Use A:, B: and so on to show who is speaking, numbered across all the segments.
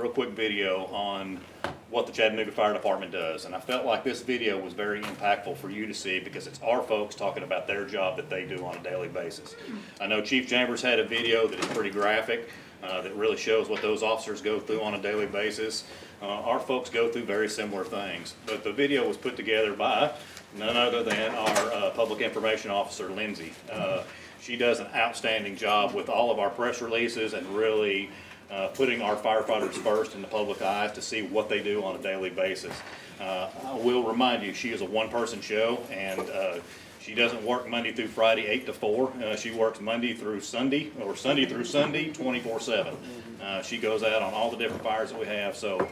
A: real quick video on what the Chattanooga Fire Department does, and I felt like this video was very impactful for you to see because it's our folks talking about their job that they do on a daily basis. I know Chief Chambers had a video that is pretty graphic, that really shows what those officers go through on a daily basis. Our folks go through very similar things, but the video was put together by none other than our public information officer, Lindsay. She does an outstanding job with all of our press releases and really putting our firefighters first in the public eye to see what they do on a daily basis. I will remind you, she is a one-person show, and she doesn't work Monday through Friday 8 to 4. She works Monday through Sunday, or Sunday through Sunday, 24/7. She goes out on all the different fires that we have, so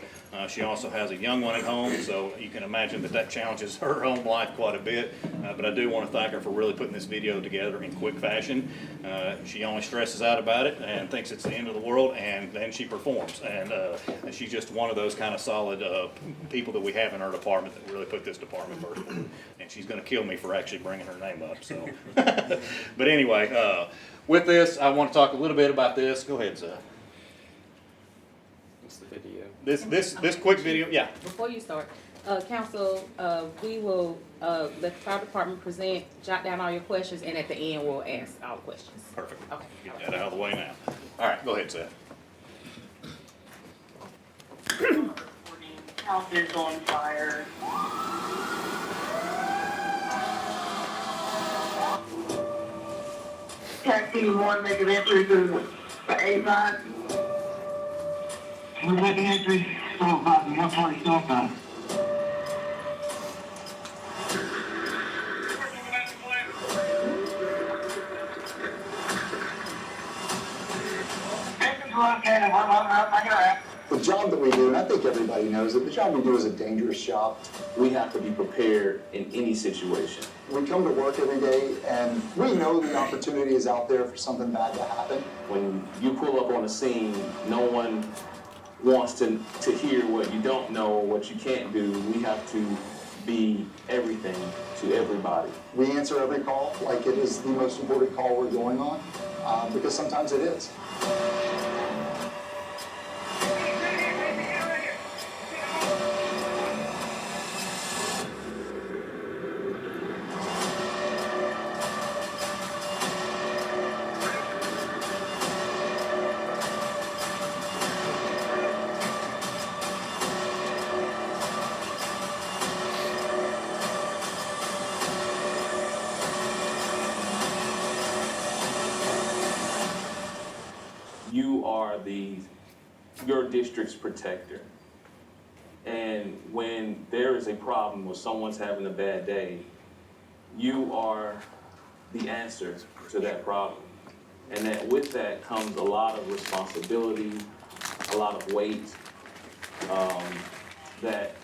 A: she also has a young one at home, so you can imagine that that challenges her home life quite a bit. But I do want to thank her for really putting this video together in quick fashion. She only stresses out about it and thinks it's the end of the world, and then she performs. And she's just one of those kind of solid people that we have in our department that really put this department first. And she's going to kill me for actually bringing her name up. So, but anyway, with this, I want to talk a little bit about this. Go ahead, Seth.
B: What's the video?
A: This quick video, yeah.
C: Before you start, Council, we will let the fire department present, jot down all your questions, and at the end we'll ask all questions.
A: Perfect.
C: Okay.
A: Get that out of the way now. All right, go ahead, Seth.
D: House is on fire. Taxi 1, make an entry to the A5.
E: We're making entry, stop button, 140 stop button.
F: The job that we do, and I think everybody knows it, the job we do is a dangerous job.
G: We have to be prepared in any situation.
F: We come to work every day and we know the opportunity is out there for something bad to happen.
G: When you pull up on a scene, no one wants to hear what you don't know or what you can't do. We have to be everything to everybody.
F: We answer every call like it is the most important call we're going on, because sometimes it is.
G: You are your district's protector. And when there is a problem or someone's having a bad day, you are the answer to that problem. And that with that comes a lot of responsibility, a lot of weight, that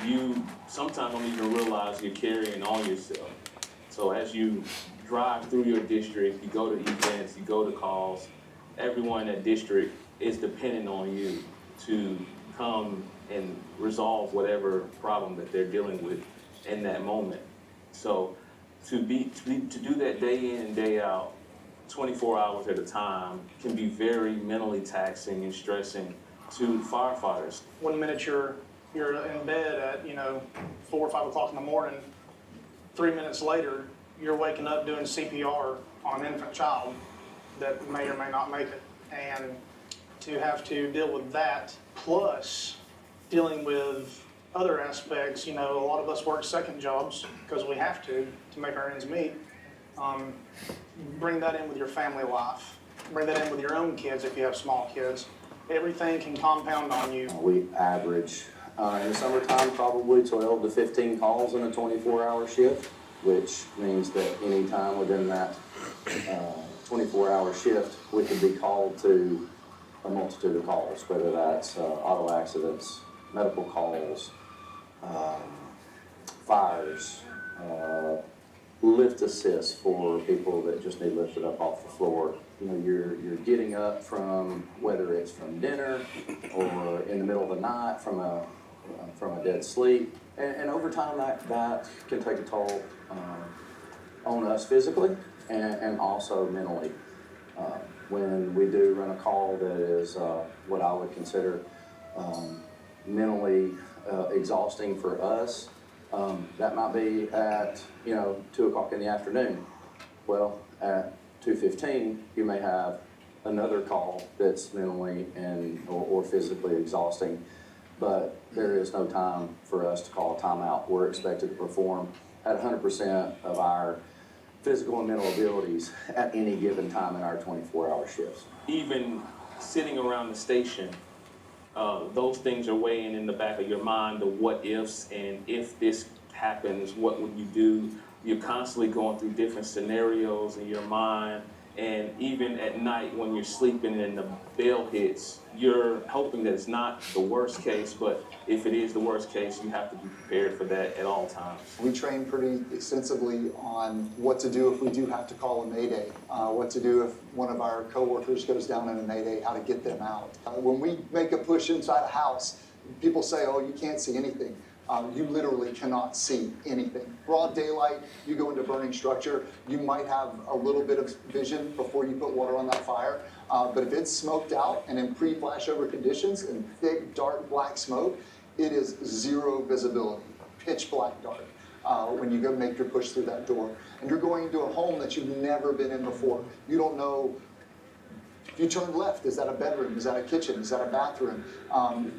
G: you sometimes don't even realize you're carrying on yourself. So as you drive through your district, you go to events, you go to calls, everyone in that district is dependent on you to come and resolve whatever problem that they're dealing with in that moment. So to do that day in and day out, 24 hours at a time, can be very mentally taxing and stressing to firefighters.
H: 1 minute you're in bed at 4 or 5 o'clock in the morning. 3 minutes later, you're waking up doing CPR on an infant child that may or may not make it. And to have to deal with that, plus dealing with other aspects, a lot of us work second jobs because we have to make our ends meet. Bring that in with your family life. Bring that in with your own kids if you have small kids. Everything can compound on you.
I: We average in the summertime probably 12 to 15 calls in a 24-hour shift, which means that any time within that 24-hour shift, we could be called to a multitude of calls, whether that's auto accidents, medical calls, fires, lift assist for people that just need lifted up off the floor. You're getting up from, whether it's from dinner or in the middle of the night from a dead sleep, and over time that can take a toll on us physically and also mentally. When we do run a call that is what I would consider mentally exhausting for us. That might be at, 2 o'clock in the afternoon. Well, at 2:15, you may have another call that's mentally or physically exhausting, but there is no time for us to call a timeout. We're expected to perform at 100% of our physical and mental abilities at any given time in our 24-hour shifts.
G: Even sitting around the station, those things are weighing in the back of your mind, the what ifs, and if this happens, what would you do? You're constantly going through different scenarios in your mind, and even at night when you're sleeping and the bell hits, you're hoping that it's not the worst case, but if it is the worst case, you have to be prepared for that at all times.
F: We train pretty extensively on what to do if we do have to call a mayday, what to do if one of our coworkers goes down in a mayday, how to get them out. When we make a push inside a house, people say, oh, you can't see anything. You literally cannot see anything. Broad daylight, you go into burning structure, you might have a little bit of vision before you put water on that fire, but if it's smoked out and in pre-flashover conditions and thick, dark, black smoke, it is zero visibility, pitch black dark, when you go make your push through that door. And you're going into a home that you've never been in before. You don't know. If you turn left, is that a bedroom? Is that a kitchen? Is that a bathroom?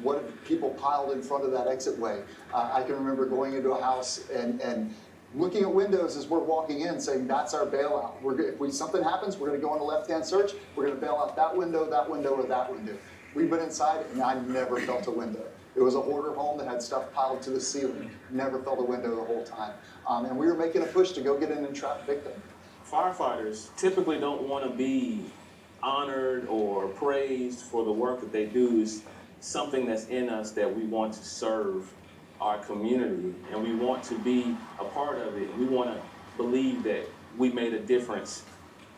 F: What have people piled in front of that exit way? I can remember going into a house and looking at windows as we're walking in, saying that's our bailout. If something happens, we're going to go on a left-hand search. We're going to bail out that window, or that window. We've been inside, and I never felt a window. It was a hoarder home that had stuff piled to the ceiling. Never felt a window the whole time. And we were making a push to go get an entrapped victim.
G: Firefighters typically don't want to be honored or praised for the work that they do. Is something that's in us that we want to serve our community, and we want to be a part of it. We want to believe that we made a difference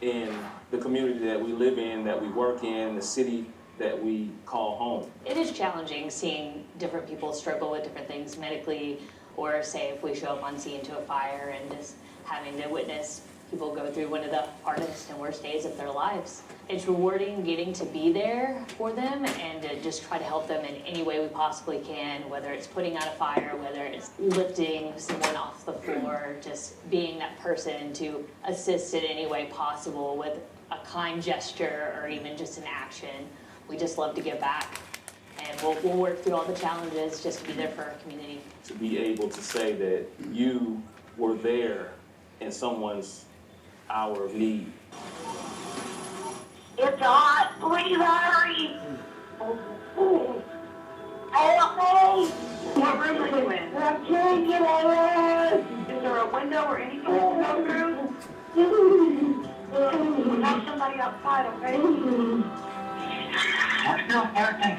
G: in the community that we live in, that we work in, the city that we call home.
B: It is challenging seeing different people struggle with different things medically, or say if we show up on scene to a fire and just having to witness people go through one of the hardest and worst days of their lives. It's rewarding getting to be there for them and to just try to help them in any way we possibly can, whether it's putting out a fire, whether it's lifting someone off the floor, just being that person to assist in any way possible with a kind gesture or even just an action. We just love to give back, and we'll work through all the challenges just to be there for our community.
G: To be able to say that you were there in someone's hour of need.
D: It's hot, please hurry. Help me. What room are you in? I can't get out. Is there a window or anything to go through? We have somebody outside, okay?
E: We're still searching.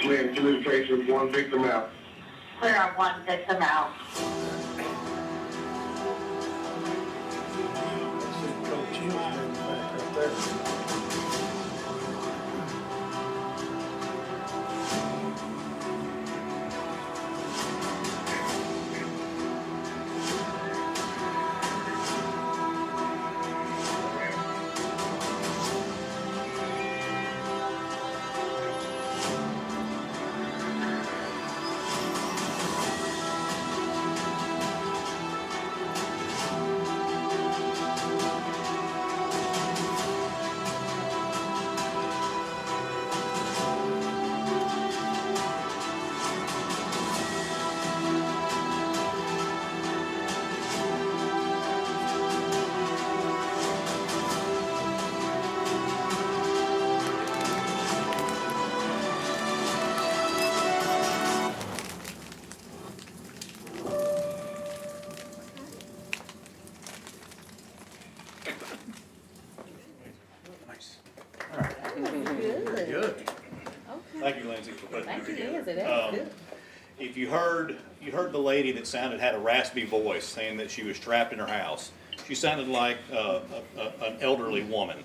J: We have 2 indications, 1 victim out.
D: Clear on 1 victim out.
A: Thank you, Lindsay, for putting that
C: Thank you,
A: together.
C: Lindsay, that's good.
A: If you heard the lady that had a raspy voice saying that she was trapped in her house. She sounded like an elderly woman.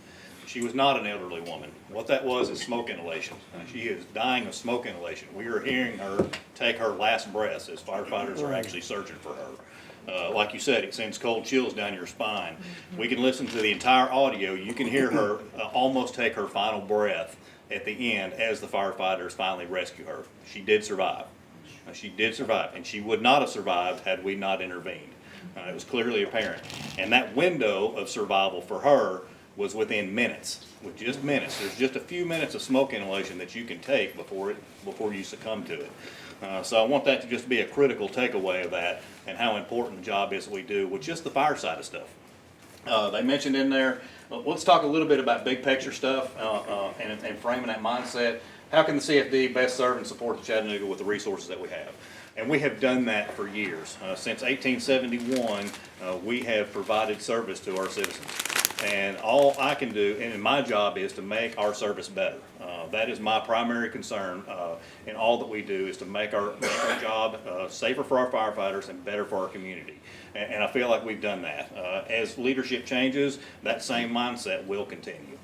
A: She was not an elderly woman. What that was is smoke inhalation. She is dying of smoke inhalation. We are hearing her take her last breaths as firefighters are actually searching for her. Like you said, it sends cold chills down your spine. We can listen to the entire audio. You can hear her almost take her final breath at the end as the firefighters finally rescue her. She did survive. She did survive, and she would not have survived had we not intervened. It was clearly apparent. And that window of survival for her was within minutes, with just minutes. There's just a few minutes of smoke inhalation that you can take before you succumb to it. So I want that to just be a critical takeaway of that and how important the job is that we do with just the fire side of stuff. They mentioned in there, let's talk a little bit about big picture stuff and framing that mindset. How can the CFD best serve and support the Chattanooga with the resources that we have? And we have done that for years. Since 1871, we have provided service to our citizens. And all I can do, and my job is to make our service better. That is my primary concern in all that we do, is to make our job safer for our firefighters and better for our community. And I feel like we've done that. As leadership changes, that same mindset will continue.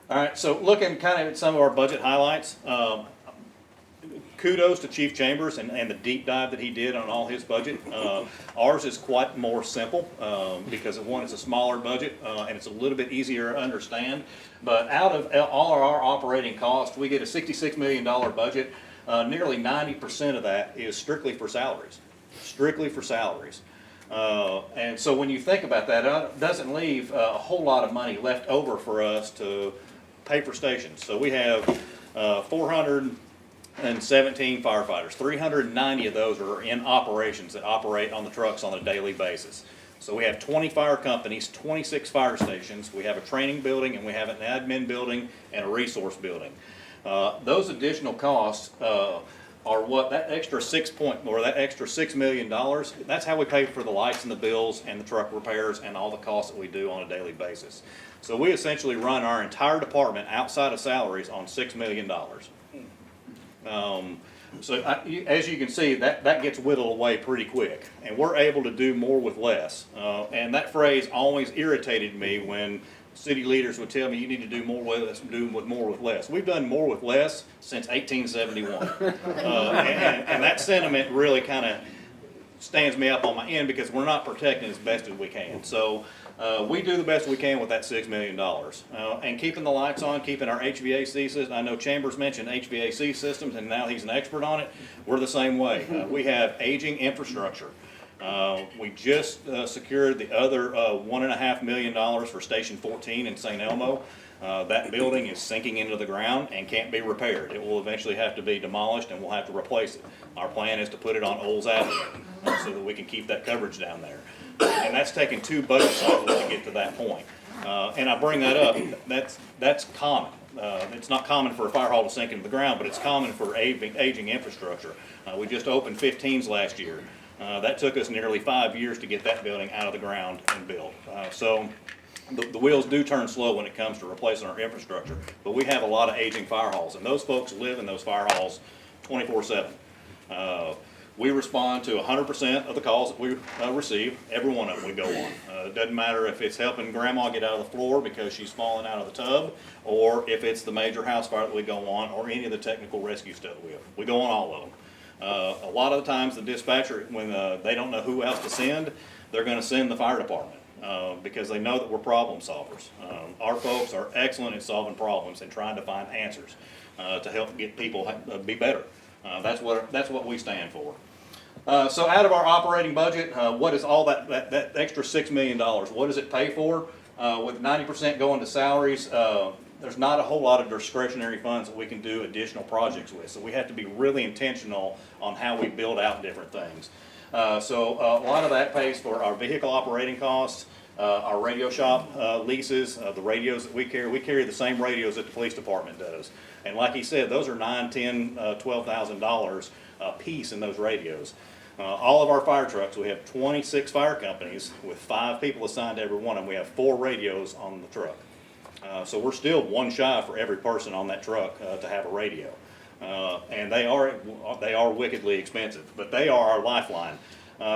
A: All right, so looking kind of at some of our budget highlights, kudos to Chief Chambers and the deep dive that he did on all his budget. Ours is quite more simple because one, it's a smaller budget and it's a little bit easier to understand. But out of all of our operating costs, we get a $66 million budget. Nearly 90% of that is strictly for salaries. Strictly for salaries. And so when you think about that, it doesn't leave a whole lot of money left over for us to pay for stations. So we have 417 firefighters. 390 of those are in operations that operate on the trucks on a daily basis. So we have 20 fire companies, 26 fire stations. We have a training building, and we have an admin building and a resource building. Those additional costs are what that extra $6 million. That's how we pay for the lights and the bills and the truck repairs and all the costs that we do on a daily basis. So we essentially run our entire department outside of salaries on $6 million. As you can see, that gets whittled away pretty quick, and we're able to do more with less. And that phrase always irritated me when city leaders would tell me you need to do more with less, more with less. We've done more with less since 1871, and that sentiment really kind of stands me up on my end because we're not protecting as best as we can. So we do the best we can with that $6 million. And keeping the lights on, keeping our HVAC systems. I know Chambers mentioned HVAC systems, and now he's an expert on it. We're the same way. We have aging infrastructure. We just secured the other $1.5 million for Station 14 in St. Elmo. That building is sinking into the ground and can't be repaired. It will eventually have to be demolished, and we'll have to replace it. Our plan is to put it on Olds Avenue so that we can keep that coverage down there. And that's taken 2 budget cycles to get to that point. And I bring that up, that's common. It's not common for a fire hall to sink into the ground, but it's common for aging infrastructure. We just opened 15s last year. That took us nearly 5 years to get that building out of the ground and built. So the wheels do turn slow when it comes to replacing our infrastructure, but we have a lot of aging fire halls, and those folks live in those fire halls 24/7. We respond to 100% of the calls that we receive. Every one of them we go on. It doesn't matter if it's helping grandma get out of the floor because she's fallen out of the tub, or if it's the major house fire that we go on, or any of the technical rescue stuff we go on all of them. A lot of the times the dispatcher, when they don't know who else to send, they're going to send the fire department because they know that we're problem solvers. Our folks are excellent at solving problems and trying to find answers to help get people be better. That's what we stand for. So out of our operating budget, what is all that extra $6 million? What does it pay for? With 90% going to salaries, there's not a whole lot of discretionary funds that we can do additional projects with. So we have to be really intentional on how we build out different things. So a lot of that pays for our vehicle operating costs, our radio shop leases, the radios that we carry the same radios that the police department does. And like he said, those are $9,000, $10,000, $12,000 a piece in those radios. All of our fire trucks, we have 26 fire companies with 5 people assigned to every one of them. We have 4 radios on the truck. So we're still one shy for every person on that truck to have a radio. And they are wickedly expensive, but they are our lifeline.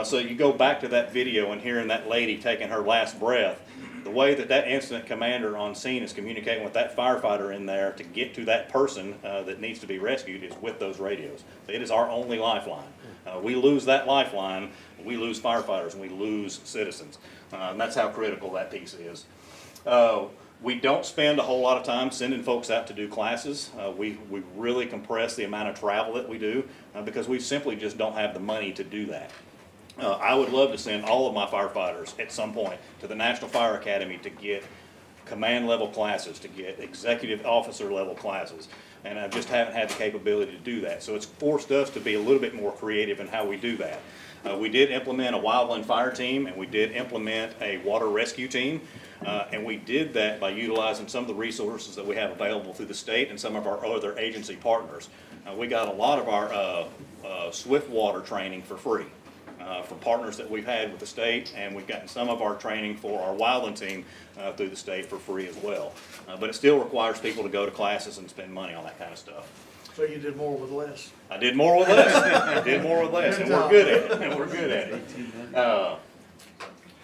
A: So you go back to that video and hearing that lady taking her last breath, the way that incident commander on scene is communicating with that firefighter in there to get to that person that needs to be rescued is with those radios. It is our only lifeline. We lose that lifeline, we lose firefighters, and we lose citizens. And that's how critical that piece is. We don't spend a whole lot of time sending folks out to do classes. We really compress the amount of travel that we do because we simply just don't have the money to do that. I would love to send all of my firefighters at some point to the National Fire Academy to get command level classes, to get executive officer level classes, and I just haven't had the capability to do that. So it's forced us to be a little bit more creative in how we do that. We did implement a wildland fire team, and we did implement a water rescue team, and we did that by utilizing some of the resources that we have available through the state and some of our other agency partners. We got a lot of our swift water training for free. From partners that we've had with the state, and we've gotten some of our training for our wildland team through the state for free as well. But it still requires people to go to classes and spend money on that kind of stuff.
H: So you did more with less.
A: I did more with less. I did more with less, and we're good at it. And we're good at it.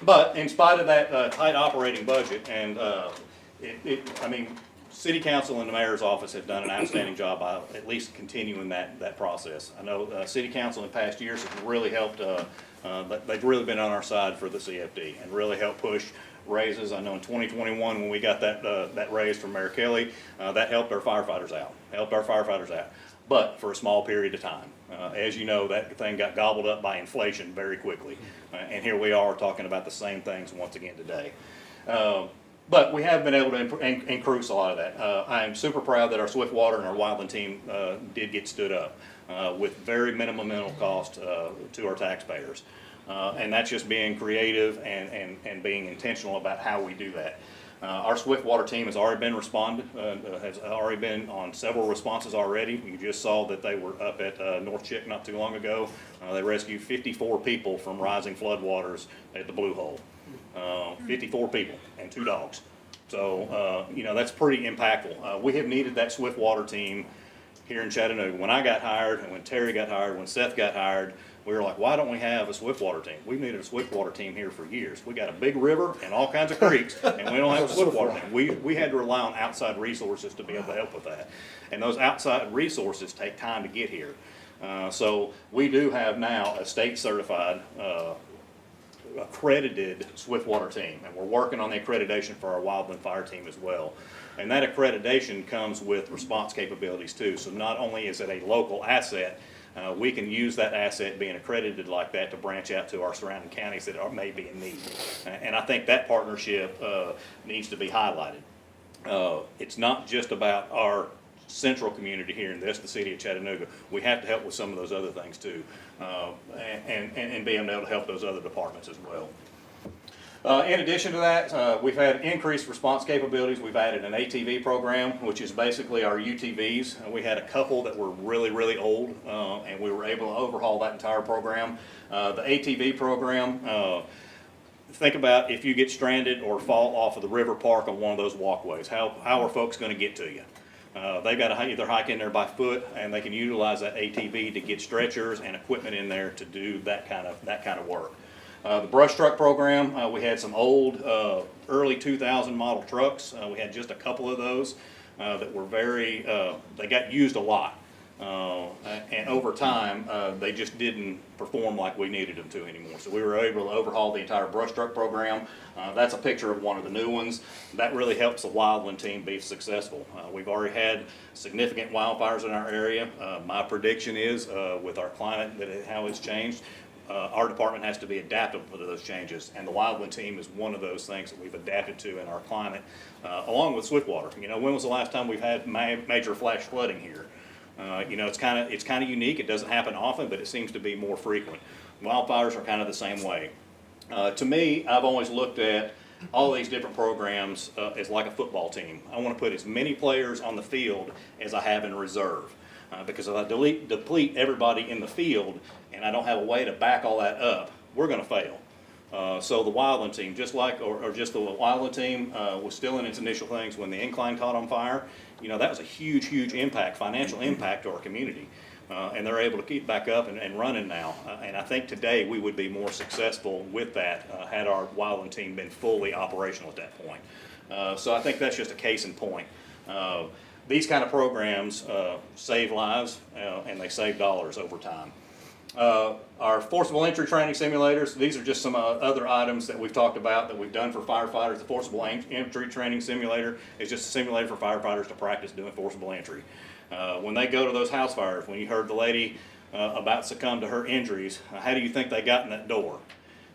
A: But in spite of that tight operating budget, and I mean, City Council and the Mayor's office have done an outstanding job by at least continuing that process. I know City Council in past years has really helped, they've really been on our side for the CFD and really helped push raises. I know in 2021 when we got that raise from Mayor Kelly, that helped our firefighters out, but for a small period of time. As you know, that thing got gobbled up by inflation very quickly. And here we are talking about the same things once again today. But we have been able to increase a lot of that. I am super proud that our Swift Water and our Wildland team did get stood up with very minimal cost to our taxpayers. And that's just being creative and being intentional about how we do that. Our Swift Water team has already been has already been on several responses already. You just saw that they were up at North Chick not too long ago. They rescued 54 people from rising floodwaters at the Blue Hole. 54 people and 2 dogs. So, you know, that's pretty impactful. We have needed that Swift Water team here in Chattanooga. When I got hired, and when Terry got hired, when Seth got hired, we were like, why don't we have a Swift Water team? We've needed a Swift Water team here for years. We got a big river and all kinds of creeks, and we don't have a Swift Water team. We had to rely on outside resources to be able to help with that. And those outside resources take time to get here. So we do have now a state certified accredited Swift Water team, and we're working on the accreditation for our wildland fire team as well. And that accreditation comes with response capabilities too. So not only is it a local asset, we can use that asset being accredited like that to branch out to our surrounding counties that may be in need. And I think that partnership needs to be highlighted. It's not just about our central community here in the city of Chattanooga. We have to help with some of those other things too, and being able to help those other departments as well. In addition to that, we've had increased response capabilities. We've added an ATV program, which is basically our UTVs. We had a couple that were really, really old, and we were able to overhaul that entire program. The ATV program, think about if you get stranded or fall off of the river park on one of those walkways. How are folks going to get to you? They've got to either hike in there by foot, and they can utilize that ATV to get stretchers and equipment in there to do that kind of work. The brush truck program, we had some old, early 2000 model trucks. We had just a couple of those that were they got used a lot. And over time, they just didn't perform like we needed them to anymore. So we were able to overhaul the entire brush truck program. That's a picture of one of the new ones. That really helps the wildland team be successful. We've already had significant wildfires in our area. My prediction is, with our climate, how it's changed, our department has to be adaptable to those changes, and the wildland team is one of those things that we've adapted to in our climate, along with Swiftwater. You know, when was the last time we've had major flash flooding here? You know, it's kind of unique. It doesn't happen often, but it seems to be more frequent. Wildfires are kind of the same way. To me, I've always looked at all these different programs as like a football team. I want to put as many players on the field as I have in reserve. Because if I deplete everybody in the field and I don't have a way to back all that up, we're going to fail. So the wildland team, just the wildland team was still in its initial things when the incline caught on fire. You know, that was a huge, huge impact, financial impact to our community. And they're able to keep back up and running now. And I think today we would be more successful with that had our wildland team been fully operational at that point. So I think that's just a case in point. These kind of programs save lives and they save dollars over time. Our forcible entry training simulators, these are just some other items that we've talked about that we've done for firefighters. The forcible entry training simulator is just a simulator for firefighters to practice doing forcible entry. When they go to those house fires, when you heard the lady about succumb to her injuries, how do you think they got in that door?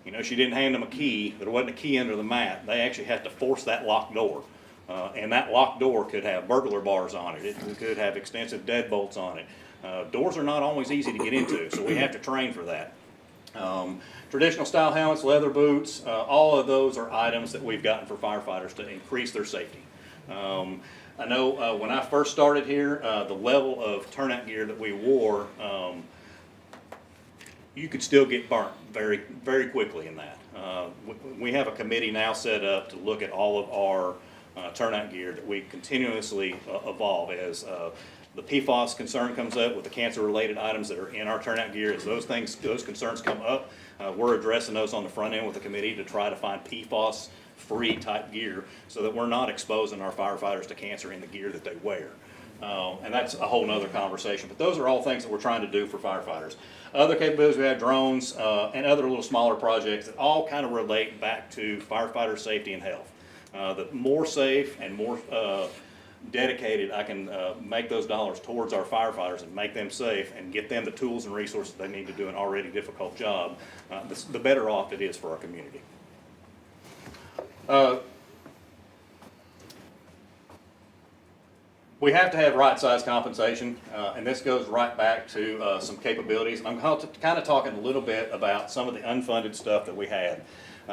A: You know, she didn't hand them a key. There wasn't a key under the mat. They actually had to force that locked door. And that locked door could have burglar bars on it. It could have extensive deadbolts on it. Doors are not always easy to get into, so we have to train for that. Traditional style helmets, leather boots, all of those are items that we've gotten for firefighters to increase their safety. I know when I first started here, the level of turnout gear that we wore, you could still get burnt very, very quickly in that. We have a committee now set up to look at all of our turnout gear that we continuously evolve as the PFAS concern comes up with the cancer-related items that are in our turnout gear. As those concerns come up, we're addressing those on the front end with the committee to try to find PFAS-free type gear so that we're not exposing our firefighters to cancer in the gear that they wear. And that's a whole nother conversation. But those are all things that we're trying to do for firefighters. Other capabilities, we have drones and other little smaller projects that all kind of relate back to firefighter safety and health. The more safe and more dedicated I can make those dollars towards our firefighters and make them safe and get them the tools and resources they need to do an already difficult job, the better off it is for our community. We have to have right-sized compensation, and this goes right back to some capabilities. I'm kind of talking a little bit about some of the unfunded stuff that we had.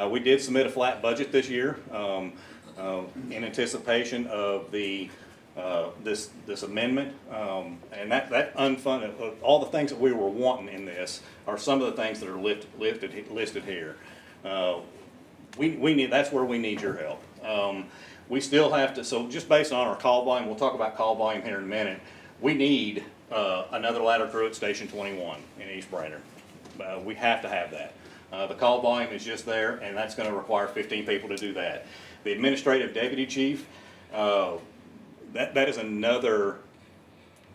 A: We did submit a flat budget this year in anticipation of the this amendment, and that unfunded, all the things that we were wanting in this are some of the things that are listed here. We need, that's where we need your help. We still have to, so just based on our call volume, we'll talk about call volume here in a minute, we need another ladder crew at Station 21 in East Brainerd. We have to have that. The call volume is just there, and that's going to require 15 people to do that. The administrative deputy chief, that is another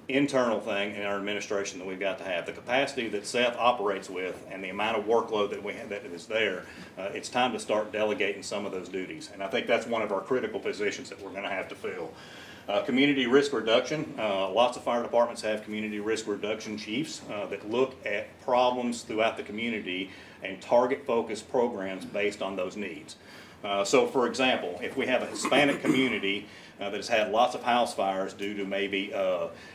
A: internal thing in our administration that we've got to have. The capacity that Seth operates with and the amount of workload that we have that is there, it's time to start delegating some of those duties. And I think that's one of our critical positions that we're going to have to fill. Community risk reduction. Lots of fire departments have community risk reduction chiefs that look at problems throughout the community and target focused programs based on those needs. So for example, if we have a Hispanic community that has had lots of house fires due to maybe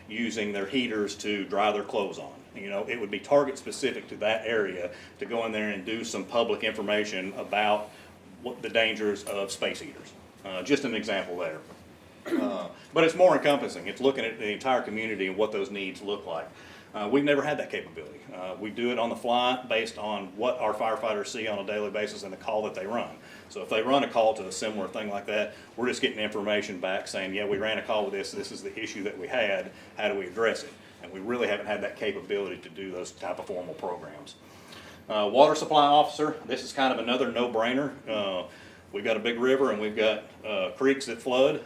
A: using their heaters to dry their clothes on, you know, it would be target specific to that area to go in there and do some public information about what the dangers of space heaters. Just an example there. But it's more encompassing. It's looking at the entire community and what those needs look like. We've never had that capability. We do it on the fly based on what our firefighters see on a daily basis and the call that they run. So if they run a call to a similar thing like that, we're just getting information back saying, yeah, we ran a call with this is the issue that we had, how do we address it? And we really haven't had that capability to do those type of formal programs. Water supply officer, this is kind of another no-brainer. We've got a big river and we've got creeks that flood.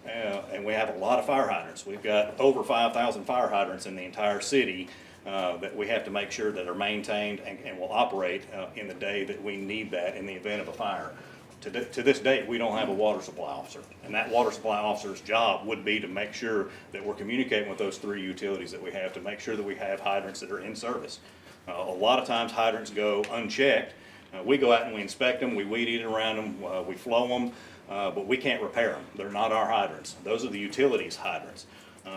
A: And we have a lot of fire hydrants. We've got over 5,000 fire hydrants in the entire city that we have to make sure that are maintained and will operate in the day that we need that in the event of a fire. To this date, we don't have a water supply officer. And that water supply officer's job would be to make sure that we're communicating with those three utilities that we have to make sure that we have hydrants that are in service. A lot of times hydrants go unchecked. We go out and we inspect them, we weed eat around them, we flow them. But we can't repair them. They're not our hydrants. Those are the utilities hydrants.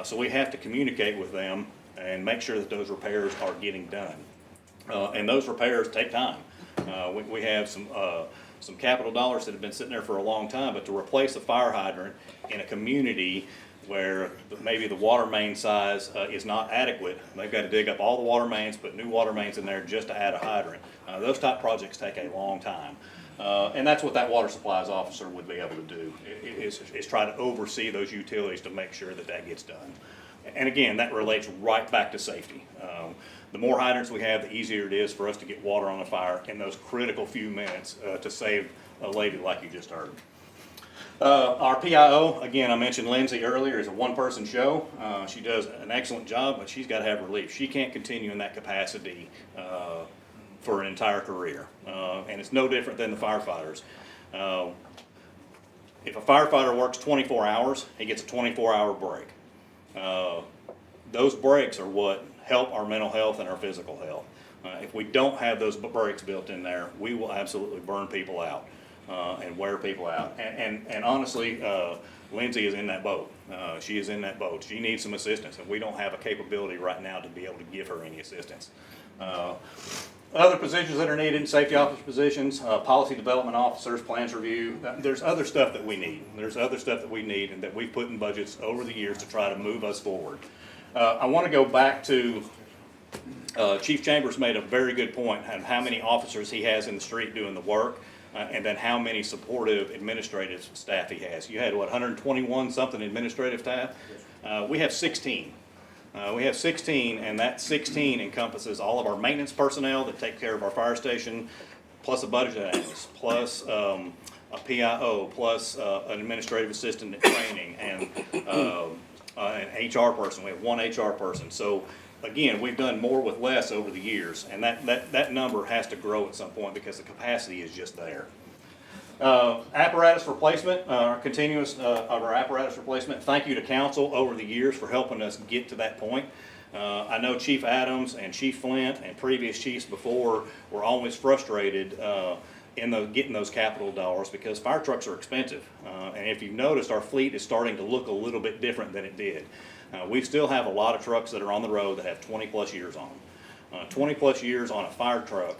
A: So we have to communicate with them and make sure that those repairs are getting done. And those repairs take time. We have some capital dollars that have been sitting there for a long time, but to replace a fire hydrant in a community where maybe the water main size is not adequate, they've got to dig up all the water mains, put new water mains in there just to add a hydrant. Those type projects take a long time. And that's what that water supplies officer would be able to do, is try to oversee those utilities to make sure that that gets done. And again, that relates right back to safety. The more hydrants we have, the easier it is for us to get water on a fire in those critical few minutes to save a lady like you just heard. Our PIO, again, I mentioned Lindsay earlier, is a one-person show. She does an excellent job, but she's got to have relief. She can't continue in that capacity for an entire career. And it's no different than the firefighters. If a firefighter works 24 hours, he gets a 24-hour break. Those breaks are what help our mental health and our physical health. If we don't have those breaks built in there, we will absolutely burn people out and wear people out. And honestly, Lindsay is in that boat. She is in that boat. She needs some assistance, and we don't have a capability right now to be able to give her any assistance. Other positions that are needed, safety officer positions, policy development officers, plans review. There's other stuff that we need. There's other stuff that we need and that we've put in budgets over the years to try to move us forward. I want to go back to Chief Chambers made a very good point on how many officers he has in the street doing the work, and then how many supportive administrative staff he has. You had, what, 121 something administrative staff? We have 16. We have 16, and that 16 encompasses all of our maintenance personnel that take care of our fire station, plus a budget analyst, plus a PIO, plus an administrative assistant in training, and an HR person. We have one HR person. So again, we've done more with less over the years, and that number has to grow at some point because the capacity is just there. Apparatus replacement, our continuous of our apparatus replacement. Thank you to council over the years for helping us get to that point. I know Chief Adams and Chief Flint and previous chiefs before were always frustrated in getting those capital dollars because fire trucks are expensive. And if you've noticed, our fleet is starting to look a little bit different than it did. We still have a lot of trucks that are on the road that have 20 plus years on them. 20 plus years on a fire truck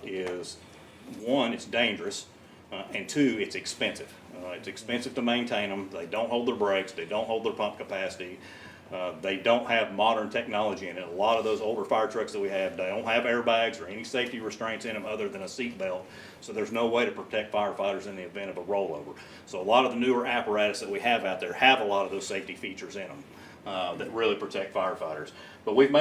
A: is, one, it's dangerous. And two, it's expensive. It's expensive to maintain them. They don't hold their brakes. They don't hold their pump capacity. They don't have modern technology in it. A lot of those older fire trucks that we have, they don't have airbags or any safety restraints in them other than a seat belt. So there's no way to protect firefighters in the event of a rollover. So a lot of the newer apparatus that we have out there have a lot of those safety features in them that really protect firefighters. But we've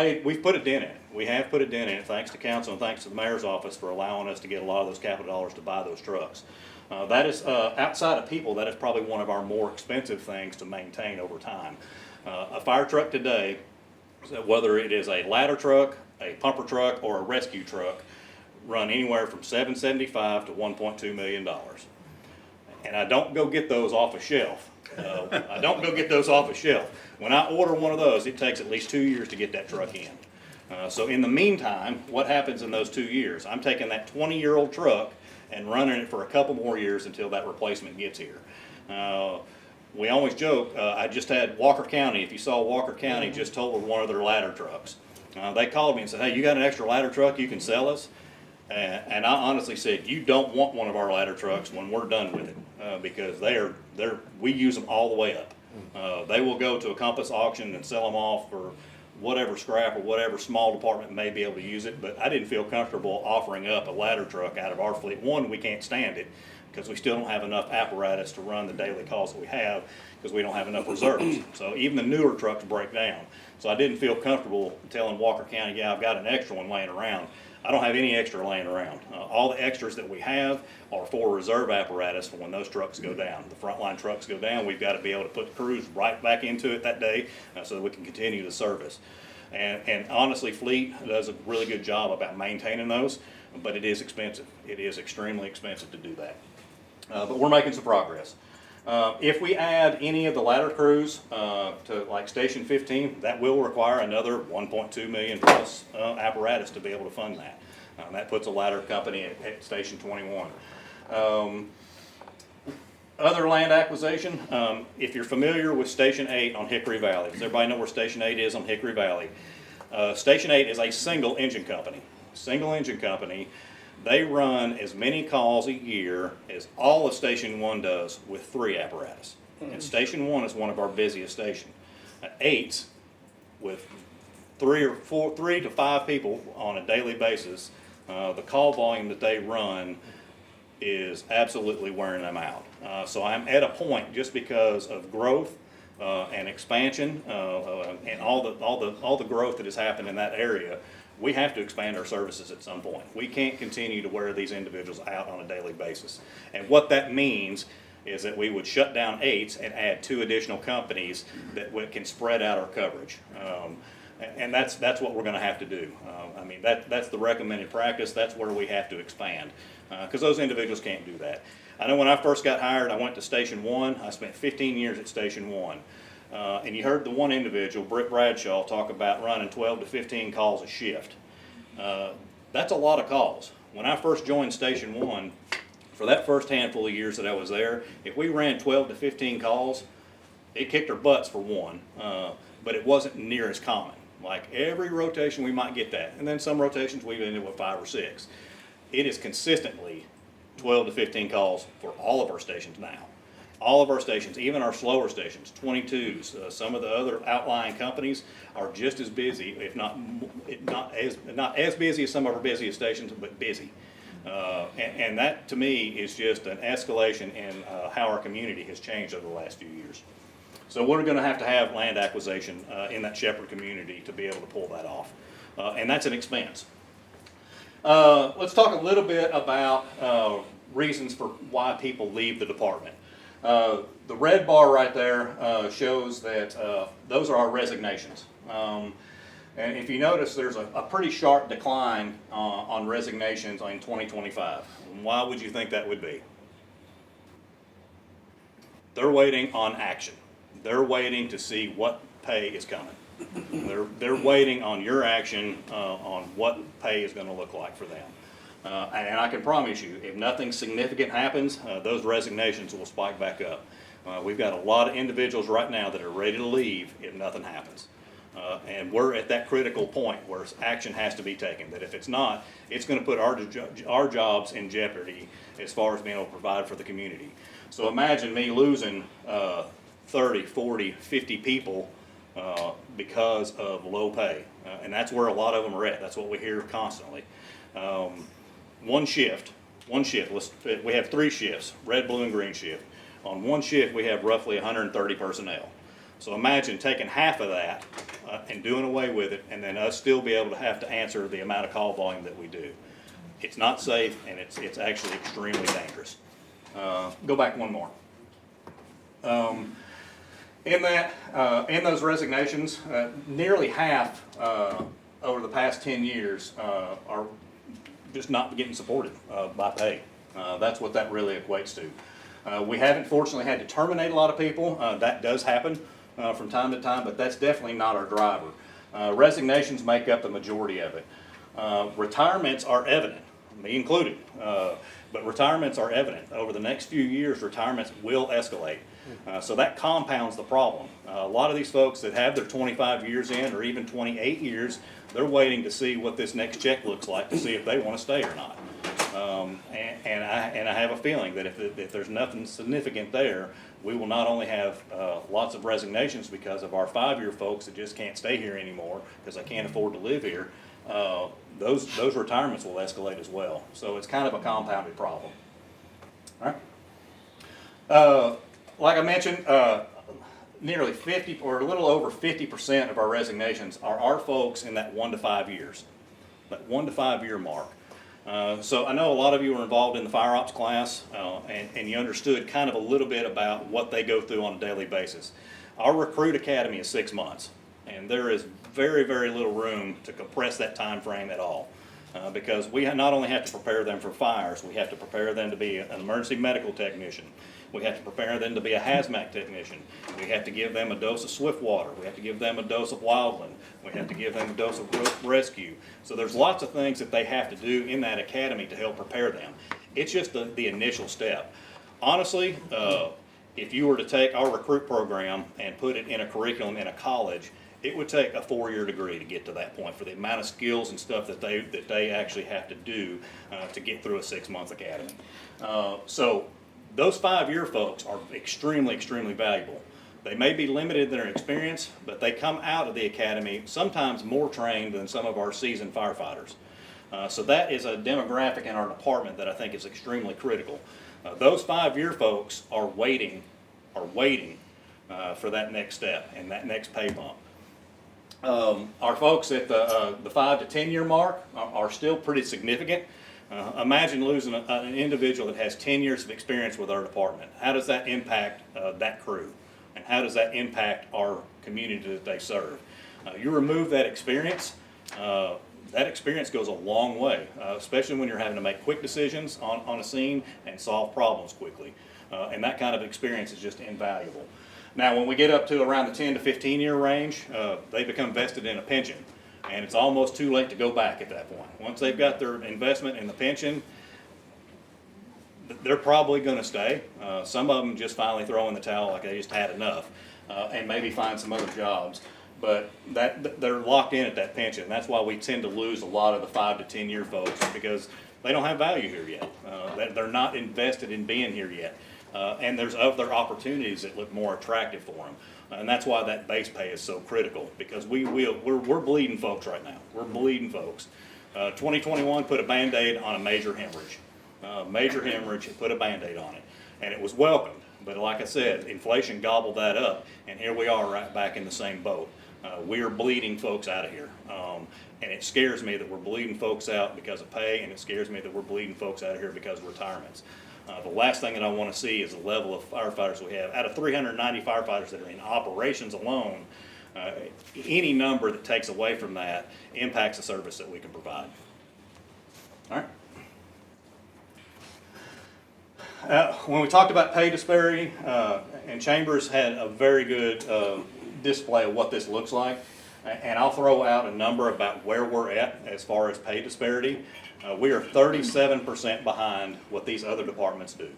A: put a dent in it. We have put a dent in it, thanks to council and thanks to the mayor's office for allowing us to get a lot of those capital dollars to buy those trucks. That is, outside of people, that is probably one of our more expensive things to maintain over time. A fire truck today, whether it is a ladder truck, a pumper truck, or a rescue truck, run anywhere from $775 to $1.2 million. And I don't go get those off a shelf. I don't go get those off a shelf. When I order one of those, it takes at least 2 years to get that truck in. So in the meantime, what happens in those 2 years? I'm taking that 20-year-old truck and running it for a couple more years until that replacement gets here. We always joke, I just had Walker County, if you saw Walker County, just totaled one of their ladder trucks. They called me and said, hey, you got an extra ladder truck you can sell us? And I honestly said, you don't want one of our ladder trucks when we're done with it, because we use them all the way up. They will go to a Compass auction and sell them off for whatever scrap or whatever small department may be able to use it, but I didn't feel comfortable offering up a ladder truck out of our fleet. One, we can't stand it because we still don't have enough apparatus to run the daily calls that we have because we don't have enough reserves. So even the newer trucks break down. So I didn't feel comfortable telling Walker County, yeah, I've got an extra one laying around. I don't have any extra laying around. All the extras that we have are for reserve apparatus for when those trucks go down. The frontline trucks go down, we've got to be able to put the crews right back into it that day so that we can continue the service. And honestly, Fleet does a really good job about maintaining those, but it is expensive. It is extremely expensive to do that. But we're making some progress. If we add any of the ladder crews to like Station 15, that will require another $1.2 million plus apparatus to be able to fund that. That puts a ladder company at Station 21. Other land acquisition, if you're familiar with Station 8 on Hickory Valley, does everybody know where Station 8 is on Hickory Valley? Station 8 is a single engine company. They run as many calls a year as all of Station 1 does with 3 apparatus. And Station 1 is one of our busiest stations. 8, with 3 to 5 people on a daily basis, the call volume that they run is absolutely wearing them out. So I'm at a point, just because of growth and expansion and all the growth that has happened in that area, we have to expand our services at some point. We can't continue to wear these individuals out on a daily basis. And what that means is that we would shut down 8s and add 2 additional companies that can spread out our coverage. And that's what we're going to have to do. I mean, that's the recommended practice. That's where we have to expand, because those individuals can't do that. I know when I first got hired, I went to Station 1. I spent 15 years at Station 1. And you heard the one individual, Britt Bradshaw, talk about running 12 to 15 calls a shift. That's a lot of calls. When I first joined Station 1, for that first handful of years that I was there, if we ran 12 to 15 calls, it kicked our butts for one, but it wasn't near as common. Like every rotation we might get that, and then some rotations we've ended with 5 or 6. It is consistently 12 to 15 calls for all of our stations now. All of our stations, even our slower stations, 22s, some of the other outlying companies are just as busy, if not as busy as some of our busiest stations, but busy. And that to me is just an escalation in how our community has changed over the last few years. So we're going to have land acquisition in that Shepherd community to be able to pull that off. And that's an expense. Let's talk a little bit about reasons for why people leave the department. The red bar right there shows that those are our resignations. And if you notice, there's a pretty sharp decline on resignations in 2025. Why would you think that would be? They're waiting on action. They're waiting to see what pay is coming. They're waiting on your action on what pay is going to look like for them. And I can promise you, if nothing significant happens, those resignations will spike back up. We've got a lot of individuals right now that are ready to leave if nothing happens. And we're at that critical point where action has to be taken, that if it's not, it's going to put our jobs in jeopardy as far as being able to provide for the community. So imagine me losing 30, 40, 50 people because of low pay. And that's where a lot of them are at. That's what we hear constantly. One shift, we have 3 shifts, red, blue, and green shift. On one shift, we have roughly 130 personnel. So imagine taking half of that and doing away with it, and then us still be able to have to answer the amount of call volume that we do. It's not safe, and it's actually extremely dangerous. Go back one more. In those resignations, nearly half over the past 10 years are just not getting supported by pay. That's what that really equates to. We haven't fortunately had to terminate a lot of people. That does happen from time to time, but that's definitely not our driver. Resignations make up the majority of it. Retirements are evident, me included, but retirements are evident. Over the next few years, retirements will escalate. So that compounds the problem. A lot of these folks that have their 25 years in, or even 28 years, they're waiting to see what this next check looks like to see if they want to stay or not. And I have a feeling that if there's nothing significant there, we will not only have lots of resignations because of our 5-year folks that just can't stay here anymore because they can't afford to live here. Those retirements will escalate as well. So it's kind of a compounded problem. All right. Like I mentioned, nearly 50 or a little over 50% of our resignations are our folks in that 1 to 5 years, that 1 to 5 year mark. So I know a lot of you were involved in the fire ops class, and you understood kind of a little bit about what they go through on a daily basis. Our recruit academy is 6 months, and there is very, very little room to compress that time frame at all. Because we not only have to prepare them for fires, we have to prepare them to be an emergency medical technician. We have to prepare them to be a hazmat technician. We have to give them a dose of swift water. We have to give them a dose of wildland. We have to give them a dose of rescue. So there's lots of things that they have to do in that academy to help prepare them. It's just the initial step. Honestly, if you were to take our recruit program and put it in a curriculum in a college, it would take a 4-year degree to get to that point for the amount of skills and stuff that they actually have to do to get through a 6-month academy. So those 5-year folks are extremely, extremely valuable. They may be limited in their experience, but they come out of the academy sometimes more trained than some of our seasoned firefighters. So that is a demographic in our department that I think is extremely critical. Those 5-year folks are waiting for that next step and that next pay bump. Our folks at the 5 to 10 year mark are still pretty significant. Imagine losing an individual that has 10 years of experience with our department. How does that impact that crew? And how does that impact our community that they serve? You remove that experience goes a long way, especially when you're having to make quick decisions on a scene and solve problems quickly. And that kind of experience is just invaluable. Now, when we get up to around the 10 to 15 year range, they become vested in a pension. And it's almost too late to go back at that point. Once they've got their investment in the pension, they're probably going to stay. Some of them just finally throw in the towel like they just had enough and maybe find some other jobs. But they're locked in at that pension. That's why we tend to lose a lot of the 5 to 10 year folks, because they don't have value here yet. They're not invested in being here yet. And there's other opportunities that look more attractive for them. And that's why that base pay is so critical, because we're bleeding folks right now. We're bleeding folks. 2021 put a Band-Aid on a major hemorrhage. Put a Band-Aid on it. And it was welcomed. But like I said, inflation gobbled that up, and here we are right back in the same boat. We are bleeding folks out of here. And it scares me that we're bleeding folks out because of pay, and it scares me that we're bleeding folks out of here because of retirements. The last thing that I want to see is the level of firefighters we have. Out of 390 firefighters that are in operations alone, any number that takes away from that impacts the service that we can provide. All right. When we talked about pay disparity, and Chambers had a very good display of what this looks like, and I'll throw out a number about where we're at as far as pay disparity. We are 37% behind what these other departments do.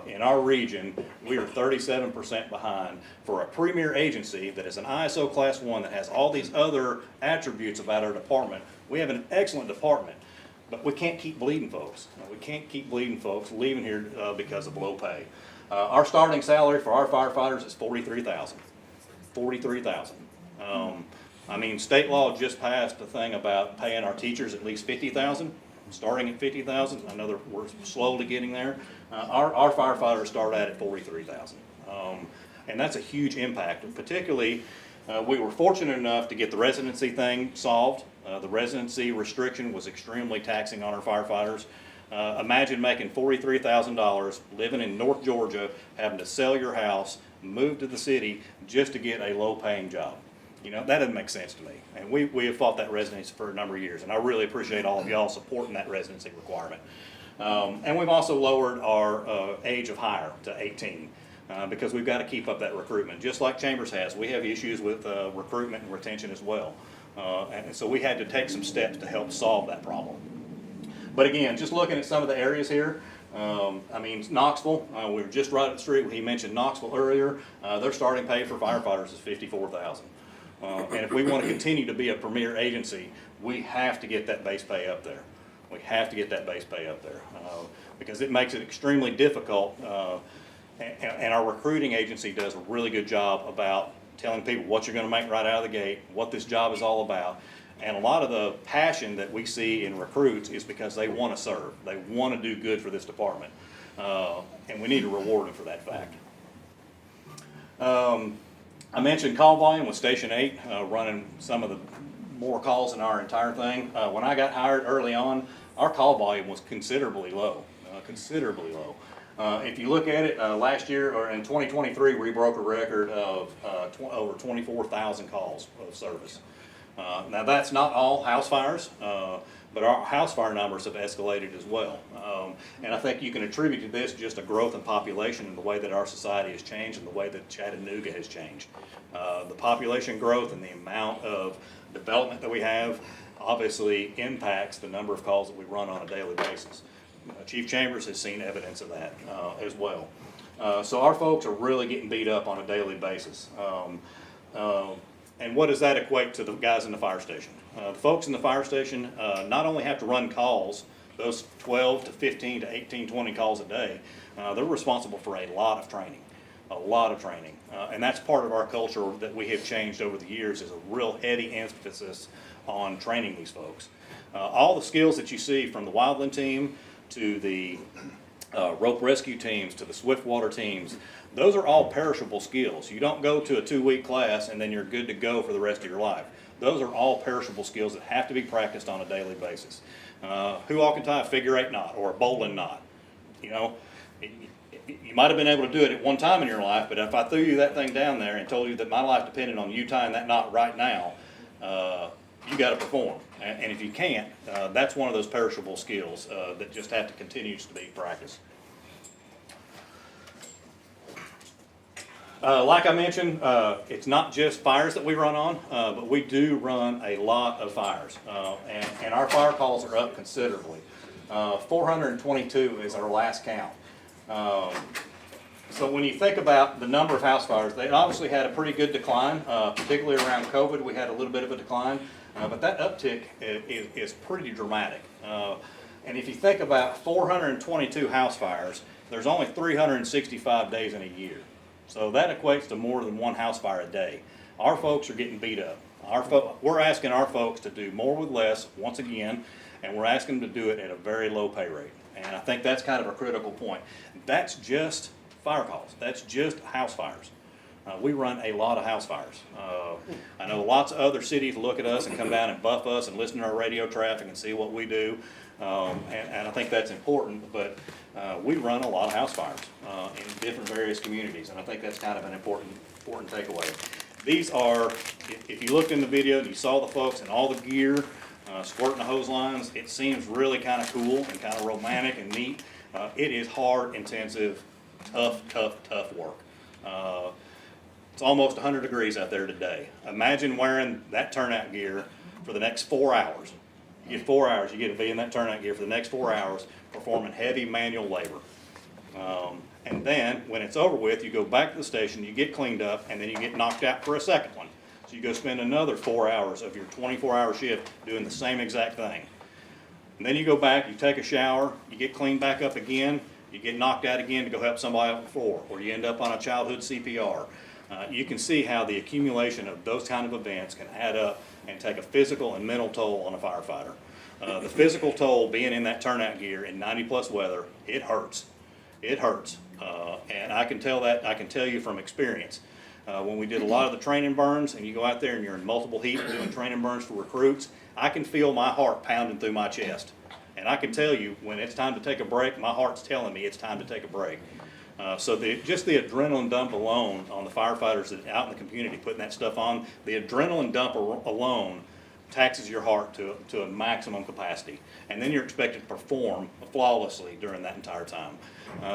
A: In our region, we are 37% behind for a premier agency that is an ISO Class 1 that has all these other attributes about our department. We have an excellent department, but we can't keep bleeding folks. We can't keep bleeding folks leaving here because of low pay. Our starting salary for our firefighters is $43,000. $43,000. I mean, state law just passed a thing about paying our teachers at least $50,000, starting at $50,000. I know we're slowly getting there. Our firefighters start at $43,000, and that's a huge impact. Particularly, we were fortunate enough to get the residency thing solved. The residency restriction was extremely taxing on our firefighters. Imagine making $43,000, living in North Georgia, having to sell your house, move to the city just to get a low-paying job. You know, that doesn't make sense to me. And we have fought that residency for a number of years, and I really appreciate all of y'all supporting that residency requirement. And we've also lowered our age of hire to 18 because we've got to keep up that recruitment. Just like Chambers has, we have issues with recruitment and retention as well. And so we had to take some steps to help solve that problem. But again, just looking at some of the areas here, I mean, Knoxville, we were just right up the street. He mentioned Knoxville earlier. Their starting pay for firefighters is $54,000. And if we want to continue to be a premier agency, we have to get that base pay up there. We have to get that base pay up there because it makes it extremely difficult. And our recruiting agency does a really good job about telling people what you're going to make right out of the gate, what this job is all about. And a lot of the passion that we see in recruits is because they want to serve. They want to do good for this department. And we need to reward them for that fact. I mentioned call volume with Station 8 running some of the more calls in our entire thing. When I got hired early on, our call volume was considerably low, if you look at it, last year, or in 2023, we broke a record of over 24,000 calls of service. Now that's not all house fires, but our house fire numbers have escalated as well. And I think you can attribute to this just a growth in population and the way that our society has changed and the way that Chattanooga has changed. The population growth and the amount of development that we have obviously impacts the number of calls that we run on a daily basis. Chief Chambers has seen evidence of that as well. So our folks are really getting beat up on a daily basis. And what does that equate to the guys in the fire station? The folks in the fire station not only have to run calls, those 12 to 15 to 18, 20 calls a day, they're responsible for a lot of training. And that's part of our culture that we have changed over the years, is a real heady emphasis on training these folks. All the skills that you see from the wildland team to the rope rescue teams to the swiftwater teams, those are all perishable skills. You don't go to a 2-week class and then you're good to go for the rest of your life. Those are all perishable skills that have to be practiced on a daily basis. Who all can tie a figure 8 knot or a bowling knot? You know, you might have been able to do it at one time in your life, but if I threw you that thing down there and told you that my life depended on you tying that knot right now, you got to perform. And if you can't, that's one of those perishable skills that just have to continue to be practiced. Like I mentioned, it's not just fires that we run on, but we do run a lot of fires. And our fire calls are up considerably. 422 is our last count. So when you think about the number of house fires, they obviously had a pretty good decline, particularly around COVID. We had a little bit of a decline, but that uptick is pretty dramatic. And if you think about 422 house fires, there's only 365 days in a year. So that equates to more than one house fire a day. Our folks are getting beat up. We're asking our folks to do more with less, once again, and we're asking them to do it at a very low pay rate. And I think that's kind of a critical point. That's just fire calls. That's just house fires. We run a lot of house fires. I know lots of other cities look at us and come down and buff us and listen to our radio traffic and see what we do. And I think that's important, but we run a lot of house fires in different various communities, and I think that's kind of an important takeaway. These are, if you looked in the video and you saw the folks and all the gear, squirting the hose lines, it seems really kind of cool and kind of romantic and neat. It is hard, intensive, tough work. It's almost 100 degrees out there today. Imagine wearing that turnout gear for the next 4 hours. You get 4 hours, you get to be in that turnout gear for the next 4 hours, performing heavy manual labor. And then, when it's over with, you go back to the station, you get cleaned up, and then you get knocked out for a second one. So you go spend another 4 hours of your 24-hour shift doing the same exact thing. And then you go back, you take a shower, you get cleaned back up again, you get knocked out again to go help somebody on the floor, or you end up on a childhood CPR. You can see how the accumulation of those kind of events can add up and take a physical and mental toll on a firefighter. The physical toll, being in that turnout gear in 90+ weather, it hurts. It hurts. And I can tell you from experience. When we did a lot of the training burns, and you go out there and you're in multiple heat doing training burns for recruits, I can feel my heart pounding through my chest. And I can tell you, when it's time to take a break, my heart's telling me it's time to take a break. So just the adrenaline dump alone on the firefighters that out in the community putting that stuff on, the adrenaline dump alone taxes your heart to a maximum capacity. And then you're expected to perform flawlessly during that entire time.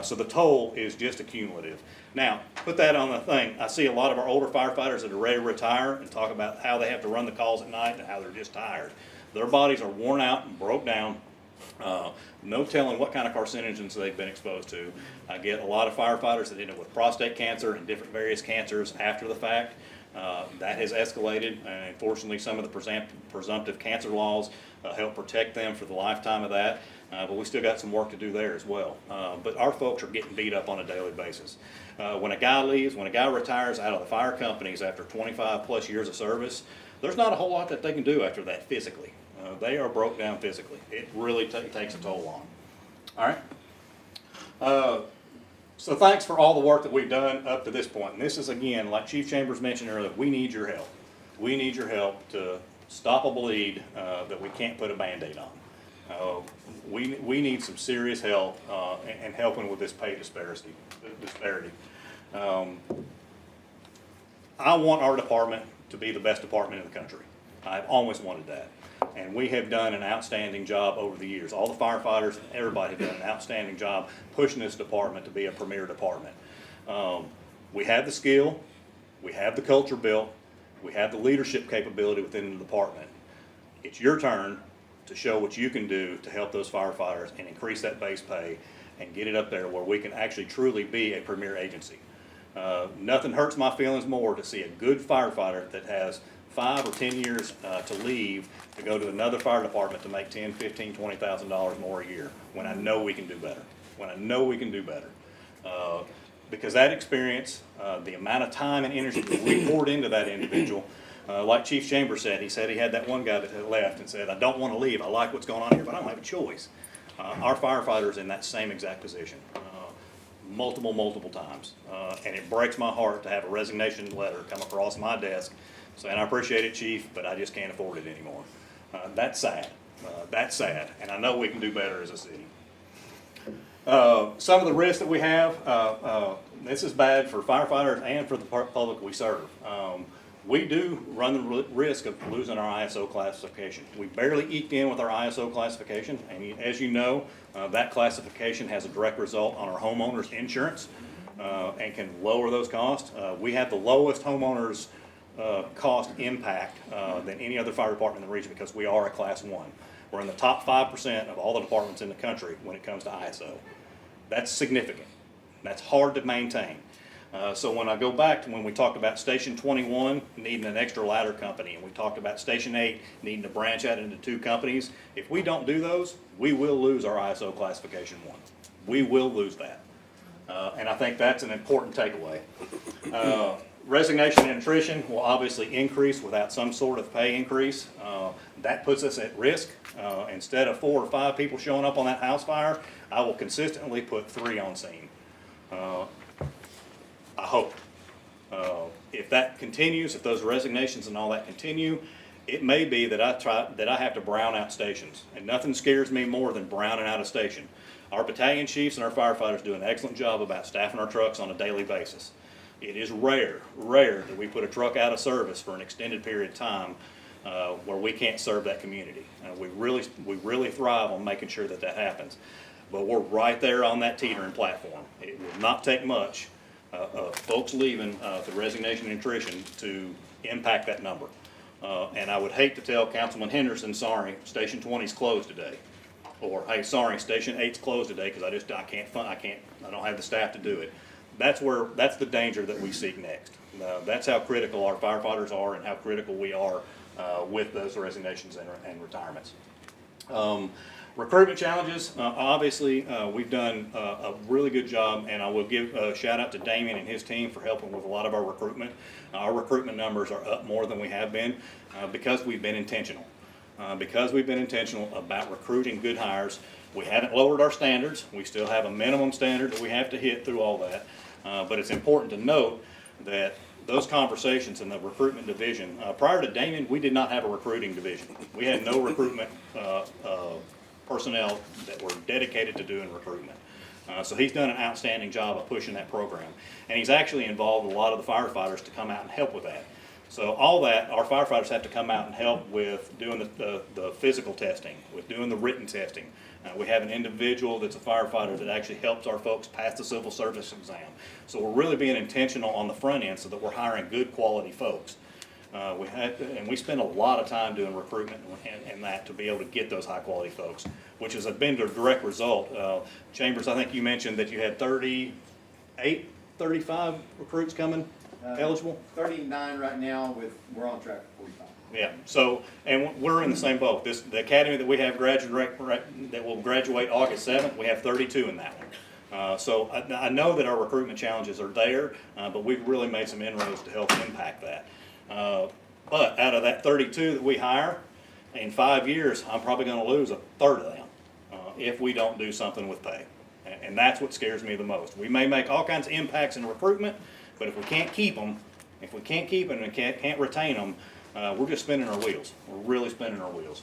A: So the toll is just accumulative. Now, put that on the thing. I see a lot of our older firefighters that are ready to retire and talk about how they have to run the calls at night and how they're just tired. Their bodies are worn out and broke down. No telling what kind of carcinogens they've been exposed to. I get a lot of firefighters that end up with prostate cancer and different various cancers after the fact. That has escalated, and unfortunately some of the presumptive cancer laws help protect them for the lifetime of that, but we still got some work to do there as well. But our folks are getting beat up on a daily basis. When a guy leaves, when a guy retires out of the fire companies after 25+ years of service, there's not a whole lot that they can do after that physically. They are broke down physically. It really takes a toll on them. All right. So thanks for all the work that we've done up to this point. And this is, again, like Chief Chambers mentioned earlier, we need your help. We need your help to stop a bleed that we can't put a Band-Aid on. We need some serious help in helping with this pay disparity. I want our department to be the best department in the country. I've always wanted that. And we have done an outstanding job over the years. All the firefighters, everybody have done an outstanding job pushing this department to be a premier department. We have the skill, we have the culture built, we have the leadership capability within the department. It's your turn to show what you can do to help those firefighters and increase that base pay and get it up there where we can actually truly be a premier agency. Nothing hurts my feelings more to see a good firefighter that has 5 or 10 years to leave to go to another fire department to make $10,000, $15,000, $20,000 more a year when I know we can do better. When I know we can do better. Because that experience, the amount of time and energy that we poured into that individual, like Chief Chambers said, he had that one guy that had left and said, I don't want to leave, I like what's going on here, but I don't have a choice. Our firefighters in that same exact position, multiple times. And it breaks my heart to have a resignation letter come across my desk So, and I appreciate it, Chief, but I just can't afford it anymore. That's sad. That's sad, and I know we can do better as a city. Some of the risks that we have, this is bad for firefighters and for the public we serve. We do run the risk of losing our ISO classification. We barely eked in with our ISO classification, and as you know, that classification has a direct result on our homeowners' insurance and can lower those costs. We have the lowest homeowners' cost impact than any other fire department in the region because we are a Class 1. We're in the top 5% of all the departments in the country when it comes to ISO. That's significant. That's hard to maintain. So when I go back to when we talked about Station 21 needing an extra ladder company, and we talked about Station 8 needing to branch out into 2 companies, if we don't do those, we will lose our ISO classification 1. We will lose that. And I think that's an important takeaway. Resignation and attrition will obviously increase without some sort of pay increase. That puts us at risk. Instead of 4 or 5 people showing up on that house fire, I will consistently put 3 on scene. I hope. If that continues, if those resignations and all that continue, it may be that I have to brown out stations. And nothing scares me more than browning out a station. Our battalion chiefs and our firefighters do an excellent job about staffing our trucks on a daily basis. It is rare that we put a truck out of service for an extended period of time where we can't serve that community. We really thrive on making sure that that happens. But we're right there on that teetering platform. It will not take much of folks leaving through resignation and attrition to impact that number. And I would hate to tell Councilman Henderson, sorry, Station 20's closed today. Or, hey, sorry, Station 8's closed today because I don't have the staff to do it. That's the danger that we seek next. That's how critical our firefighters are and how critical we are with those resignations and retirements. Recruitment challenges, obviously, we've done a really good job, and I will give a shout out to Damien and his team for helping with a lot of our recruitment. Our recruitment numbers are up more than we have been because we've been intentional. Because we've been intentional about recruiting good hires. We haven't lowered our standards. We still have a minimum standard that we have to hit through all that. But it's important to note that those conversations in the recruitment division, prior to Damien, we did not have a recruiting division. We had no recruitment personnel that were dedicated to doing recruitment. So he's done an outstanding job of pushing that program. And he's actually involved a lot of the firefighters to come out and help with that. So all that, our firefighters have to come out and help with doing the physical testing, with doing the written testing. We have an individual that's a firefighter that actually helps our folks pass the civil service exam. So we're really being intentional on the front end so that we're hiring good quality folks. And we spend a lot of time doing recruitment and that to be able to get those high quality folks, which has been the direct result. Chambers, I think you mentioned that you had 35 recruits coming eligible?
K: 39 right now, we're on track for 45.
A: Yeah, so, and we're in the same boat. The academy that we have that will graduate August 7th, we have 32 in that one. So I know that our recruitment challenges are there, but we've really made some inroads to help impact that. But out of that 32 that we hire, in 5 years, I'm probably gonna lose a third of them if we don't do something with pay. And that's what scares me the most. We may make all kinds of impacts in recruitment, but if we can't keep them, and can't retain them, we're just spinning our wheels. We're really spinning our wheels.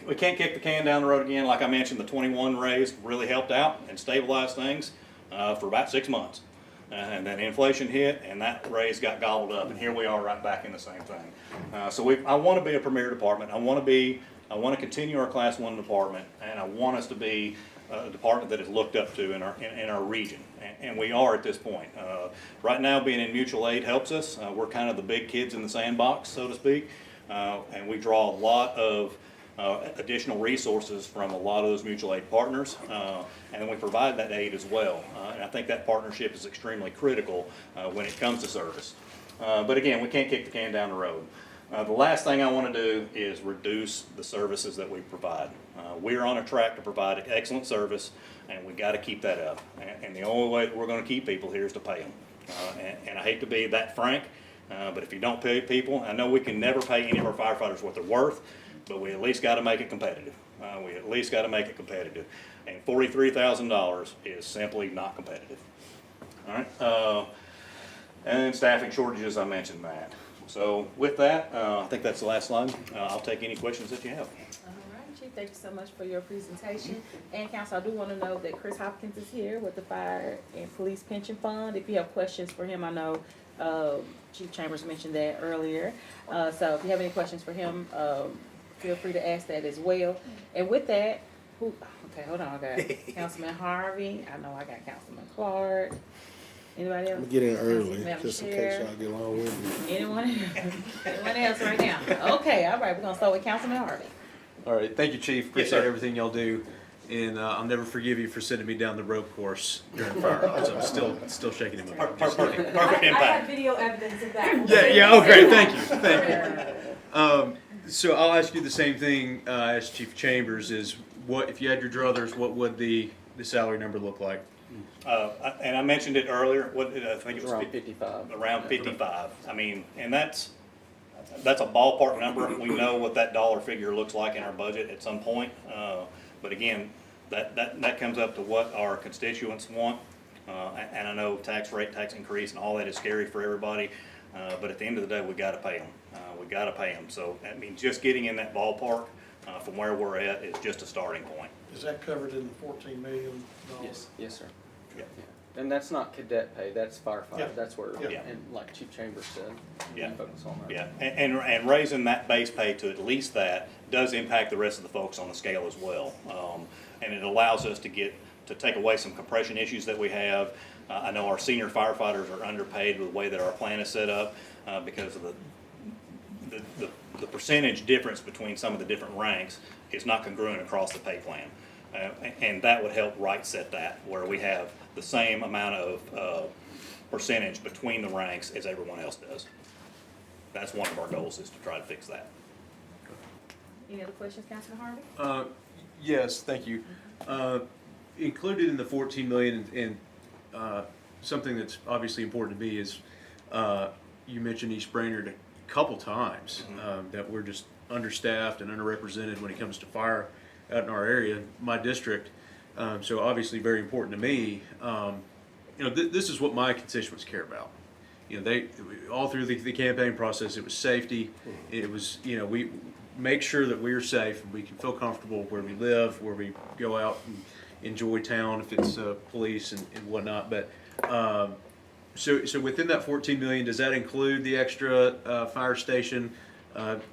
A: We can't kick the can down the road again. Like I mentioned, the 21 raise really helped out and stabilized things for about 6 months. And then inflation hit, and that raise got gobbled up, and here we are right back in the same thing. I want to be a premier department. I want to continue our Class 1 department, and I want us to be a department that is looked up to in our region, and we are at this point. Right now, being in mutual aid helps us. We're kind of the big kids in the sandbox, so to speak, and we draw a lot of additional resources from a lot of those mutual aid partners, and then we provide that aid as well. And I think that partnership is extremely critical when it comes to service. But again, we can't kick the can down the road. The last thing I want to do is reduce the services that we provide. We're on a track to provide excellent service, and we got to keep that up. And the only way that we're going to keep people here is to pay them. And I hate to be that frank, but if you don't pay people, I know we can never pay any of our firefighters what they're worth, but we at least got to make it competitive. And $43,000 is simply not competitive. All right. And staffing shortages, I mentioned that. So with that, I think that's the last line. I'll take any questions that you have.
C: All right, Chief, thank you so much for your presentation. And council, I do want to know that Chris Hopkins is here with the Fire and Police Pension Fund. If you have questions for him, I know Chief Chambers mentioned that earlier. So if you have any questions for him, feel free to ask that as well. And with that, okay, hold on, I got Councilman Harvey. I know I got Councilman Clark. Anybody else?
L: I'm gonna get in early,
C: Madam
L: just in
C: Chair.
L: case y'all get long with me.
C: Anyone else right now? Okay, all right, we're gonna start with Councilman Harvey.
M: All right, thank you, Chief. Appreciate
A: sir.
M: everything y'all do. And I'll never forgive you for sending me down the rope course during fire. I'm still shaking him up.
A: Perfect
N: I have
A: impact.
N: video evidence of that.
M: Yeah, oh great, thank you. So I'll ask you the same thing I asked Chief Chambers is what, if you had your druthers, what would the salary number look like?
A: And I mentioned it earlier, what did I think it was?
I: Around 55.
A: Around 55. I mean, and that's a ballpark number. We know what that dollar figure looks like in our budget at some point. But again, that comes up to what our constituents want. And I know tax rate, tax increase, and all that is scary for everybody. But at the end of the day, we gotta pay them. We gotta pay them. So that means just getting in that ballpark from where we're at is just a starting point.
L: Is that covered in the $14 million?
I: Yes, sir.
A: Yeah.
I: And that's not cadet pay, that's firefighter,
L: Yeah.
I: that's where,
A: Yeah.
I: and like Chief Chambers said,
A: Yeah.
I: focus on that.
A: Yeah, and raising that base pay to at least that does impact the rest of the folks on the scale as well. And it allows us to take away some compression issues that we have. I know our senior firefighters are underpaid with the way that our plan is set up because of the percentage difference between some of the different ranks is not congruent across the pay plan. And that would help right set that, where we have the same amount of percentage between the ranks as everyone else does. That's one of our goals, is to try to fix that.
C: Any other questions, Councilman Harvey?
M: Yes, thank you. Included in the 14 million and something that's obviously important to me is you mentioned East Brainerd a couple times that we're just understaffed and underrepresented when it comes to fire out in our area, my district. So obviously very important to me. This is what my constituents care about. They all through the campaign process, it was safety. It was, we make sure that we're safe and we can feel comfortable where we live, where we go out and enjoy town, if it's police and whatnot. But so within that 14 million, does that include the extra fire station,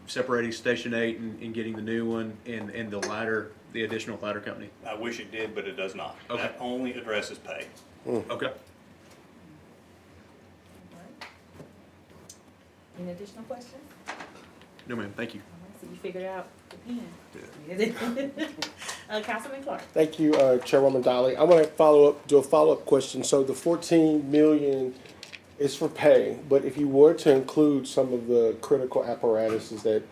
M: separating Station 8 and getting the new one and the additional ladder company?
A: I wish it did, but it does not.
M: Okay.
A: That only addresses pay.
M: Okay.
C: Any additional questions?
M: No, ma'am. Thank you.
C: All right, so you figured out again. Councilman Clark.
L: Thank you, Chairwoman Dolly. I want to do a follow-up question. So the 14 million is for pay, but if you were to include some of the critical apparatuses that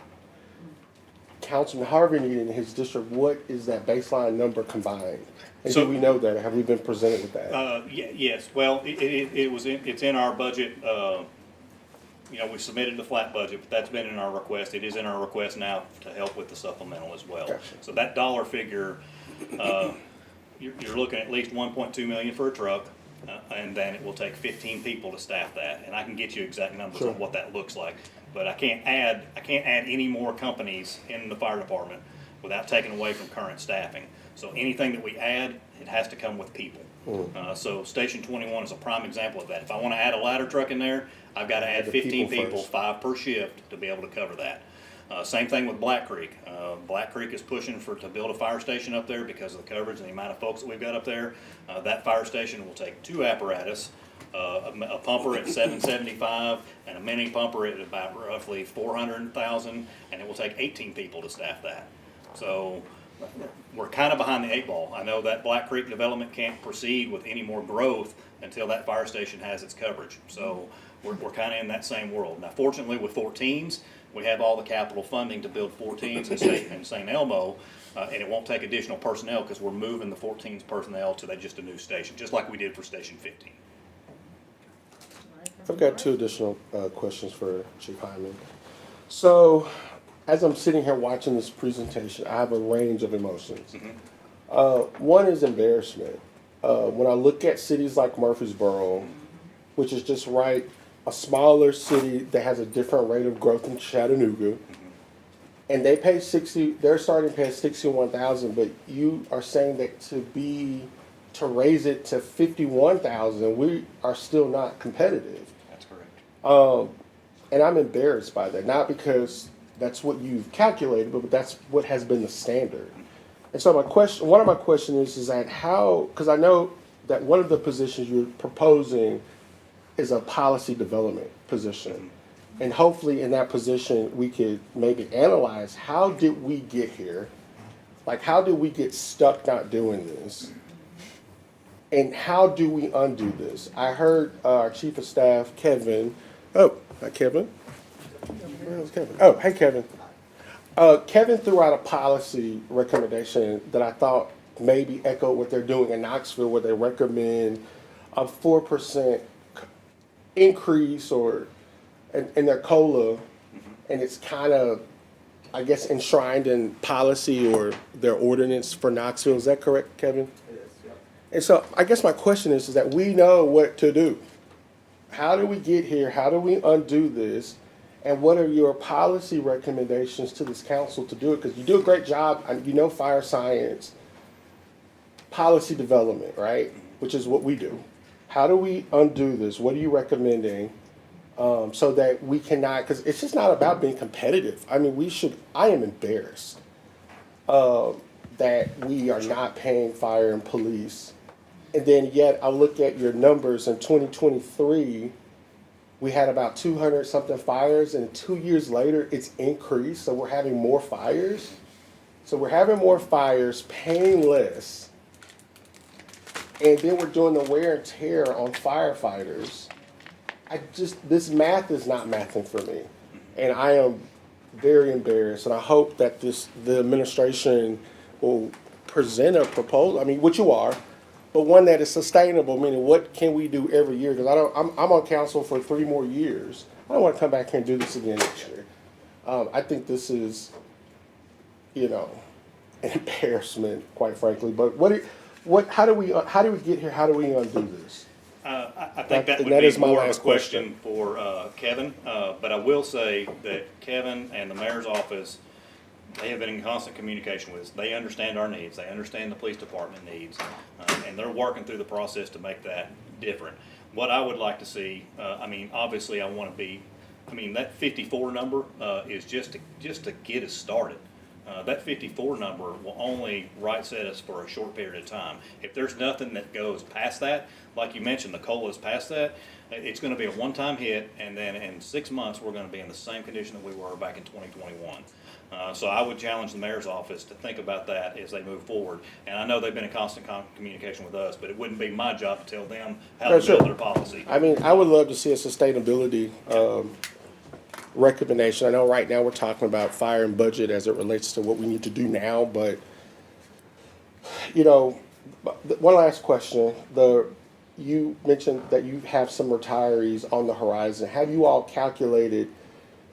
L: Councilman Harvey needed in his district, what is that baseline number combined? And
A: So-
L: do we know that? Have we been presented with that?
A: Yes, well, it's in our budget. We submitted the flat budget, but that's been in our request. It is in our request now to help with the supplemental as well.
L: Gotcha.
A: So that dollar figure, you're looking at least 1.2 million for a truck, and then it will take 15 people to staff that. And I can get you exact numbers
L: Sure.
A: on what that looks like. But I can't add any more companies in the fire department without taking away from current staffing. So anything that we add, it has to come with people. So Station 21 is a prime example of that. If I want to add a ladder truck in there, I've got to add
L: The
A: 15
L: people
A: people,
L: first.
A: 5 per shift, to be able to cover that. Same thing with Black Creek. Black Creek is pushing to build a fire station up there because of the coverage and the amount of folks that we've got up there. That fire station will take 2 apparatus, a pumper at $775 and a mini pumper at about roughly $400,000, and it will take 18 people to staff that. So we're kind of behind the 8 ball. I know that Black Creek development can't proceed with any more growth until that fire station has its coverage. So we're kind of in that same world. Now, fortunately, with 14s, we have all the capital funding to build 14s in St. Elmo, and it won't take additional personnel because we're moving the 14s personnel to just a new station, just like we did for Station 15.
L: I've got 2 additional questions for Chief Hyman. So, as I'm sitting here watching this presentation, I have a range of emotions. One is embarrassment. When I look at cities like Murfreesboro, which is just right a smaller city that has a different rate of growth than Chattanooga, and they pay 60. Their starting pay is 61,000, but you are saying that to raise it to 51,000, we are still not competitive.
A: That's correct.
L: And I'm embarrassed by that, not because that's what you've calculated, but that's what has been the standard. And so one of my questions is that how, because I know that one of the positions you're proposing is a policy development position. And hopefully in that position, we could maybe analyze, how did we get here? Like, how did we get stuck not doing this? And how do we undo this? I heard our chief of staff, Kevin. Oh, hi, Kevin. Where's Kevin? Oh, hey, Kevin. Kevin threw out a policy recommendation that I thought maybe echoed what they're doing in Knoxville, where they recommend a 4% increase in their COLA, and it's kind of, I guess, enshrined in policy or their ordinance for Knoxville. Is that correct, Kevin?
K: It is, yep.
L: And so I guess my question is that we know what to do. How do we get here? How do we undo this? And what are your policy recommendations to this council to do it? Because you do a great job, you know, fire science, policy development, right? Which is what we do. How do we undo this? What are you recommending so that we cannot, because it's just not about being competitive. I mean, I am embarrassed that we are not paying fire and police. And then yet I look at your numbers in 2023, we had about 200 something fires, and 2 years later it's increased. So we're having more fires. So we're having more fires, paying less. And then we're doing the wear and tear on firefighters. This math is not mathing for me. And I am very embarrassed. And I hope that the administration will present a proposal, I mean, which you are, but one that is sustainable, meaning what can we do every year? Because I'm on council for 3 more years. I don't want to come back here and do this again next year. I think this is, an embarrassment, quite frankly. But how do we get here? How do we undo this?
A: I think that would
L: that
A: be
L: is my
A: more of a
L: last
A: question for Kevin. But I will say that Kevin and the mayor's office, they have been in constant communication with us. They understand our needs. They understand the police department needs. And they're working through the process to make that different. What I would like to see, obviously I want to be, that 54 number is just to get us started. That 54 number will only right set us for a short period of time. If there's nothing that goes past that, like you mentioned, the COLA is past that, it's going to be a one-time hit, and then in 6 months, we're going to be in the same condition that we were back in 2021. So I would challenge the mayor's office to think about that as they move forward. And I know they've been in constant communication with us, but it wouldn't be my job to tell them how to build their policy.
L: I would love to see a sustainability recommendation. I know right now we're talking about fire and budget as it relates to what we need to do now, but one last question. You mentioned that you have some retirees on the horizon. Have you all calculated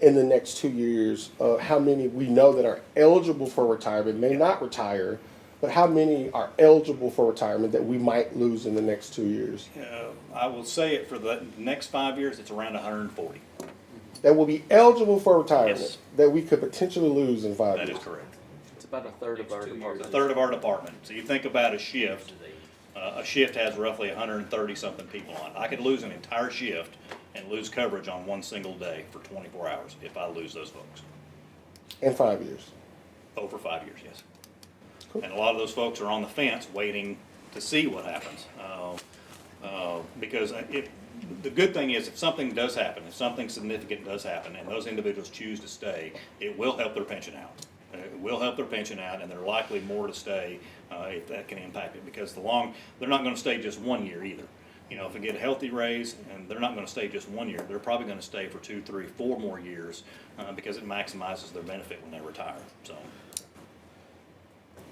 L: in the next 2 years how many we know that are eligible for retirement, may not retire, but how many are eligible for retirement that we might lose in the next 2 years?
A: I will say it for the next 5 years, it's around 140.
L: That will be eligible for retirement,
A: Yes.
L: that we could potentially lose in 5 years.
A: That is correct.
N: It's about a third of our
A: A
N: department.
A: third of our department. So you think about a shift. A shift has roughly 130 something people on it. I could lose an entire shift and lose coverage on one single day for 24 hours if I lose those folks.
L: In 5 years.
A: Over 5 years, yes.
L: Cool.
A: And a lot of those folks are on the fence waiting to see what happens. Because the good thing is if something does happen, if something significant does happen and those individuals choose to stay, it will help their pension out. It will help their pension out, and they're likely more to stay if that can impact it, because they're not going to stay just 1 year either. If they get a healthy raise, and they're not going to stay just 1 year, they're probably going to stay for 2, 3, 4 more years because it maximizes their benefit when they retire. So,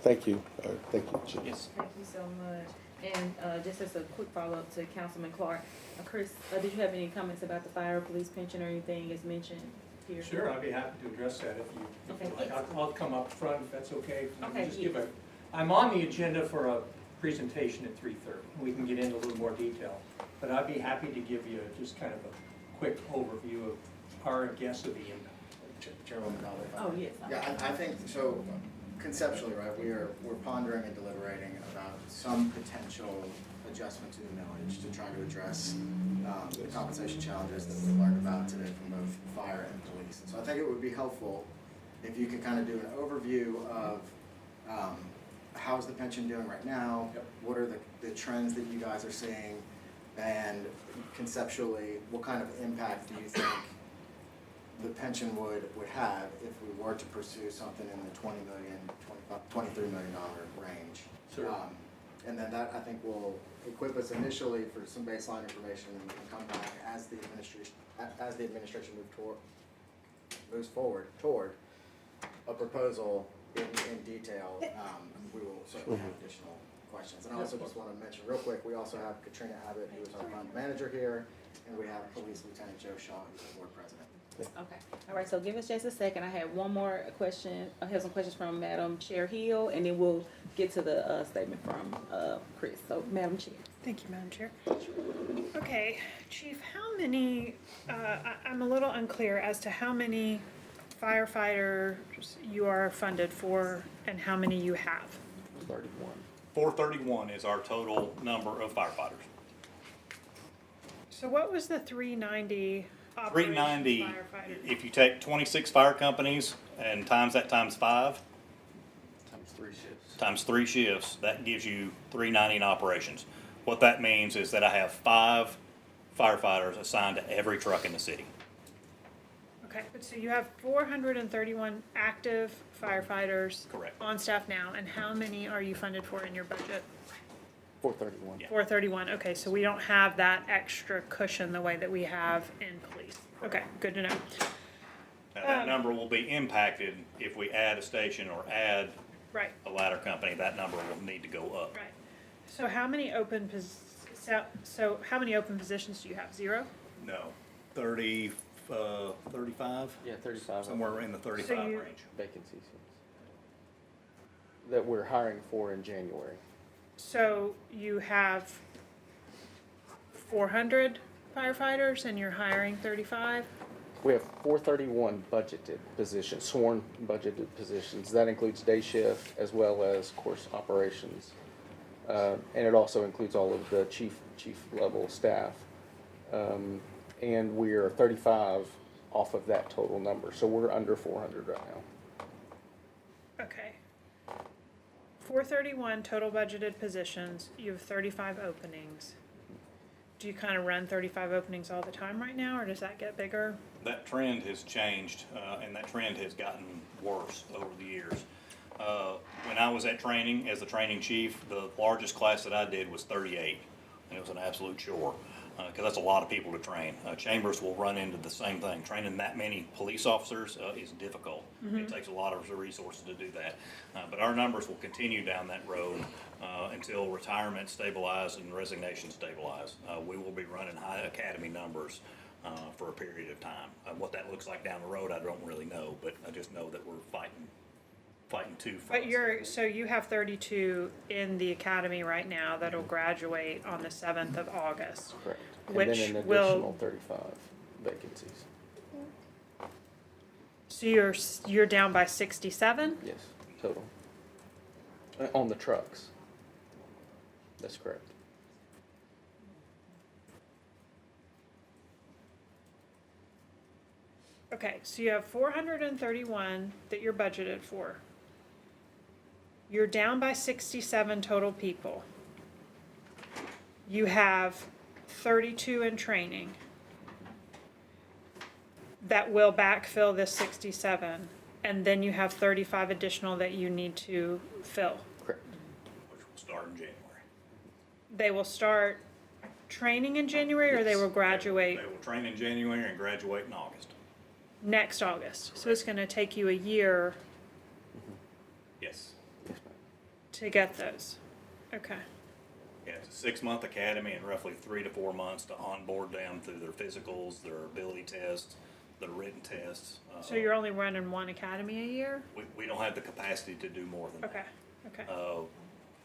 L: Thank you. Thank you, Chief.
A: yes.
C: Thank you so much. And just as a quick follow-up to Councilman Clark, Chris, did you have any comments about the fire, police pension, or anything as mentioned here?
O: Sure, I'd be happy to address that if you like. I'll come up front if that's okay.
C: Okay.
O: Just I'm on the agenda for a presentation at 3:30. We can get into a little more detail, but I'd be happy to give you just kind of quick overview of our guess of the impact.
K: Chairwoman Dolly.
C: Oh, yes.
K: Yeah, I think, so conceptually, right, we're pondering and deliberating about some potential adjustment to the millage to try to address the compensation challenges that we learned about today from both fire and police. And so I think it would be helpful if you could kind of do an overview of how's the pension doing right now?
O: Yep.
K: What are the trends that you guys are seeing? And conceptually, what kind of impact do you think the pension would have if we were to pursue something in the $23 million range?
O: Sure.
K: And then that, I think, will equip us initially for some baseline information and come back as the administration moves forward toward a proposal in detail. We will certainly have additional questions. And I also just want to mention real quick, we also have Katrina Abbott, who is our fund manager here, and we have Police Lieutenant Joe Shaw, who's the board president.
C: Okay, all right, so give us just a second. I have one more question. I have some questions from Madam Chair Hill, and then we'll get to the statement from Chris. So, Madam Chair.
N: Thank you, Madam Chair. Okay, Chief, how many, I'm a little unclear as to how many firefighters you are funded for and how many you have.
L: 31.
A: 431 is our total number of firefighters.
N: So what was the 390
A: 390,
N: operations firefighter?
A: if you take 26 fire companies and times that times 5, times 3 shifts, that gives you 390 in operations. What that means is that I have 5 firefighters assigned to every truck in the city.
N: Okay, but so you have 431 active firefighters.
A: Correct.
N: On staff now, and how many are you funded for in your budget?
L: 431.
A: Yeah.
N: 431, okay, so we don't have that extra cushion the way that we have in police. Okay, good to know.
A: Now, that number will be impacted if we add a station or add
N: Right,
A: a ladder company, that number will need to go up.
N: right. So how many open so how many open positions do you have? 0?
A: No, 30, 35?
L: Yeah, 35.
A: Somewhere in the 35
N: So you-
A: range.
L: Vacancies. That we're hiring for in January.
N: So you have 400 firefighters and you're hiring 35?
L: We have 431 budgeted positions, sworn budgeted positions. That includes day shift as well as, of course, operations. And it also includes all of the chief level staff. And we are 35 off of that total number. So we're under 400 right now.
N: Okay. 431 total budgeted positions, you have 35 openings. Do you kind of run 35 openings all the time right now, or does that get bigger?
A: That trend has changed, and that trend has gotten worse over the years. When I was at training, as the training chief, the largest class that I did was 38, and it was an absolute chore, because that's a lot of people to train. Chambers will run into the same thing. Training that many police officers is difficult. It takes a lot of resources to do that. But our numbers will continue down that road until retirement stabilize and resignation stabilize. We will be running high academy numbers for a period of time. What that looks like down the road, I don't really know, but I just know that we're fighting two fronts.
N: But so you have 32 in the academy right now that'll graduate on the 7th of August.
L: Correct.
N: Which
L: and then an
N: will-
L: additional 35 vacancies.
N: So you're down by 67?
L: Yes, total. On the trucks. That's correct.
N: Okay, so you have 431 that you're budgeted for. You're down by 67 total people. You have 32 in training that will backfill this 67, and then you have 35 additional that you need to fill.
L: Correct.
A: Which will start in January.
N: They will start training in January, or they will graduate
A: They will train in January and graduate in August.
N: next August. So it's gonna take you a year
A: Yes.
N: to get those. Okay.
A: Yeah, it's a 6-month academy and roughly 3 to 4 months to onboard them through their physicals, their ability tests, their written tests.
N: So you're only running one academy a year?
A: We don't have the capacity to do more than that.
N: Okay, okay.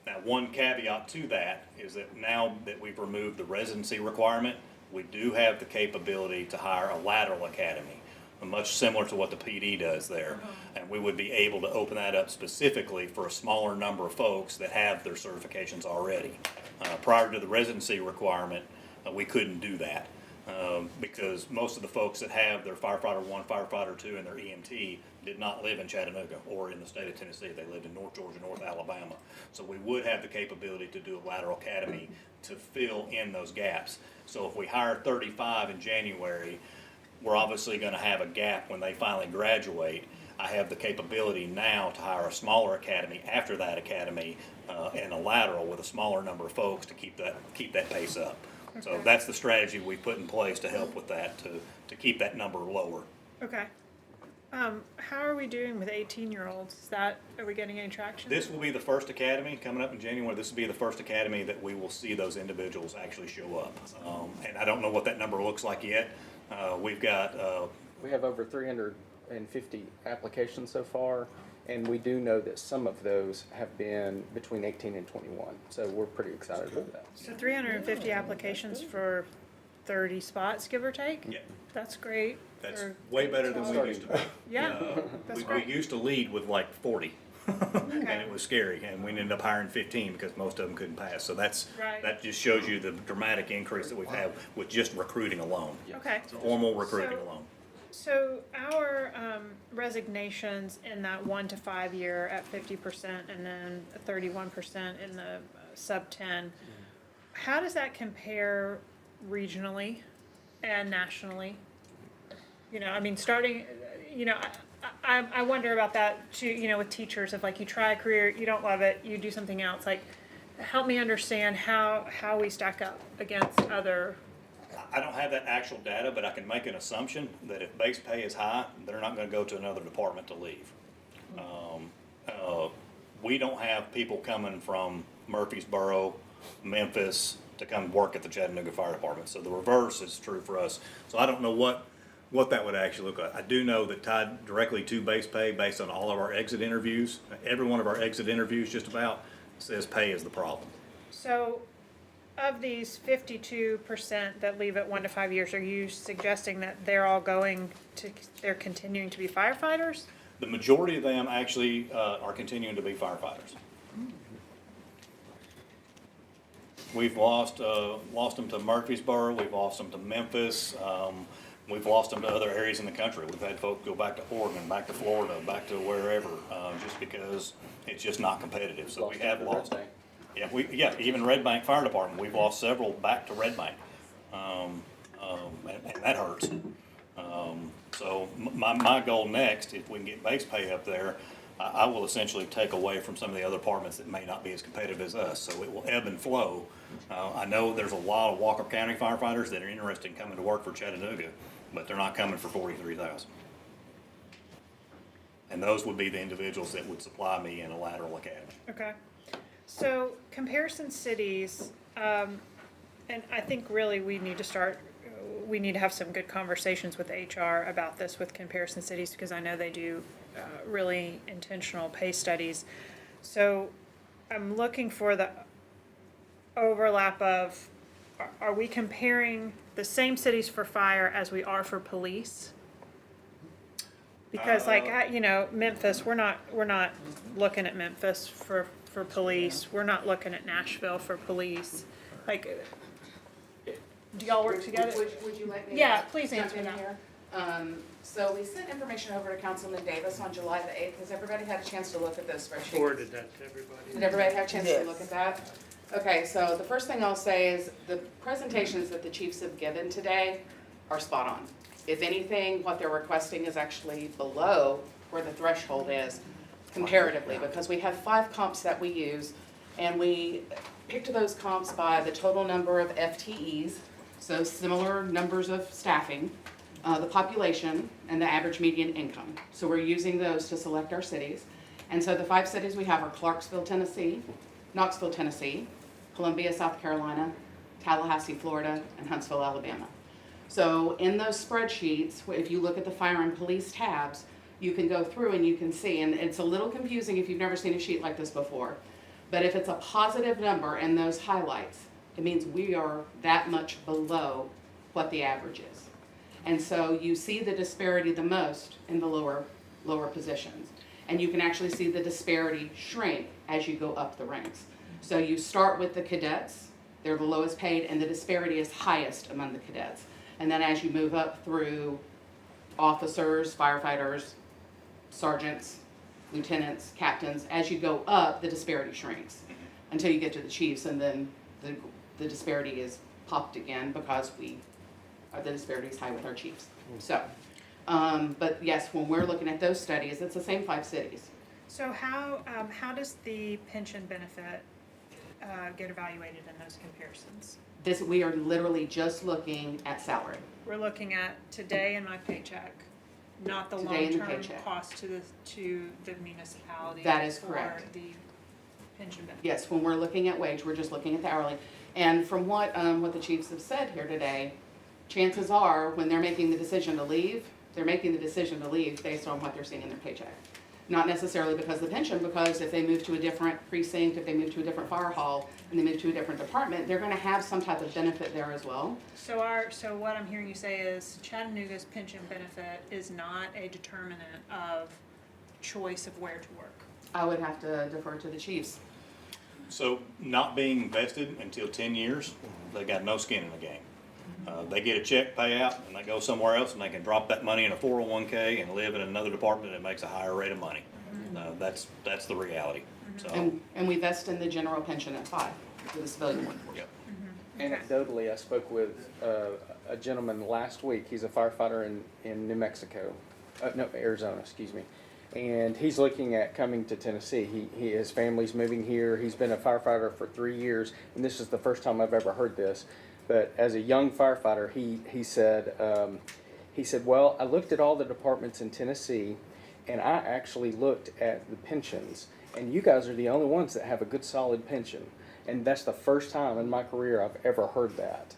A: Now, one caveat to that is that now that we've removed the residency requirement, we do have the capability to hire a lateral academy, much similar to what the PD does there. And we would be able to open that up specifically for a smaller number of folks that have their certifications already. Prior to the residency requirement, we couldn't do that. Because most of the folks that have their Firefighter 1, Firefighter 2, and their EMT did not live in Chattanooga or in the state of Tennessee. They lived in North Georgia, North Alabama. So we would have the capability to do a lateral academy to fill in those gaps. So if we hire 35 in January, we're obviously going to have a gap when they finally graduate. I have the capability now to hire a smaller academy after that academy and a lateral with a smaller number of folks to keep that pace up. So
N: Okay.
A: that's the strategy we put in place to help with that, to keep that number lower.
N: Okay. How are we doing with 18-year-olds? Are we getting any traction?
A: This will be the first academy coming up in January. This will be the first academy that we will see those individuals actually show up. And I don't know what that number looks like yet. We've got,
P: We have over 350 applications so far, and we do know that some of those have been between 18 and 21. So we're pretty excited about that.
N: So 350 applications for 30 spots, give or take?
A: Yeah.
N: That's great.
A: that's
N: for-
A: way better than we used to be.
N: Yeah, that's
A: We
N: great.
A: used to lead with like 40. And
N: Okay.
A: it was scary, and we ended up hiring 15 because most of them couldn't pass. So
N: Right.
A: that just shows you the dramatic increase that we've had with just recruiting alone.
N: Okay.
A: Formal recruiting
N: So-
A: alone.
N: So our resignations in that 1 to 5 year at 50% and then 31% in the sub 10, how does that compare regionally and nationally? You know, I mean, starting, you know, I wonder about that too, you know, with teachers, if like you try a career, you don't love it, you do something else, like help me understand how we stack up against other.
A: I don't have that actual data, but I can make an assumption that if base pay is high, they're not gonna go to another department to leave. We don't have people coming from Murfreesboro, Memphis to come work at the Chattanooga Fire Department, so the reverse is true for us. So I don't know what that would actually look like. I do know that tied directly to base pay, based on all of our exit interviews, every one of our exit interviews just about says pay is the problem.
N: So of these 52% that leave at 1 to 5 years, are you suggesting that they're continuing to be firefighters?
A: The majority of them actually are continuing to be firefighters. We've lost them to Murfreesboro, we've lost them to Memphis, we've lost them to other areas in the country. We've had folks go back to Oregon, back to Florida, back to wherever, just because it's just not competitive. So we have lost. Yeah, even Red Bank Fire Department, we've lost several back to Red Bank, and that hurts. So my goal next, if we can get base pay up there, I will essentially take away from some of the other departments that may not be as competitive as us, so it will ebb and flow. I know there's a lot of Walker County firefighters that are interested in coming to work for Chattanooga, but they're not coming for $43,000. And those would be the individuals that would supply me in a lateral academy.
N: Okay. So comparison cities, and I think really we need to have some good conversations with HR about this with comparison cities, because I know they do really intentional pay studies. So I'm looking for the overlap of, are we comparing the same cities for fire as we are for police? Because you know, Memphis, we're not looking at Memphis for police. We're not looking at Nashville for police. Like, do y'all work together?
Q: Would you like me to?
N: Yeah, please
Q: jump
N: answer
Q: in
N: that.
Q: here? So we sent information over to Councilman Davis on July the 8th. Has everybody had a chance to look at those spreadsheets?
O: Forwarded that to everybody.
Q: Did everybody have a chance to look at that? Okay, so the first thing I'll say is the presentations that the chiefs have given today are spot on. If anything, what they're requesting is actually below where the threshold is comparatively, because we have 5 comps that we use, and we picked those comps by the total number of FTEs, so similar numbers of staffing, the population, and the average median income. So we're using those to select our cities. And so the 5 cities we have are Clarksville, Tennessee, Knoxville, Tennessee, Columbia, South Carolina, Tallahassee, Florida, and Huntsville, Alabama. So in those spreadsheets, if you look at the fire and police tabs, you can go through and you can see, and it's a little confusing if you've never seen a sheet like this before, but if it's a positive number in those highlights, it means we are that much below what the average is. And so you see the disparity the most in the lower positions. And you can actually see the disparity shrink as you go up the ranks. So you start with the cadets, they're the lowest paid, and the disparity is highest among the cadets. And then as you move up through officers, firefighters, sergeants, lieutenants, captains, as you go up, the disparity shrinks until you get to the chiefs, and then the disparity is popped again because the disparity is high with our chiefs. So, but yes, when we're looking at those studies, it's the same 5 cities.
N: So how does the pension benefit get evaluated in those comparisons?
Q: We are literally just looking at salary.
N: We're looking at today in my paycheck, not the
Q: Today in the
N: long-term
Q: paycheck.
N: cost to the municipality.
Q: That is correct.
N: For the pension benefit.
Q: Yes, when we're looking at wage, we're just looking at the hourly. And from what the chiefs have said here today, chances are, when they're making the decision to leave, they're making the decision to leave based on what they're seeing in their paycheck. Not necessarily because of the pension, because if they move to a different precinct, if they move to a different fire hall, and they move to a different department, they're gonna have some type of benefit there as well.
N: So what I'm hearing you say is Chattanooga's pension benefit is not a determinant of choice of where to work.
Q: I would have to defer to the chiefs.
A: So not being vested until 10 years, they got no skin in the game. They get a check payout and they go somewhere else and they can drop that money in a 401k and live in another department that makes a higher rate of money. That's the reality. So,
Q: And we vest in the general pension at 5 for the civilian workforce.
A: yep.
P: Anecdotally, I spoke with a gentleman last week. He's a firefighter in New Mexico, Arizona, excuse me. And he's looking at coming to Tennessee. His family's moving here. He's been a firefighter for 3 years, and this is the first time I've ever heard this. But as a young firefighter, he said, well, I looked at all the departments in Tennessee, and I actually looked at the pensions, and you guys are the only ones that have a good solid pension. And that's the first time in my career I've ever heard that.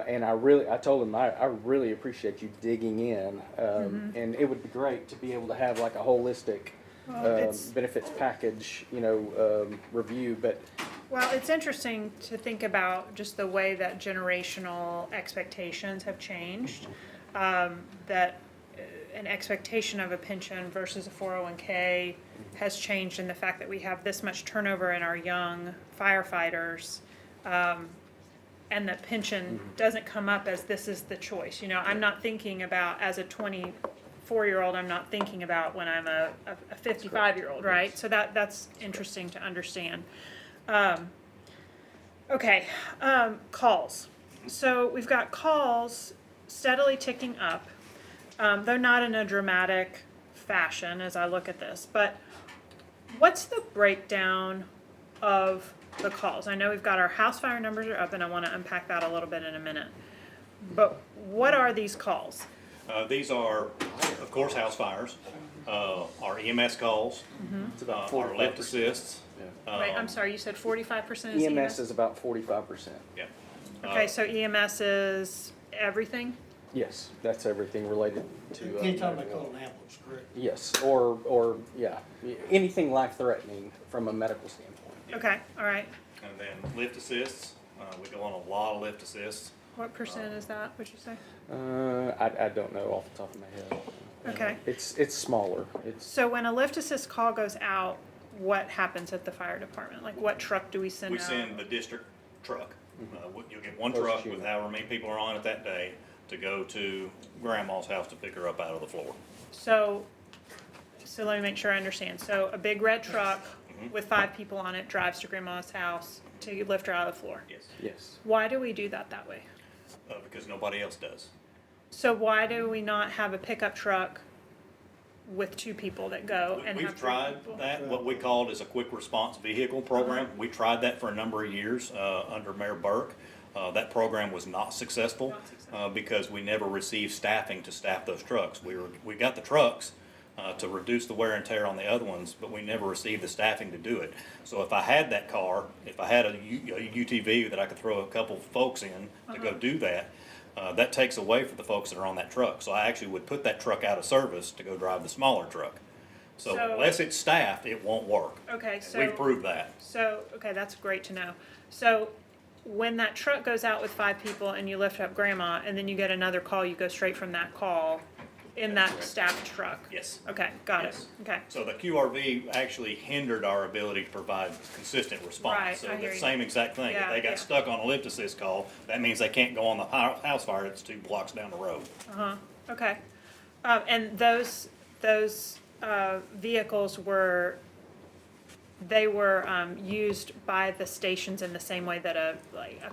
P: And I told him I really appreciate you digging in, and it would be great to be able to have like a holistic benefits package, review. But
N: Well, it's interesting to think about just the way that generational expectations have changed. That an expectation of a pension versus a 401k has changed in the fact that we have this much turnover in our young firefighters. And that pension doesn't come up as this is the choice. I'm not thinking about, as a 24-year-old, I'm not thinking about when I'm a 55-year-old, right? Yes. So that's interesting to understand. Calls. So we've got calls steadily ticking up, though not in a dramatic fashion as I look at this. But what's the breakdown of the calls? I know we've got our house fire numbers are up, and I want to unpack that a little bit in a minute. But what are these calls?
A: These are, of course, house fires, our EMS calls, our lift assists.
N: Wait, I'm sorry, you said 45% is EMS?
P: EMS is about 45%.
A: Yeah.
N: Okay, so EMS is everything?
P: Yes, that's everything related to.
O: Anytime they call an ambulance, correct?
P: Yes, or anything life-threatening from a medical standpoint.
N: Okay, all right.
A: And then lift assists, we go on a lot of lift assists.
N: What percent is that, would you say?
P: I don't know off the top of my head.
N: Okay.
P: It's smaller.
N: So when a lift assist call goes out, what happens at the fire department? Like, what truck do we send out?
A: We send the district truck. You'll get one truck with however many people are on it that day to go to grandma's house to pick her up out of the floor.
N: So let me make sure I understand. So a big red truck with 5 people on it drives to grandma's house to lift her out of the floor?
A: Yes.
P: Yes.
N: Why do we do that way?
A: Because nobody else does.
N: So why do we not have a pickup truck with 2 people that go and have
A: We've
N: 3
A: tried
N: people?
A: that, what we called is a quick response vehicle program. We tried that for a number of years under Mayor Burke. That program was not successful because we never received staffing to staff those trucks. We got the trucks to reduce the wear and tear on the other ones, but we never received the staffing to do it. So if I had that car, if I had a UTV that I could throw a couple folks in to go do that, that takes away from the folks that are on that truck. So I actually would put that truck out of service to go drive the smaller truck. So unless it's staffed, it won't work.
N: Okay,
A: And
N: so
A: we've proved that.
N: So, okay, that's great to know. So when that truck goes out with 5 people and you lift up grandma and then you get another call, you go straight from that call in that staffed truck?
A: Yes.
N: Okay, got it.
A: Yes.
N: Okay.
A: So the QRV actually hindered our ability to provide consistent response.
N: Right,
A: So
N: I hear
A: the
N: you.
A: same exact thing. If
N: Yeah,
A: they got
N: yeah.
A: stuck on a lift assist call, that means they can't go on the house fire that's 2 blocks down the road.
N: Uh-huh, okay. And those vehicles were, they were used by the stations in the same way that a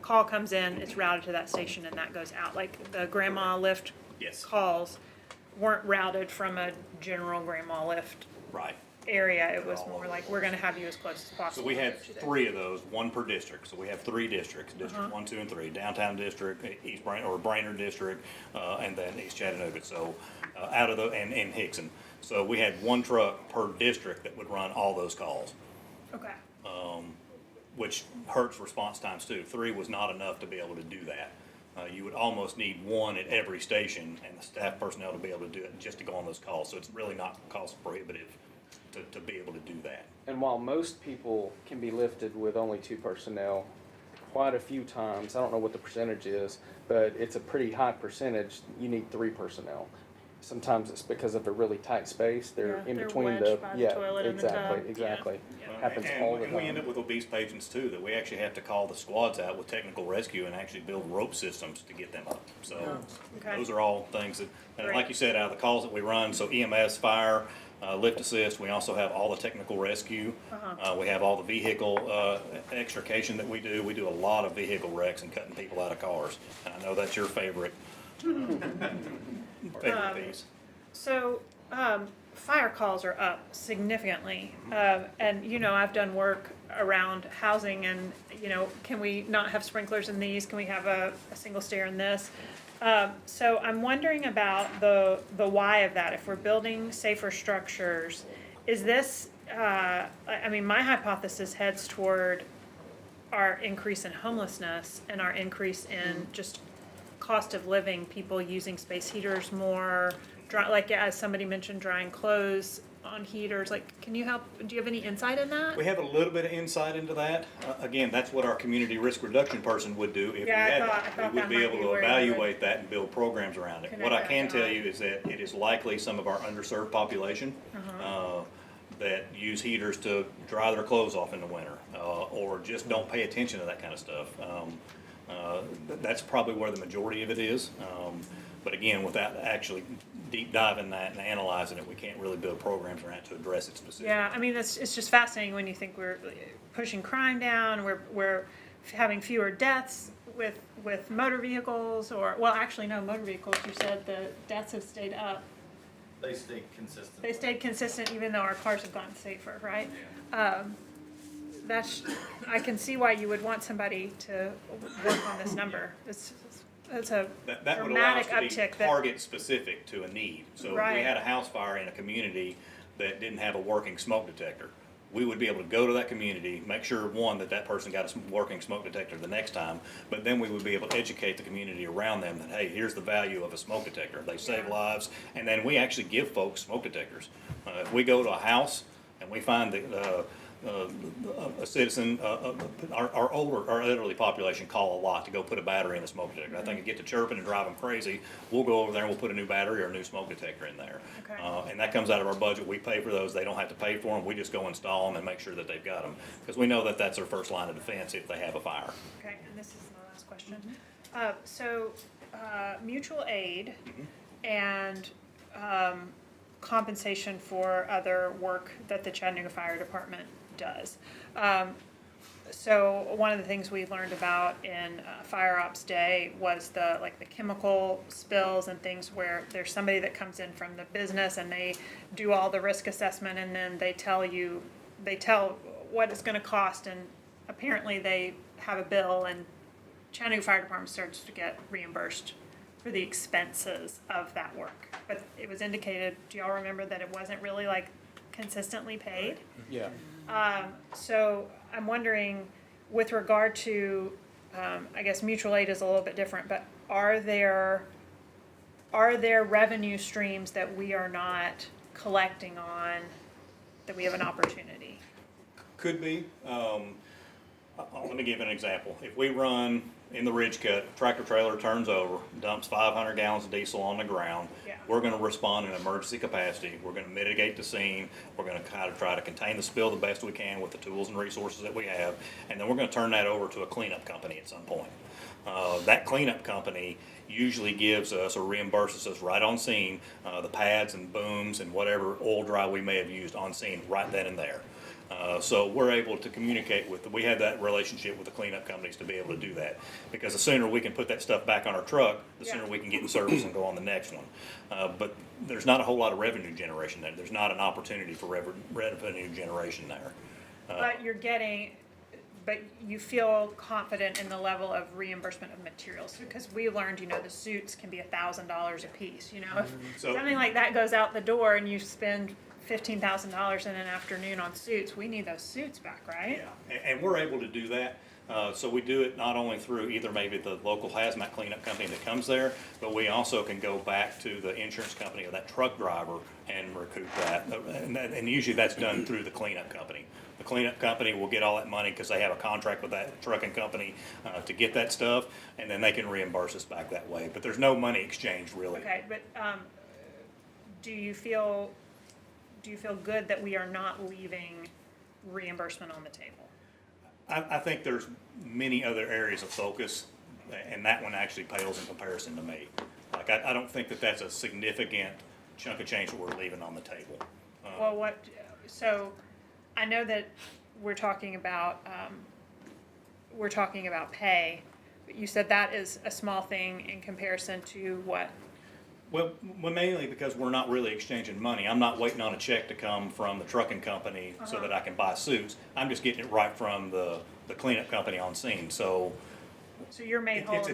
N: call comes in, it's routed to that station and that goes out. Like the grandma lift
A: Yes.
N: calls weren't routed from a general grandma lift
A: Right.
N: area. It was more like, we're gonna have you as close as possible.
A: So we had 3 of those, 1 per district. So we have 3 districts, District
N: Uh-huh.
A: 1, 2, and 3. Downtown District, East Brainerd District, and then East Chattanooga. So out of the, and Hickson. So we had 1 truck per district that would run all those calls,
N: Okay,
A: which hurts response times too. 3 was not enough to be able to do that. You would almost need 1 at every station and the staff personnel to be able to do it just to go on those calls. So it's really not cost prohibitive to be able to do that.
P: And while most people can be lifted with only 2 personnel, quite a few times, I don't know what the percentage is, but it's a pretty high percentage, you need 3 personnel. Sometimes it's because of a really tight space, they're
N: Yeah,
P: in
N: they're
P: between
N: wedged by the toilet and the tub.
P: exactly.
N: Yeah.
P: Happens
A: And
P: all the
A: we end
P: time.
A: up with obese patients too, that we actually have to call the squads out with technical rescue and actually build rope systems to get them up. So
N: okay.
A: those are all things that, and
N: Great.
A: like you said, out of the calls that we run, so EMS, fire, lift assist, we also have all the technical rescue. We have all the vehicle extrication that we do. We do a lot of vehicle wrecks and cutting people out of cars. And I know that's your favorite piece.
N: So, fire calls are up significantly. And, you know, I've done work around housing and, you know, can we not have sprinklers in these? Can we have a single stair in this? So I'm wondering about the why of that. If we're building safer structures, is this, I mean, my hypothesis heads toward our increase in homelessness and our increase in just cost of living, people using space heaters more, like as somebody mentioned, drying clothes on heaters. Like, can you help, do you have any insight in that?
A: We have a little bit of insight into that. Again, that's what our community risk reduction person would do if we
N: Yeah, I
A: had
N: thought
A: that. We
N: that
A: would be
N: might
A: able
N: be
A: to
N: where you would
A: evaluate that and build programs around it.
N: connect
A: What I
N: that
A: can
N: dot.
A: tell you is that it is likely some of our underserved population that use heaters to dry their clothes off in the winter, or just don't pay attention to that kind of stuff. That's probably where the majority of it is. But again, without actually deep diving that and analyzing it, we can't really build programs around it to address it specifically.
N: Yeah, I mean, it's just fascinating when you think we're pushing crime down, we're having fewer deaths with motor vehicles, or, well, actually, no, motor vehicles, you said the deaths have stayed up.
R: They stay consistent.
N: They stayed consistent even though our cars have gotten safer, right? That's, I can see why you would want somebody to work on this number. It's a
A: That would allow us
N: dramatic
A: to be
N: uptick that,
A: target specific to a need. So if we
N: Right.
A: had a house fire in a community that didn't have a working smoke detector, we would be able to go to that community, make sure, one, that person got a working smoke detector the next time, but then we would be able to educate the community around them that, hey, here's the value of a smoke detector. They save lives, and then we actually give folks smoke detectors. If we go to a house and we find that a citizen, our older, our elderly population call a lot to go put a battery in a smoke detector. I think it get to chirping and drive them crazy. We'll go over there and we'll put a new battery or a new smoke detector in there.
N: Okay.
A: And that comes out of our budget. We pay for those. They don't have to pay for them. We just go install them and make sure that they've got them. Because we know that that's their first line of defense if they have a fire.
N: okay, and this is my last question. So, mutual aid and, compensation for other work that the Chattanooga Fire Department does. So one of the things we learned about in Fire Ops Day was the chemical spills and things where there's somebody that comes in from the business and they do all the risk assessment and then they tell what it's gonna cost, and apparently they have a bill and Chattanooga Fire Department starts to get reimbursed for the expenses of that work. But it was indicated, do y'all remember that it wasn't really like consistently paid?
P: Yeah.
N: So I'm wondering, with regard to, I guess mutual aid is a little bit different, but are there revenue streams that we are not collecting on, that we have an opportunity?
A: Could be. Let me give you an example. If we run in the ridge cut, tractor trailer turns over, dumps 500 gallons of diesel on the ground,
N: Yeah.
A: we're gonna respond in emergency capacity. We're gonna mitigate the scene. We're gonna kind of try to contain the spill the best we can with the tools and resources that we have. And then we're gonna turn that over to a cleanup company at some point. That cleanup company usually gives us or reimburses us right on scene, the pads and booms and whatever oil dry we may have used on scene right then and there. So we're able to communicate we have that relationship with the cleanup companies to be able to do that. Because the sooner we can put that stuff back on our truck, the sooner we can get in service and go on the next one. But there's not a whole lot of revenue generation there. There's not an opportunity for revenue generation there.
N: But you feel confident in the level of reimbursement of materials, because we learned, the suits can be $1,000 a piece, If something like that goes out the door and you spend $15,000 in an afternoon on suits, we need those suits back, right?
A: Yeah, and we're able to do that. So we do it not only through either maybe the local hazmat cleanup company that comes there, but we also can go back to the insurance company or that truck driver and recoup that. And usually that's done through the cleanup company. The cleanup company will get all that money because they have a contract with that trucking company to get that stuff, and then they can reimburse us back that way. But there's no money exchange really.
N: Okay, but do you feel good that we are not leaving reimbursement on the table?
A: I think there's many other areas of focus, and that one actually pales in comparison to me. Like, I don't think that that's a significant chunk of change that we're leaving on the table.
N: Well, so I know that we're talking about pay, but you said that is a small thing in comparison to what?
A: Well, mainly because we're not really exchanging money. I'm not waiting on a check to come from the trucking company so that I can buy suits. I'm just getting it right from the cleanup company on scene. So
N: you're made whole
A: it's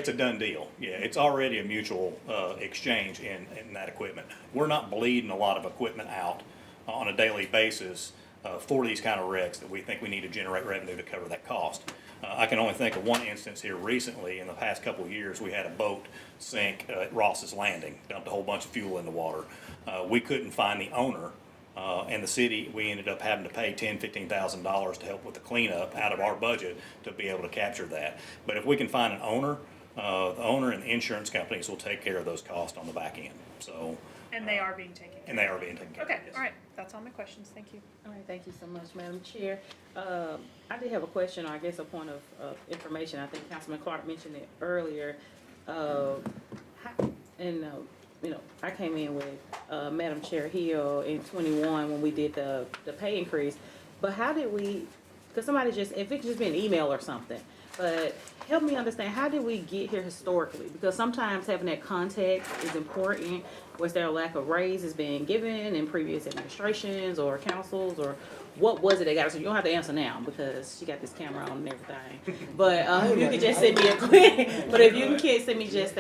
A: a done deal. Yeah, it's already a mutual exchange in that equipment. We're not bleeding a lot of equipment out on a daily basis for these kind of wrecks that we think we need to generate revenue to cover that cost. I can only think of one instance here recently. In the past couple of years, we had a boat sink at Ross's Landing, dumped a whole bunch of fuel in the water. We couldn't find the owner, and the city, we ended up having to pay $10,000-$15,000 to help with the cleanup out of our budget to be able to capture that. But if we can find an owner, the owner and the insurance companies will take care of those costs on the back end. So.
N: And they are being taken care of.
A: And they are being taken care of.
N: Okay, all right, that's all my questions, thank you.
C: All right, thank you so much, Madam Chair. I did have a question, or I guess a point of information. I think Councilman Clark mentioned it earlier. I came in with Madam Chair Hill in 21 when we did the pay increase. But how did we, because somebody if it could just be an email or something, but help me understand, how did we get here historically? Because sometimes having that context is important. Was there a lack of raises being given in previous administrations or councils, or what was it they got? So you don't have to answer now because she got this camera on and everything. But if you could just send me a quick, but if you can send me just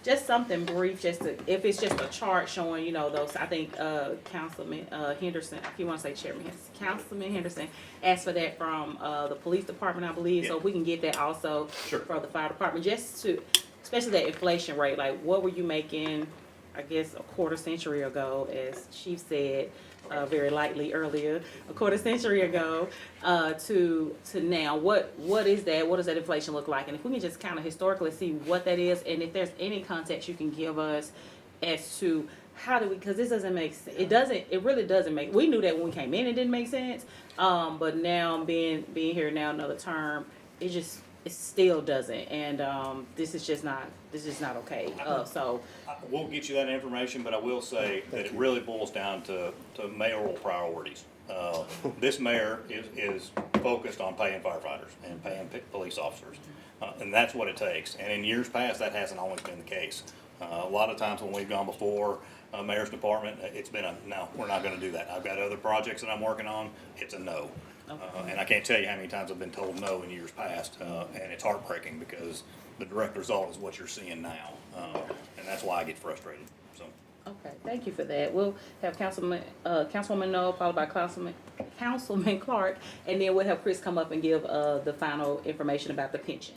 C: just something brief, if it's just a chart showing, those, I think Councilman Henderson, if you want to say Chairman Henderson, Councilman Henderson asked for that from the police department, I believe, so if we can get that also for the fire department, just to, especially that inflation rate, like what were you making, I guess, a quarter century ago, as Chief said very lightly earlier, a quarter century ago to now. What is that? What does that inflation look like? And if we can just kind of historically see what that is, and if there's any context you can give us as to how do we, because this doesn't make sense. It really doesn't make, we knew that when we came in it didn't make sense, but now being here now another term, it still doesn't, and this is just not okay. So
A: we'll get you that information, but I will say that it really boils down to mayoral priorities. This mayor is focused on paying firefighters and paying police officers, and that's what it takes. And in years past, that hasn't always been the case. A lot of times when we've gone before mayor's department, it's been a no, we're not going to do that. I've got other projects that I'm working on. It's a no. And I can't tell you how many times I've been told no in years past, and it's heartbreaking because the direct result is what you're seeing now, and that's why I get frustrated. So.
C: Okay, thank you for that. We'll have Councilwoman Noel, followed by Councilman Clark, and then we'll have Chris come up and give the final information about the pension.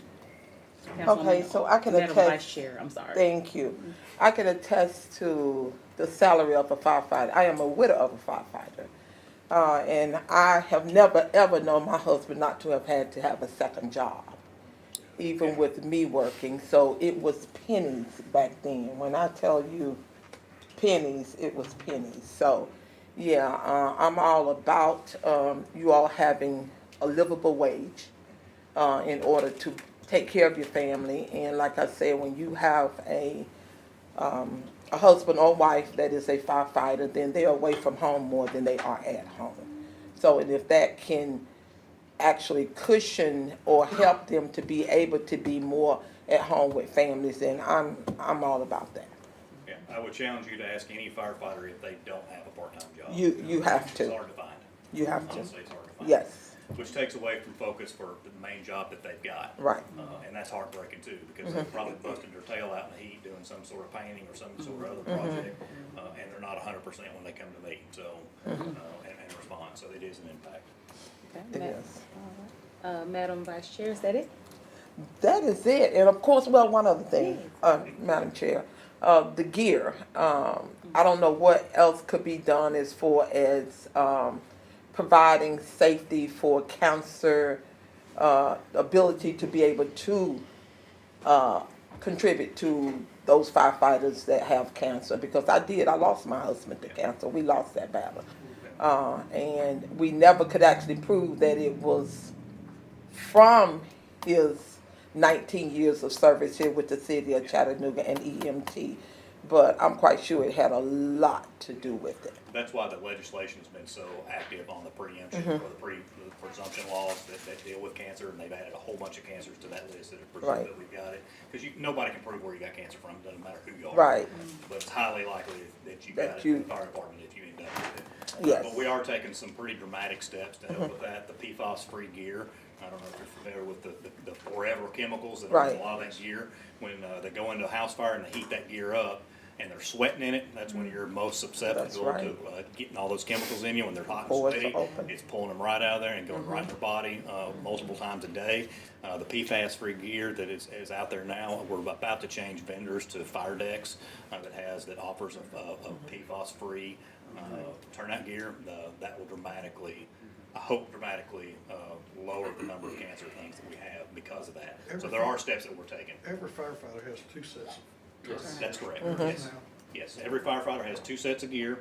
S: Okay, so I can attest.
C: Vice Chair, I'm sorry.
S: Thank you. I can attest to the salary of a firefighter. I am a widow of a firefighter. And I have never, ever known my husband not to have had to have a second job, even with me working. So it was pennies back then. When I tell you pennies, it was pennies. So, yeah, I'm all about you all having a livable wage in order to take care of your family. And like I said, when you have a husband or wife that is a firefighter, then they're away from home more than they are at home. So, and if that can actually cushion or help them to be able to be more at home with families, then I'm all about that.
A: Yeah, I would challenge you to ask any firefighter if they don't have a part-time job.
S: You have to.
A: It's hard to find.
S: You have to.
A: Honestly, it's hard to find.
S: Yes.
A: Which takes away from focus for the main job that they've got.
S: Right.
A: And that's heartbreaking too, because they've probably busted their tail out in the heat doing some sort of painting or some sort of other project, and they're not 100% when they come to meet, so, and respond, so it is an impact.
S: It is.
C: Madam Vice Chair, is that it?
S: That is it. And of course, well, one other thing, Madam Chair, the gear. I don't know what else could be done as far as providing safety for cancer, ability to be able to contribute to those firefighters that have cancer. Because I lost my husband to cancer. We lost that battle. And we never could actually prove that it was from his 19 years of service here with the city of Chattanooga and EMT. But I'm quite sure it had a lot to do with it.
A: That's why the legislation's been so active on the preemption or the presumption laws that deal with cancer, and they've added a whole bunch of cancers to that list that have presumed that we've got it. Because nobody can prove where you got cancer from, it doesn't matter who you are.
S: Right.
A: But it's highly likely that you got it in the fire department if you end up with it.
S: Yes.
A: But we are taking some pretty dramatic steps to help with that. The PFAS-free gear, I don't know if you're familiar with the forever chemicals that are in a lot of that gear. When they go into a house fire and they heat that gear up, and they're sweating in it, that's when you're most susceptible to getting all those chemicals in you when they're hot and sweaty. It's pulling them right out of there and going right in their body multiple times a day. The PFAS-free gear that is out there now, we're about to change vendors to Fire Decks that offers a PFAS-free turnout gear. That will dramatically, I hope dramatically lower the number of cancer things that we have because of that. So there are steps that we're taking.
T: Every firefighter has 2 sets of.
A: Yes, that's correct. Yes. Yes, every firefighter has 2 sets of gear,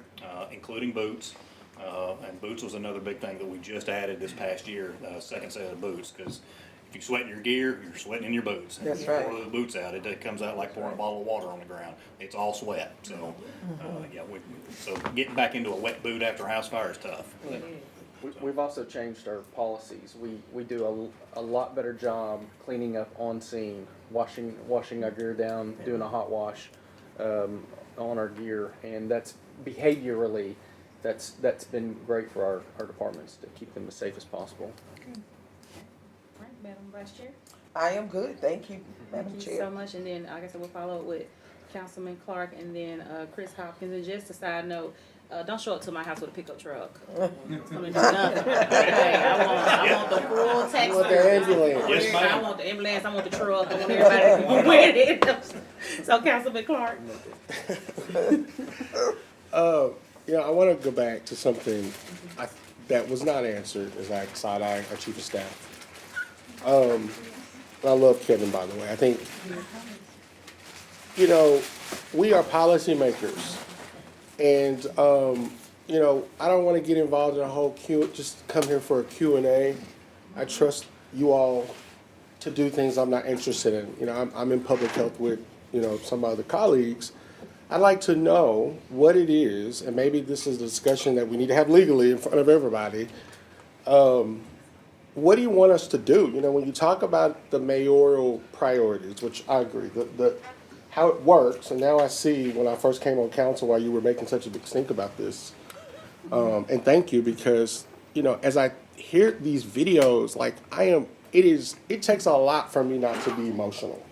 A: including boots. And boots was another big thing that we just added this past year, second set of boots, because if you sweat in your gear, you're sweating in your boots. And
S: That's
A: you
S: right.
A: pour those boots out, it comes out like pouring a bottle of water on the ground. It's all sweat. So, so getting back into a wet boot after a house fire is tough.
P: We've also changed our policies. We do a lot better job cleaning up on scene, washing our gear down, doing a hot wash on our gear, and that's behaviorally, that's been great for our departments to keep them as safe as possible.
C: Good. All right, Madam Vice Chair.
S: I am good, thank you, Madam
C: Thank you
S: Chair.
C: so much, and then I guess I will follow up with Councilman Clark and then Chris Hopkins. And just a side note, don't show up to my house with a pickup truck. It's gonna do nothing. Okay, I want the full text.
L: You want the ambulance.
A: Yes, ma'am.
C: I want the ambulance, I want the truck, I want everybody with it. So Councilman Clark.
L: I want to go back to something that was not answered as I side-eye our chief of staff. I love Kevin, by the way. I think, we are policymakers. And, I don't want to get involved in a whole just come here for a Q&A. I trust you all to do things I'm not interested in. I'm in public health with, some other colleagues. I'd like to know what it is, and maybe this is a discussion that we need to have legally in front of everybody. What do you want us to do? When you talk about the mayoral priorities, which I agree, how it works, and now I see when I first came on council why you were making such a big stink about this. And thank you, because, as I hear these videos, it takes a lot for me not to be emotional.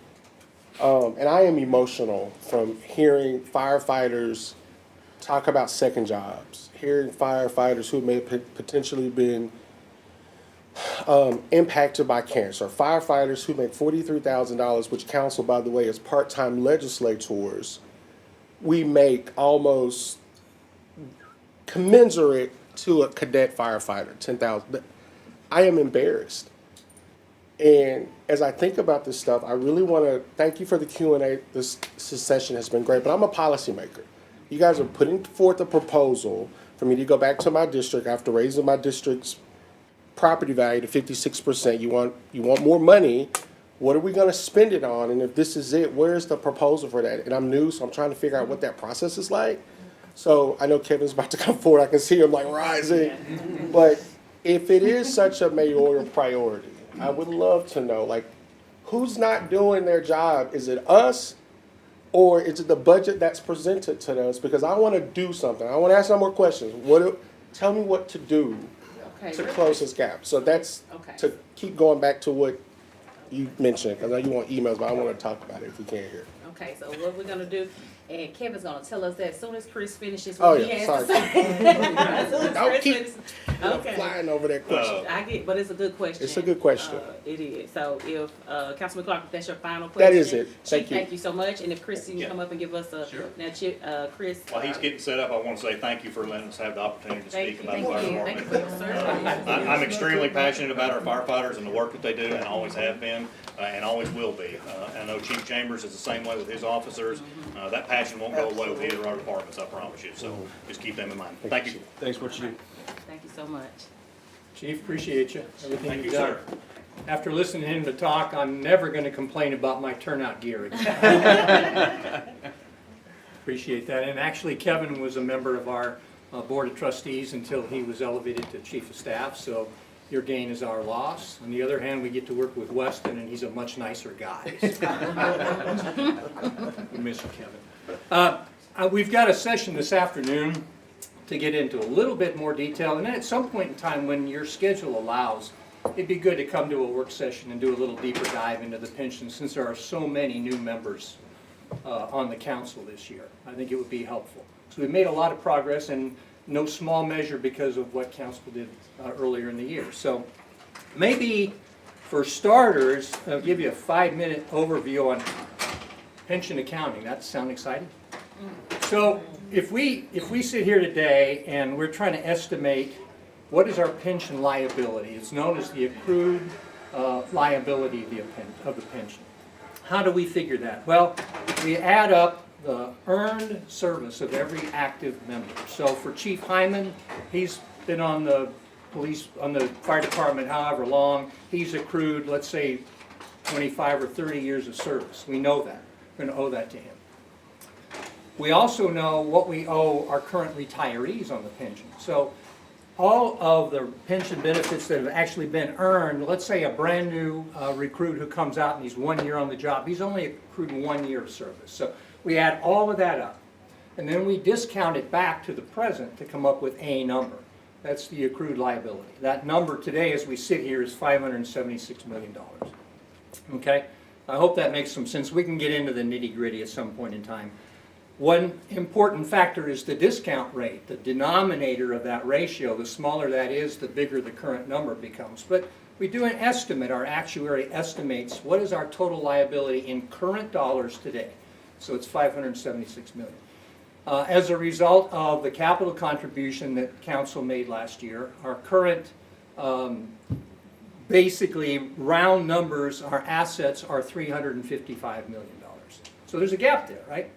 L: And I am emotional from hearing firefighters talk about second jobs, hearing firefighters who may have potentially been impacted by cancer, firefighters who make $43,000, which council, by the way, as part-time legislators, we make almost commensurate to a cadet firefighter, 10,000. I am embarrassed. And as I think about this stuff, I really want to thank you for the Q&A. This session has been great, but I'm a policymaker. You guys are putting forth a proposal for me to go back to my district after raising my district's property value to 56%. You want more money. What are we going to spend it on? And if this is it, where's the proposal for that? And I'm new, so I'm trying to figure out what that process is like. So I know Kevin's about to come forward. I can see him like rising. But if it is such a mayoral priority, I would love to know, like, who's not doing their job? Is it us, or is it the budget that's presented to us? Because I want to do something. I want to ask some more questions. Tell me what to do to close this gap. So that's to keep going back to what you mentioned, because I know you want emails, but I want to talk about it if we can here.
C: Okay, so what we're gonna do, and Kevin's gonna tell us that as soon as Chris finishes
L: Oh,
C: what he
L: yeah,
C: has
L: sorry.
C: to say. As soon as
L: Don't
C: Chris
L: keep
C: finishes- Okay.
L: flying over that question.
C: I get, but it's a good question.
L: It's a good question.
C: It is. So if, Councilman Clark, if that's your final
L: That
C: question.
L: is it. Thank you.
C: Thank you so much. And if Chris, you can come up and give us a, now, Chris.
A: While he's getting set up, I want to say thank you for letting us have the opportunity to
C: Thank
A: speak
C: you.
A: about the fire
C: Thank
A: department.
C: you for your service.
A: I'm extremely passionate about our firefighters and the work that they do, and always have been, and always will be. I know Chief Chambers is the same way with his officers. That passion won't go away with either of our departments, I promise you. So just keep them in mind. Thank you.
M: Thanks for what you do.
C: Thank you so much.
O: Chief, appreciate you, everything
A: Thank
O: you've
A: you,
O: done.
A: sir.
O: After listening to him to talk, I'm never gonna complain about my turnout gear again. Appreciate that. And actually, Kevin was a member of our Board of Trustees until he was elevated to Chief of Staff, so your gain is our loss. On the other hand, we get to work with Weston, and he's a much nicer guy. We miss you, Kevin. We've got a session this afternoon to get into a little bit more detail, and then at some point in time when your schedule allows, it'd be good to come to a work session and do a little deeper dive into the pension, since there are so many new members on the council this year. I think it would be helpful. So we've made a lot of progress, and no small measure because of what council did earlier in the year. So maybe for starters, I'll give you a 5-minute overview on pension accounting. That sound exciting? So if we sit here today and we're trying to estimate what is our pension liability, it's known as the accrued liability of the pension. How do we figure that? Well, we add up the earned service of every active member. So for Chief Hyman, he's been on the fire department however long. He's accrued, let's say, 25 or 30 years of service. We know that. We're going to owe that to him. We also know what we owe our current retirees on the pension. So all of the pension benefits that have actually been earned, let's say a brand new recruit who comes out and he's 1 year on the job, he's only accrued 1 year of service. So we add all of that up, and then we discount it back to the present to come up with a number. That's the accrued liability. That number today as we sit here is $576 million. Okay? I hope that makes some sense. We can get into the nitty-gritty at some point in time. One important factor is the discount rate, the denominator of that ratio. The smaller that is, the bigger the current number becomes. But we do an estimate. Our actuary estimates what is our total liability in current dollars today. So it's $576 million. As a result of the capital contribution that council made last year, our current, basically round numbers, our assets are $355 million. So there's a gap there, right?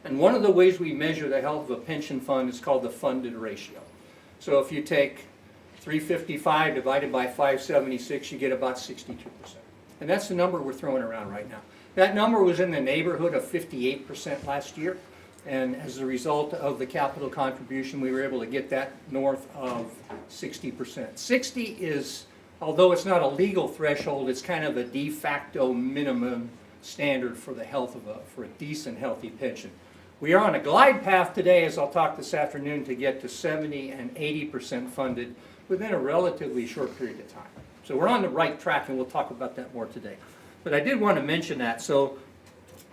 O: And one of the ways we measure the health of a pension fund is called the funded ratio. So if you take 355 divided by 576, you get about 62%. And that's the number we're throwing around right now. That number was in the neighborhood of 58% last year. And as a result of the capital contribution, we were able to get that north of 60%. 60 is, although it's not a legal threshold, it's kind of a de facto minimum standard for the health of for a decent, healthy pension. We are on a glide path today, as I'll talk this afternoon, to get to 70 and 80% funded within a relatively short period of time. So we're on the right track, and we'll talk about that more today. But I did want to mention that. So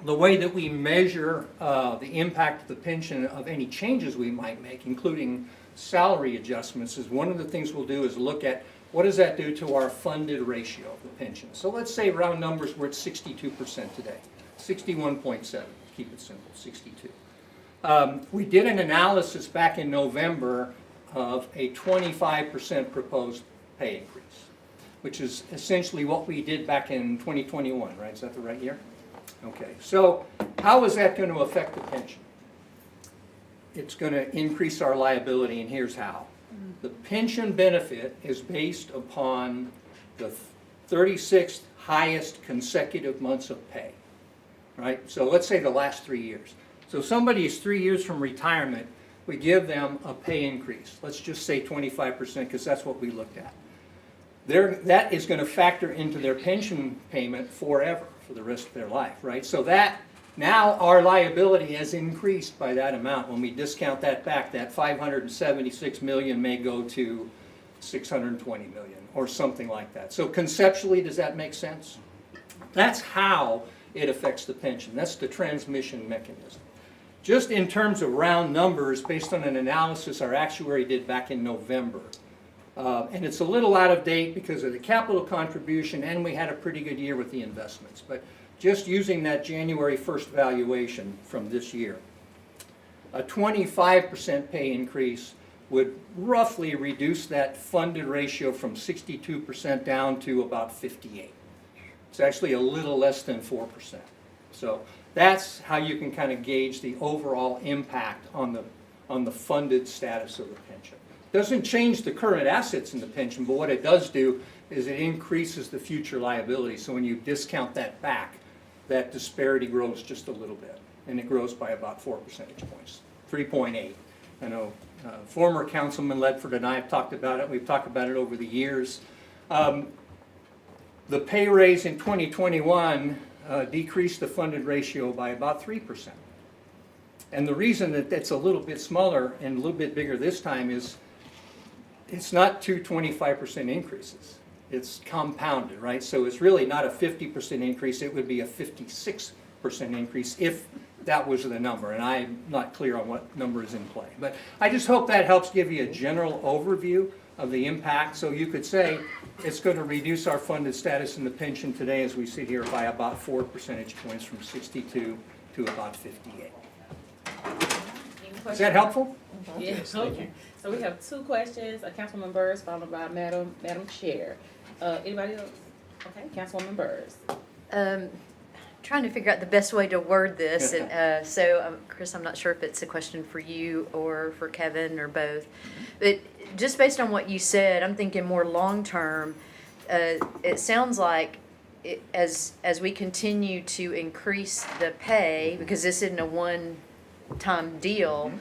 O: the way that we measure the impact of the pension of any changes we might make, including salary adjustments, is one of the things we'll do is look at what does that do to our funded ratio of the pension. So let's say round numbers, we're at 62% today, 61.7, keep it simple, 62. We did an analysis back in November of a 25% proposed pay increase, which is essentially what we did back in 2021, right? Is that the right year? Okay, so how is that going to affect the pension? It's going to increase our liability, and here's how. The pension benefit is based upon the 36th highest consecutive months of pay, right? So let's say the last 3 years. So somebody is 3 years from retirement, we give them a pay increase. Let's just say 25% because that's what we looked at. That is going to factor into their pension payment forever, for the rest of their life, right? So that, now our liability has increased by that amount. When we discount that back, that 576 million may go to 620 million or something like that. So conceptually, does that make sense? That's how it affects the pension. That's the transmission mechanism. Just in terms of round numbers, based on an analysis our actuary did back in November, and it's a little out of date because of the capital contribution, and we had a pretty good year with the investments. But just using that January 1st valuation from this year, a 25% pay increase would roughly reduce that funded ratio from 62% down to about 58%. It's actually a little less than 4%. So that's how you can kind of gauge the overall impact on the funded status of the pension. Doesn't change the current assets in the pension, but what it does do is it increases the future liability. So when you discount that back, that disparity grows just a little bit, and it grows by about 4 percentage points, 3.8. I know former Councilman Ledford and I have talked about it. We've talked about it over the years. The pay raise in 2021 decreased the funded ratio by about 3%. And the reason that it's a little bit smaller and a little bit bigger this time is it's not two 25% increases. It's compounded, right? So it's really not a 50% increase. It would be a 56% increase if that was the number. And I'm not clear on what number is in play. But I just hope that helps give you a general overview of the impact. So you could say it's going to reduce our funded status in the pension today as we sit here by about 4 percentage points from 62 to about 58. Is that helpful?
C: Yes, okay. So we have two questions, Councilwoman Burrs followed by Madam Chair. Anybody else? Okay, Councilwoman Burrs.
S: Trying to figure out the best way to word this, and so Chris, I'm not sure if it's a question for you or for Kevin or both, but just based on what you said, I'm thinking more long term. It sounds like as we continue to increase the pay, because this isn't a one-time deal,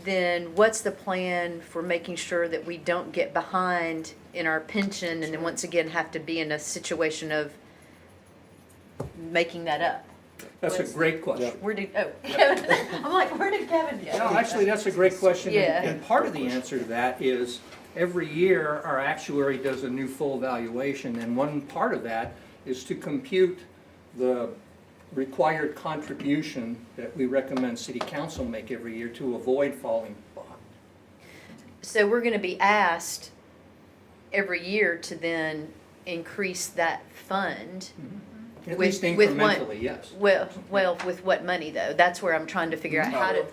S: then what's the plan for making sure that we don't get behind in our pension and then once again have to be in a situation of making that up?
O: That's a great question.
S: Where did, Kevin, I'm like, where did Kevin go?
O: No, actually, that's a great question.
S: Yeah.
O: And part of the answer to that is every year our actuary does a new full valuation, and one part of that is to compute the required contribution that we recommend City Council make every year to avoid falling behind.
S: So we're going to be asked every year to then increase that fund.
O: At least incrementally, yes.
S: Well, with what money though? That's where I'm trying to figure out how to.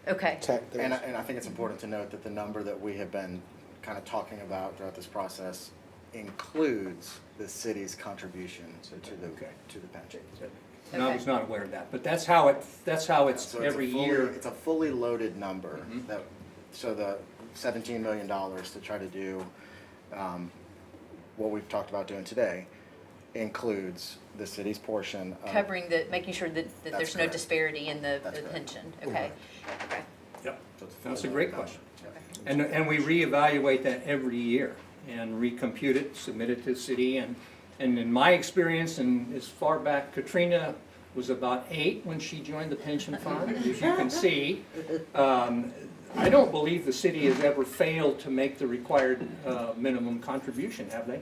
S: Okay.
K: And I think it's important to note that the number that we have been kind of talking about throughout this process includes the city's contribution to the pension.
O: And I was not aware of that, but that's how it's
K: So
O: every year.
K: It's a fully loaded number. So the $17 million to try to do what we've talked about doing today includes the city's portion of
S: Covering making sure that there's no disparity in the pension. Okay. Okay.
O: Yep. That's a great question. And we reevaluate that every year and recompute it, submit it to the city. And in my experience, and as far back, Katrina was about 8 when she joined the pension fund. As you can see, I don't believe the city has ever failed to make the required minimum contribution, have they?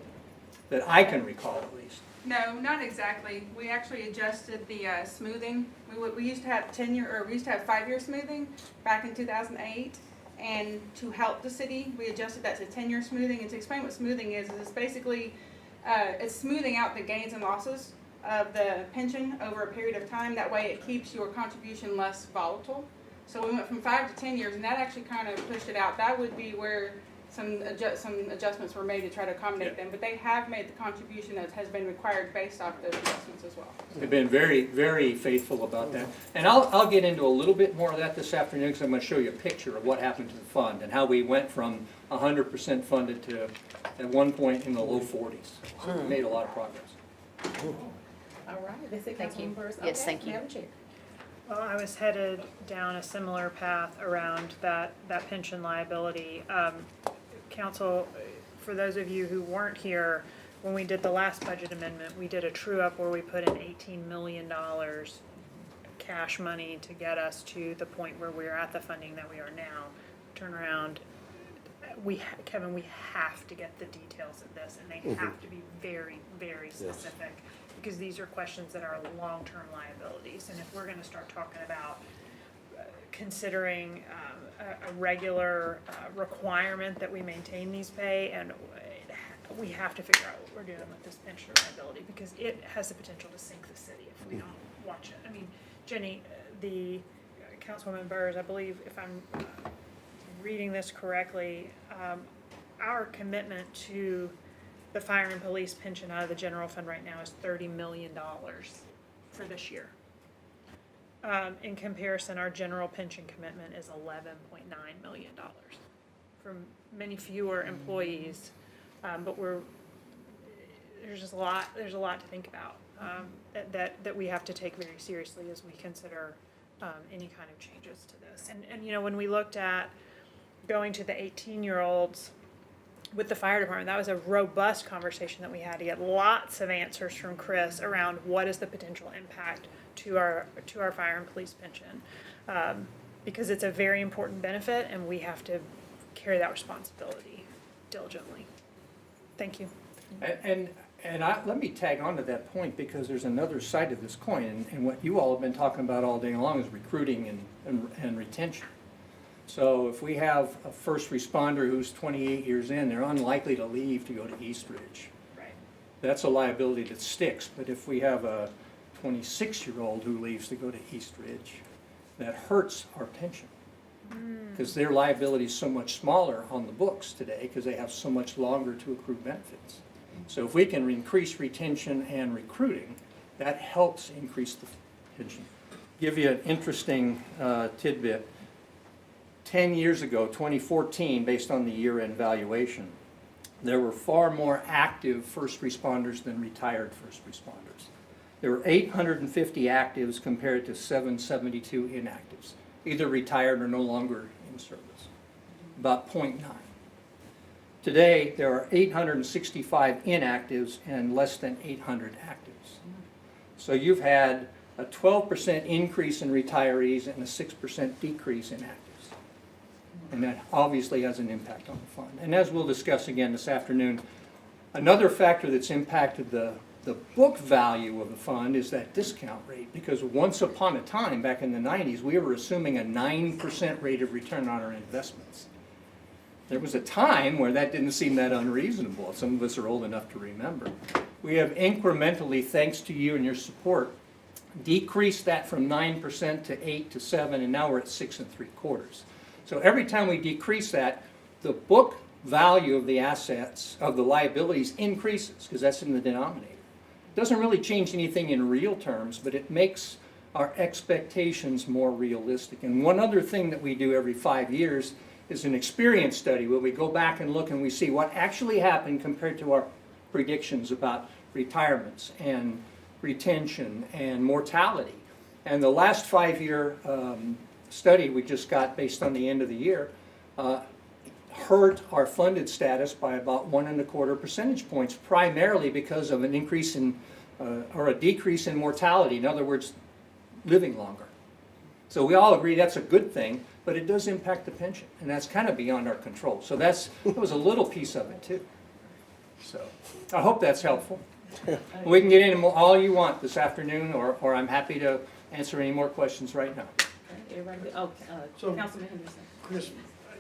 O: That I can recall at least.
U: No, not exactly. We actually adjusted the smoothing. We used to have 5-year smoothing back in 2008, and to help the city, we adjusted that to 10-year smoothing. And to explain what smoothing is it's basically it's smoothing out the gains and losses of the pension over a period of time. That way, it keeps your contribution less volatile. So we went from 5 to 10 years, and that actually kind of pushed it out. That would be where some adjustments were made to try to accommodate them, but they have made the contribution that has been required based off those adjustments as well.
O: They've been very, very faithful about that. And I'll get into a little bit more of that this afternoon, because I'm going to show you a picture of what happened to the fund and how we went from 100% funded to at one point in the low 40s. So we made a lot of progress.
C: All right, that's it,
B: Thank you.
C: Councilwoman Burrs.
B: Yes,
C: Okay,
B: thank you.
C: Madam Chair.
N: Well, I was headed down a similar path around that pension liability. Council, for those of you who weren't here, when we did the last budget amendment, we did a true-up where we put in $18 million cash money to get us to the point where we're at the funding that we are now. Turn around, Kevin, we have to get the details of this, and they have to be very, very specific, because these are questions that are long-term liabilities, and if we're gonna start talking about considering a regular requirement that we maintain these pay, and we have to figure out what we're doing with this pension liability, because it has the potential to sink the city if we don't watch it. I mean, Jenny, the Councilwoman Burrs, I believe, if I'm reading this correctly, our commitment to the fire and police pension out of the general fund right now is $30 million for this year. In comparison, our general pension commitment is $11.9 million for many fewer employees, but there's just a lot to think about that we have to take very seriously as we consider any kind of changes to this. And you know, when we looked at going to the 18-year-olds with the fire department, that was a robust conversation that we had to get lots of answers from Chris around what is the potential impact to our fire and police pension, because it's a very important benefit and we have to carry that responsibility diligently. Thank you.
O: And let me tag on to that point, because there's another side of this coin, and what you all have been talking about all day long is recruiting and retention. So if we have a first responder who's 28 years in, they're unlikely to leave to go to Eastridge.
N: Right.
O: That's a liability that sticks. But if we have a 26-year-old who leaves to go to Eastridge, that hurts our pension, because their liability is so much smaller on the books today because they have so much longer to accrue benefits. So if we can increase retention and recruiting, that helps increase the pension. Give you an interesting tidbit. 10 years ago, 2014, based on the year-end valuation, there were far more active first responders than retired first responders. There were 850 actives compared to 772 inactives, either retired or no longer in service, about 0.9. Today, there are 865 inactives and less than 800 actives. So you've had a 12% increase in retirees and a 6% decrease in actives. And that obviously has an impact on the fund. And as we'll discuss again this afternoon, another factor that's impacted the book value of the fund is that discount rate, because once upon a time, back in the 90s, we were assuming a 9% rate of return on our investments. There was a time where that didn't seem that unreasonable. Some of us are old enough to remember. We have incrementally, thanks to you and your support, decreased that from 9% to 8 to 7, and now we're at 6 3/4. So every time we decrease that, the book value of the assets, of the liabilities, increases, because that's in the denominator. It doesn't really change anything in real terms, but it makes our expectations more realistic. And one other thing that we do every 5 years is an experience study, where we go back and look and we see what actually happened compared to our predictions about retirements and retention and mortality. And the last 5-year study we just got, based on the end of the year, hurt our funded status by about 1.25 percentage points, primarily because of an increase in or a decrease in mortality. In other words, living longer. So we all agree that's a good thing, but it does impact the pension, and that's kind of beyond our control. So that was a little piece of it too. So I hope that's helpful. We can get into all you want this afternoon, or I'm happy to answer any more questions right now.
C: Everybody,
T: So,
C: Councilman Henderson.
T: Chris,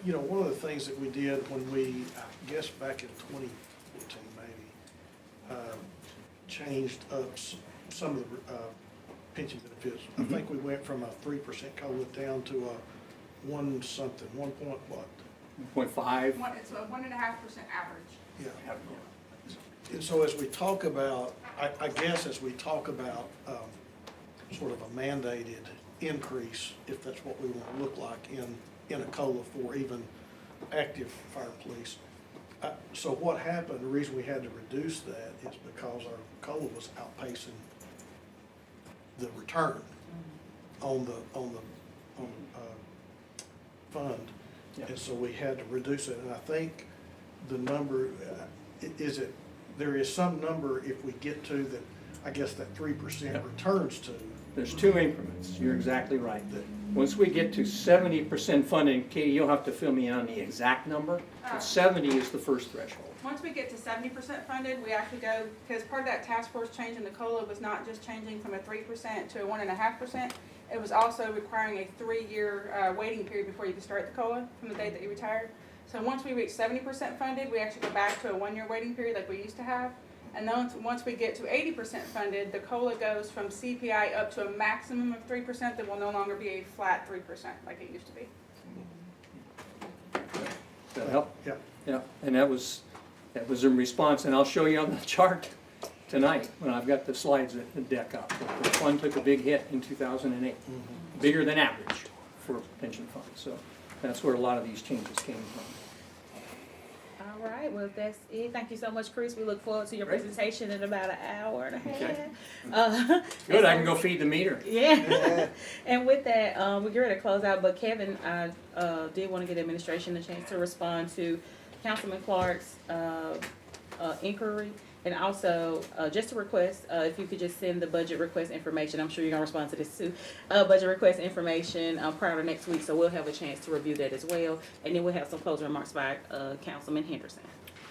T: you know, one of the things that we did when we, I guess back in 2014 maybe, changed up some of the pension benefits. I think we went from a 3% COLA down to one something, 1 point what?
O: 0.5.
U: It's a 1.5% average.
T: Yeah. And so as we talk about, I guess as we talk about sort of a mandated increase, if that's what we want to look like in a COLA for even active fire police. So what happened, the reason we had to reduce that is because our COLA was outpacing the return on the fund. And so we had to reduce it. And I think the number, there is some number if we get to that, I guess that 3% returns to.
O: There's 2 increments. You're exactly right. Once we get to 70% funding, Katie, you'll have to fill me in on the exact number, but 70 is the first threshold.
U: Once we get to 70% funded, we actually go, because part of that task force change in the COLA was not just changing from a 3% to a 1.5%. It was also requiring a 3-year waiting period before you could start the COLA from the date that you retired. So once we reach 70% funded, we actually go back to a 1-year waiting period like we used to have. And then once we get to 80% funded, the COLA goes from CPI up to a maximum of 3% that will no longer be a flat 3% like it used to be.
O: Does that help?
T: Yeah.
O: Yeah, and that was in response, and I'll show you on the chart tonight when I've got the slides that deck up. The fund took a big hit in 2008, bigger than average for pension funds. So that's where a lot of these changes came from.
C: All right, well, that's it. Thank you so much, Chris. We look forward to your
O: Great.
C: presentation in about an hour and a half.
O: Okay. Good, I can go feed the meter.
C: Yeah. And with that, we're ready to close out, but Kevin, I did want to give the administration a chance to respond to Councilman Clark's inquiry. And also, just a request, if you could just send the budget request information. I'm sure you're gonna respond to this too. Budget request information prior to next week, so we'll have a chance to review that as well. And then we'll have some closing remarks by Councilman Henderson.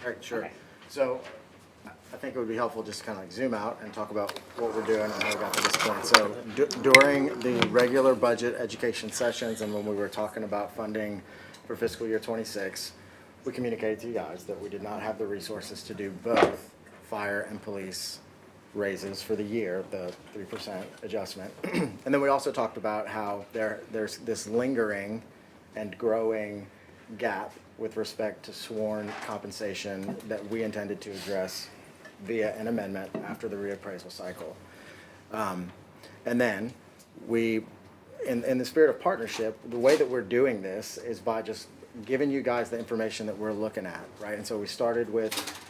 K: All right, sure.
C: Okay.
K: So I think it would be helpful just to kind of like zoom out and talk about what we're doing and how we got to this point. So during the regular budget education sessions and when we were talking about funding for fiscal year 26, we communicated to you guys that we did not have the resources to do both fire and police raises for the year, the 3% adjustment. And then we also talked about how there's this lingering and growing gap with respect to sworn compensation that we intended to address via an amendment after the reappraisal cycle. And then we, in the spirit of partnership, the way that we're doing this is by just giving you guys the information that we're looking at, right? And so we started with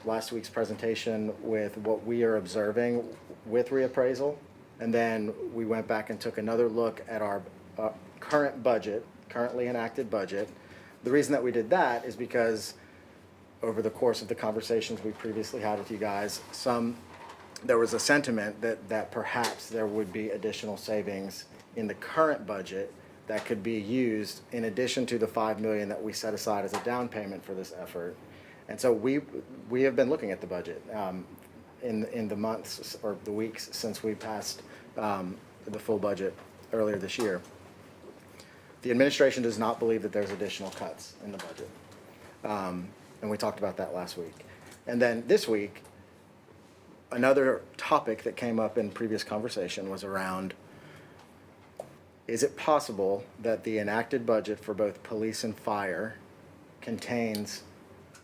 K: last week's presentation with what we are observing with reappraisal, and then we went back and took another look at our current budget, currently enacted budget. The reason that we did that is because over the course of the conversations we previously had with you guys, there was a sentiment that perhaps there would be additional savings in the current budget that could be used in addition to the $5 million that we set aside as a down payment for this effort. And so we have been looking at the budget in the months or the weeks since we passed the full budget earlier this year. The administration does not believe that there's additional cuts in the budget. And we talked about that last week. And then this week, another topic that came up in previous conversation was around, is it possible that the enacted budget for both police and fire contains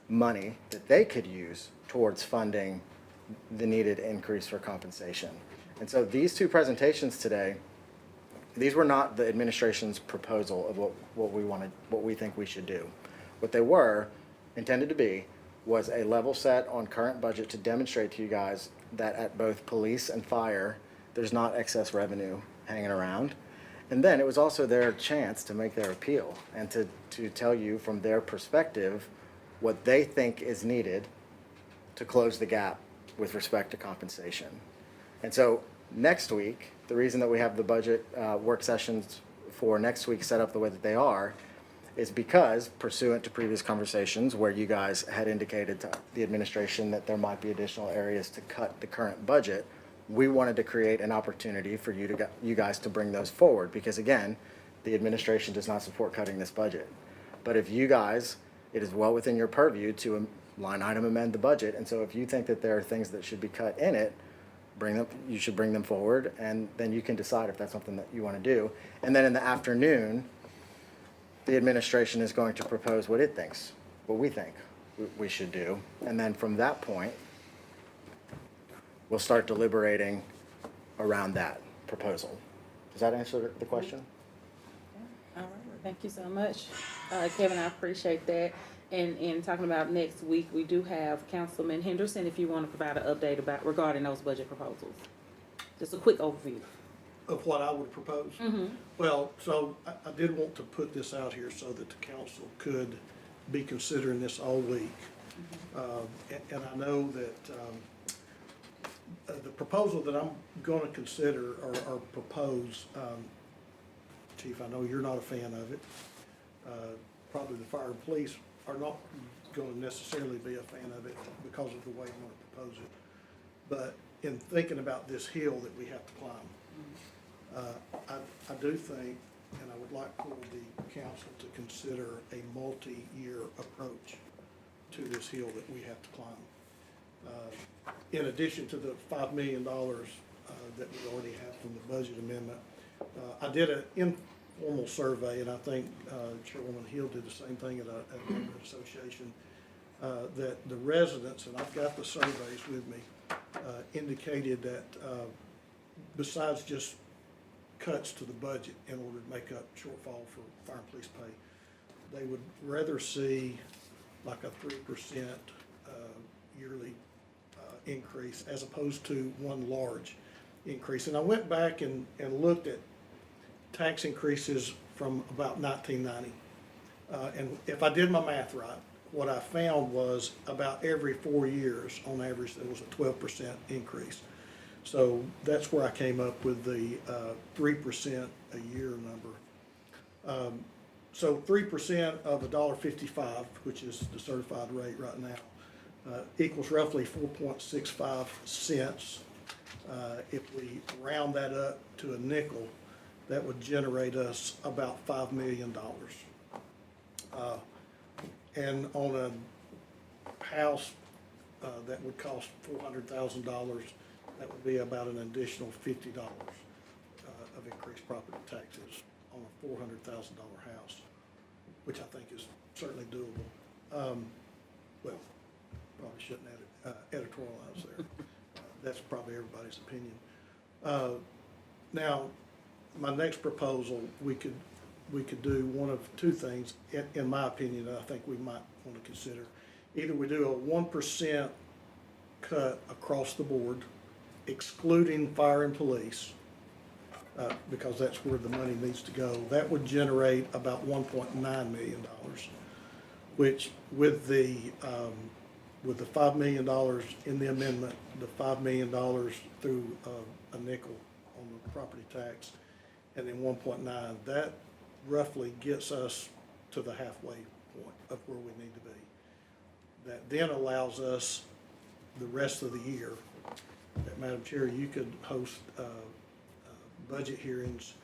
K: money that they could use towards funding the needed increase for compensation? And so these two presentations today, these were not the administration's proposal of what we think we should do. What they were intended to be was a level set on current budget to demonstrate to you guys that at both police and fire, there's not excess revenue hanging around. And then it was also their chance to make their appeal and to tell you from their perspective what they think is needed to close the gap with respect to compensation. And so next week, the reason that we have the budget work sessions for next week set up the way that they are is because, pursuant to previous conversations where you guys had indicated to the administration that there might be additional areas to cut the current budget, we wanted to create an opportunity for you guys to bring those forward, because again, the administration does not support cutting this budget. But if you guys, it is well within your purview to line item amend the budget, and so if you think that there are things that should be cut in it, you should bring them forward, and then you can decide if that's something that you want to do. And then in the afternoon, the administration is going to propose what it thinks, what we think we should do. And then from that point, we'll start deliberating around that proposal. Does that answer the question?
C: All right, thank you so much. Kevin, I appreciate that. And talking about next week, we do have Councilman Henderson, if you want to provide an update about regarding those budget proposals. Just a quick overview.
T: Of what I would propose? Well, so I did want to put this out here so that the council could be considering this all week. And I know that the proposal that I'm going to consider or propose, Chief, I know you're not a fan of it. Probably the fire and police are not going to necessarily be a fan of it because of the way I'm going to propose it. But in thinking about this hill that we have to climb, I do think, and I would like for the council to consider a multi-year approach to this hill that we have to climb. In addition to the $5 million that we already have from the budget amendment, I did an informal survey, and I think Chairwoman Hill did the same thing at a neighborhood association, that the residents, and I've got the surveys with me, indicated that besides just cuts to the budget in order to make up shortfall for fire and police pay, they would rather see like a 3% yearly increase as opposed to one large increase. And I went back and looked at tax increases from about 1990. And if I did my math right, what I found was about every 4 years, on average, there was a 12% increase. So that's where I came up with the 3% a year number. So 3% of $1.55, which is the certified rate right now, equals roughly 4.65 cents. If we round that up to a nickel, that would generate us about $5 million. And on a house that would cost $400,000, that would be about an additional $50 of increased property taxes on a $400,000 house, which I think is certainly doable. Well, probably shouldn't editorialize there. That's probably everybody's opinion. Now, my next proposal, we could do one of two things, in my opinion, that I think we might want to consider. Either we do a 1% cut across the board, excluding fire and police, because that's where the money needs to go. That would generate about $1.9 million, which with the $5 million in the amendment, the $5 million through a nickel on the property tax, and then 1.9, that roughly gets us to the halfway point of where we need to be. That then allows us the rest of the year, that Madam Chair, you could host budget hearings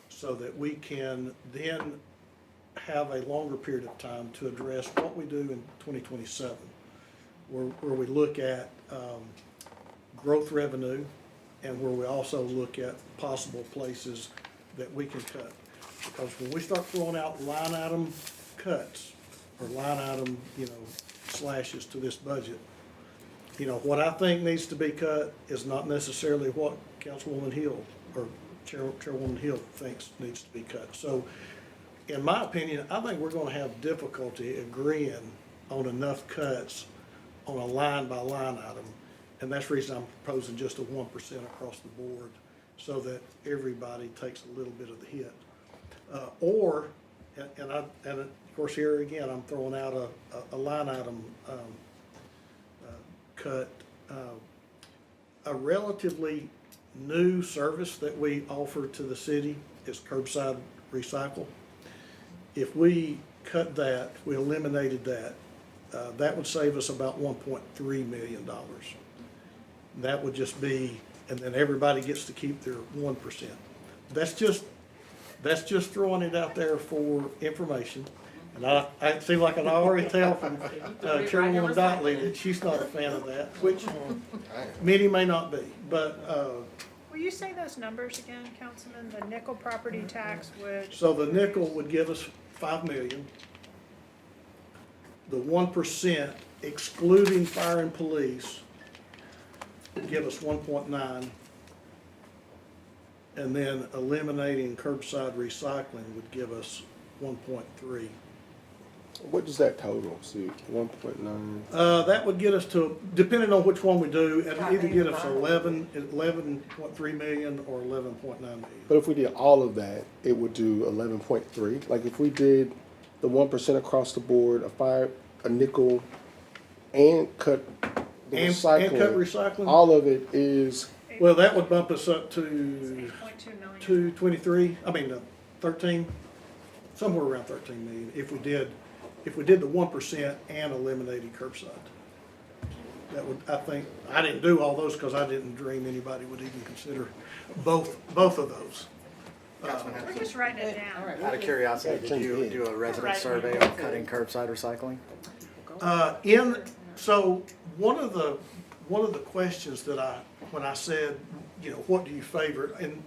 T: so that we can then have a longer period of time to address what we do in 2027, where we look at growth revenue and where we also look at possible places that we can cut. Because when we start throwing out line item cuts or line item, slashes to this budget, what I think needs to be cut is not necessarily what Councilwoman Hill or Chairwoman Hill thinks needs to be cut. So, in my opinion, I think we're going to have difficulty agreeing on enough cuts on a line by line item, and that's the reason I'm proposing just a 1% across the board, so that everybody takes a little bit of the hit. And of course here again I'm throwing out a line item cut. A relatively new service that we offer to the city is curbside recycle. If we cut that, we eliminated that, that would save us about $1.3 million. That would just be, and then everybody gets to keep their 1%. That's just throwing it out there for information. And I seem like I can already tell from Chairwoman Dotley that she's not a fan of that, which many may not be. But
N: Will you say those numbers again, Councilman? The nickel property tax would.
T: so the nickel would give us 5 million. The 1% excluding fire and police would give us 1.9. And then eliminating curbside recycling would give us 1.3.
L: What does that total, see, 1.9?
T: That would get us to, depending on which one we do, it'd either get us 11.3 million or 11.9 million.
L: But if we did all of that, it would do 11.3. Like if we did the 1% across the board, a nickel, and cut the recycling.
T: And cut recycling?
L: All of it is.
T: Well, that would bump us up to
N: 8.2 million.
T: 13, somewhere around 13 million if we did the 1% and eliminated curbside. That would, I think, I didn't do all those because I didn't dream anybody would even consider both of those.
N: We're just writing it down.
K: Out of curiosity, did you do a resident survey on cutting curbside recycling?
T: So one of the questions that when I said, what do you favor, and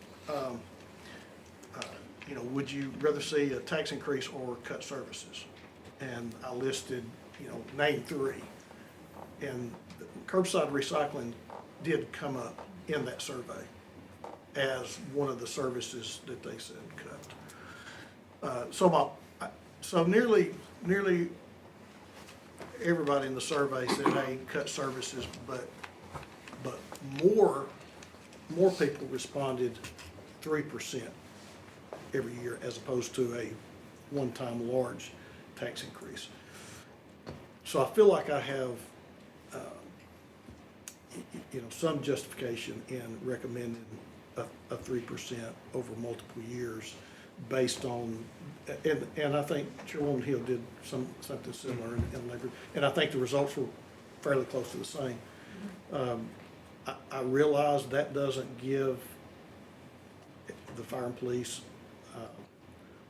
T: would you rather see a tax increase or cut services? And I listed, name 3. And curbside recycling did come up in that survey as one of the services that they said cut. So nearly everybody in the survey said, hey, cut services, but more people responded 3% every year as opposed to a one-time large tax increase. So I feel like I have some justification in recommending a 3% over multiple years based on, and I think Chairwoman Hill did something similar in labor, and I think the results were fairly close to the same. I realize that doesn't give the fire and police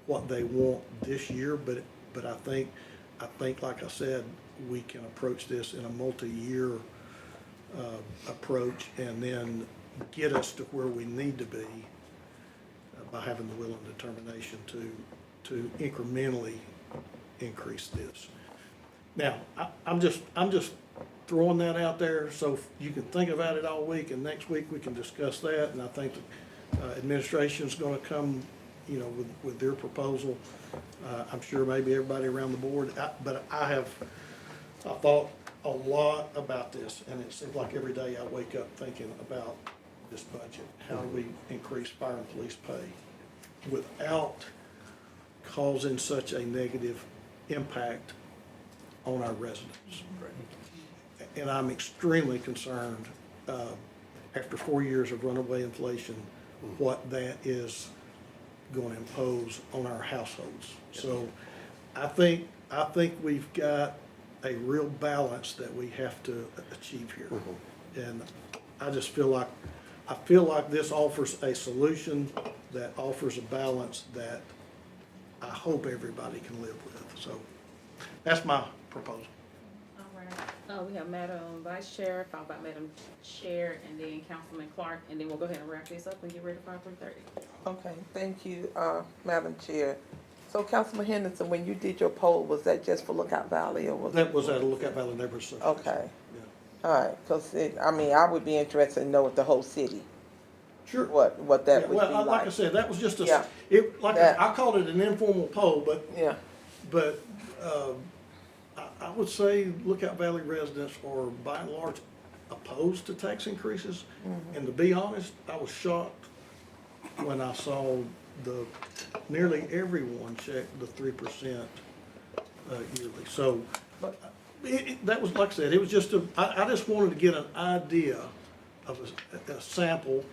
T: what they want this year, but I think, like I said, we can approach this in a multi-year approach and then get us to where we need to be by having the will and determination to incrementally increase this. Now, I'm just throwing that out there so you can think about it all week, and next week we can discuss that. And I think the administration's going to come, with their proposal. I'm sure maybe everybody around the board, but I thought a lot about this, and it seems like every day I wake up thinking about this budget. How do we increase fire and police pay without causing such a negative impact on our residents? And I'm extremely concerned, after 4 years of runaway inflation, what that is going to impose on our households. So I think we've got a real balance that we have to achieve here. And I just feel like this offers a solution that offers a balance that I hope everybody can live with. So that's my proposal.
C: All right. We have Madam Vice Chair, followed by Madam Chair, and then Councilman Clark, and then we'll go ahead and wrap this up and get ready for 3:30.
S: Okay, thank you, Madam Chair. So Councilman Henderson, when you did your poll, was that just for Lookout Valley or was
T: That was at a Lookout Valley Neighborhood Association.
S: Okay. All right, because I would be interested to know with the whole city.
T: Sure.
S: What that would be
T: well,
S: like.
T: I said, that was just
S: Yeah.
T: I called it an informal poll, but I would say Lookout Valley residents are by and large opposed to tax increases. And to be honest, I was shocked when I saw nearly everyone checked the 3% yearly. So that was, like I said, it was just I just wanted to get an idea of a sample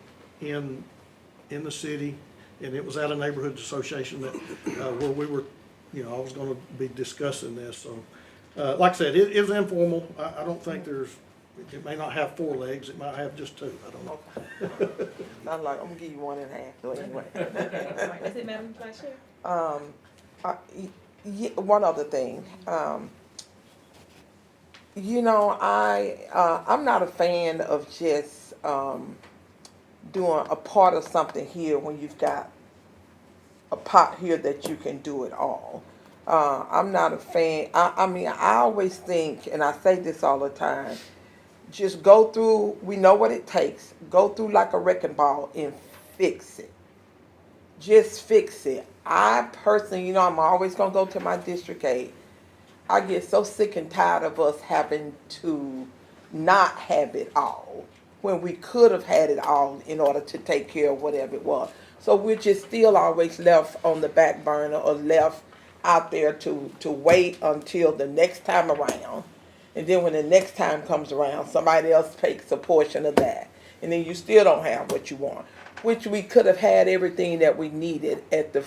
T: in the city, and it was at a neighborhood association that where we were, I was going to be discussing this. So, like I said, it was informal. I don't think it may not have 4 legs. It might have just 2. I don't know.
S: I'm like, I'm gonna give you 1.5. So anyway.
C: Okay, all right. That's it, Madam Vice Chair.
S: One other thing. I'm not a fan of just doing a part of something here when you've got a pot here that you can do it all. I'm not a fan. I mean, I always think, and I say this all the time, just go through, we know what it takes. Go through like a wrecking ball and fix it. Just fix it. I personally, I'm always going to go to my district aide. I get so sick and tired of us having to not have it all when we could have had it all in order to take care of whatever it was. So we're just still always left on the back burner or left out there to wait until the next time around. And then when the next time comes around, somebody else takes a portion of that. And then you still don't have what you want, which we could have had everything that we needed at the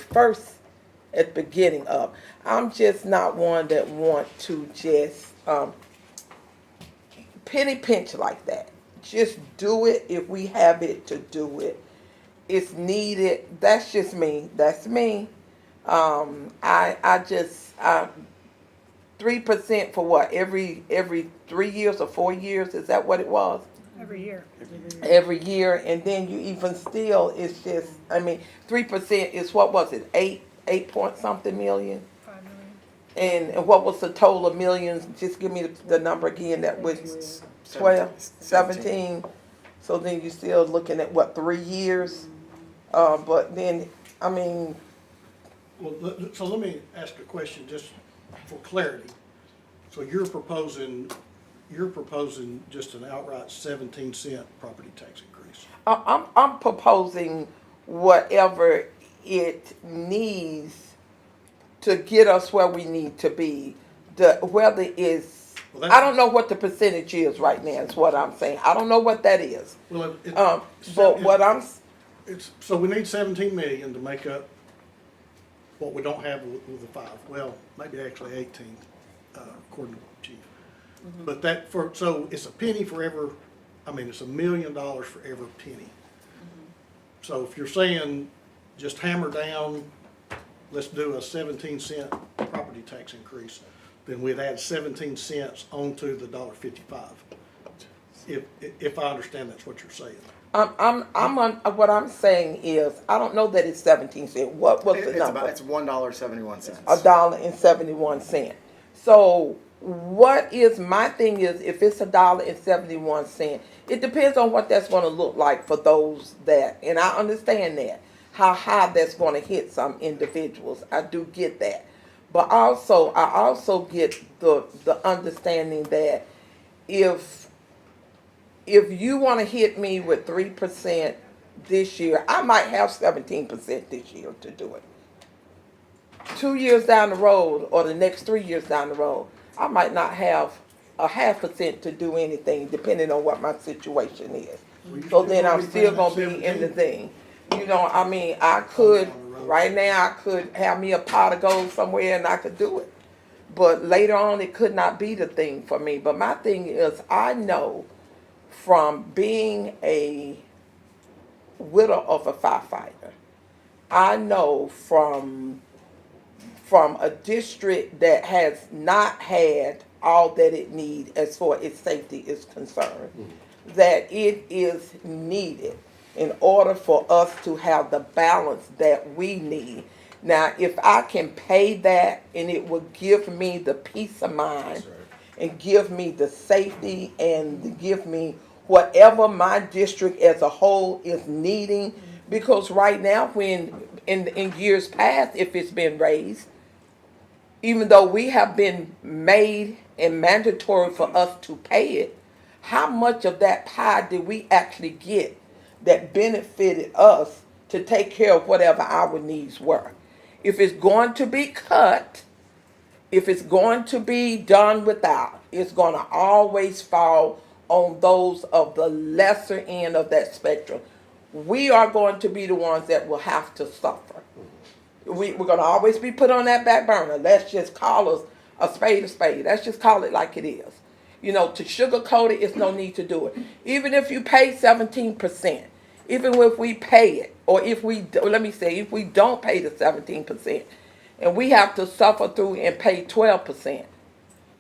S: beginning of. I'm just not one that want to just penny pinch like that. Just do it if we have it to do it. It's needed. That's just me. That's me. I just 3% for what? Every 3 years or 4 years? Is that what it was?
N: Every year.
S: Every year, and then you even still, it's just, 3% is, what was it, 8 point something million?
N: 5 million.
S: And what was the total of millions? Just give me the number again. That was 12, 17. So then you're still looking at what, 3 years? But then,
T: Well, so let me ask a question just for clarity. So you're proposing just an outright 17-cent property tax increase?
S: I'm proposing whatever it needs to get us where we need to be. Whether it's, I don't know what the percentage is right now, is what I'm saying. I don't know what that is.
T: Well, so we need 17 million to make up what we don't have with the 5. Well, maybe actually 18, according to the chief. Mm-hmm. But so it's a penny for every, it's $1 million for every penny. Mm-hmm. So if you're saying just hammer down, let's do a 17-cent property tax increase, then we'd add 17 cents onto the $1.55. If I understand that's what you're saying.
S: What I'm saying is, I don't know that it's 17 cents. What was the number?
K: It's $1.71.
S: $1.71. So what is, my thing is, if it's $1.71, it depends on what that's going to look like for those that, and I understand that, how high that's going to hit some individuals. I do get that. But I also get the understanding that if you want to hit me with 3% this year, I might have 17% this year to do it. 2 years down the road, or the next 3 years down the road, I might not have a 0.5% to do anything, depending on what my situation is. So then I'm still going to be in the thing. I could, right now, I could have me a pot of gold somewhere and I could do it. But later on, it could not be the thing for me. But my thing is, I know from being a widow of a firefighter, I know from a district that has not had all that it needs as far as safety is concerned, that it is needed in order for us to have the balance that we need. Now, if I can pay that and it will give me the peace of mind and give me the safety and give me whatever my district as a whole is needing, because right now, when in years past, if it's been raised, even though we have been made and mandatory for us to pay it, how much of that pie did we actually get that benefited us to take care of whatever our needs were? If it's going to be cut, if it's going to be done without, it's going to always fall on those of the lesser end of that spectrum. We are going to be the ones that will have to suffer. We're going to always be put on that back burner. Let's just call us a spade a spade. Let's just call it like it is. To sugarcoat it, it's no need to do it. Even if you pay 17%, even if we pay it, or if we don't pay the 17%, and we have to suffer through and pay 12%,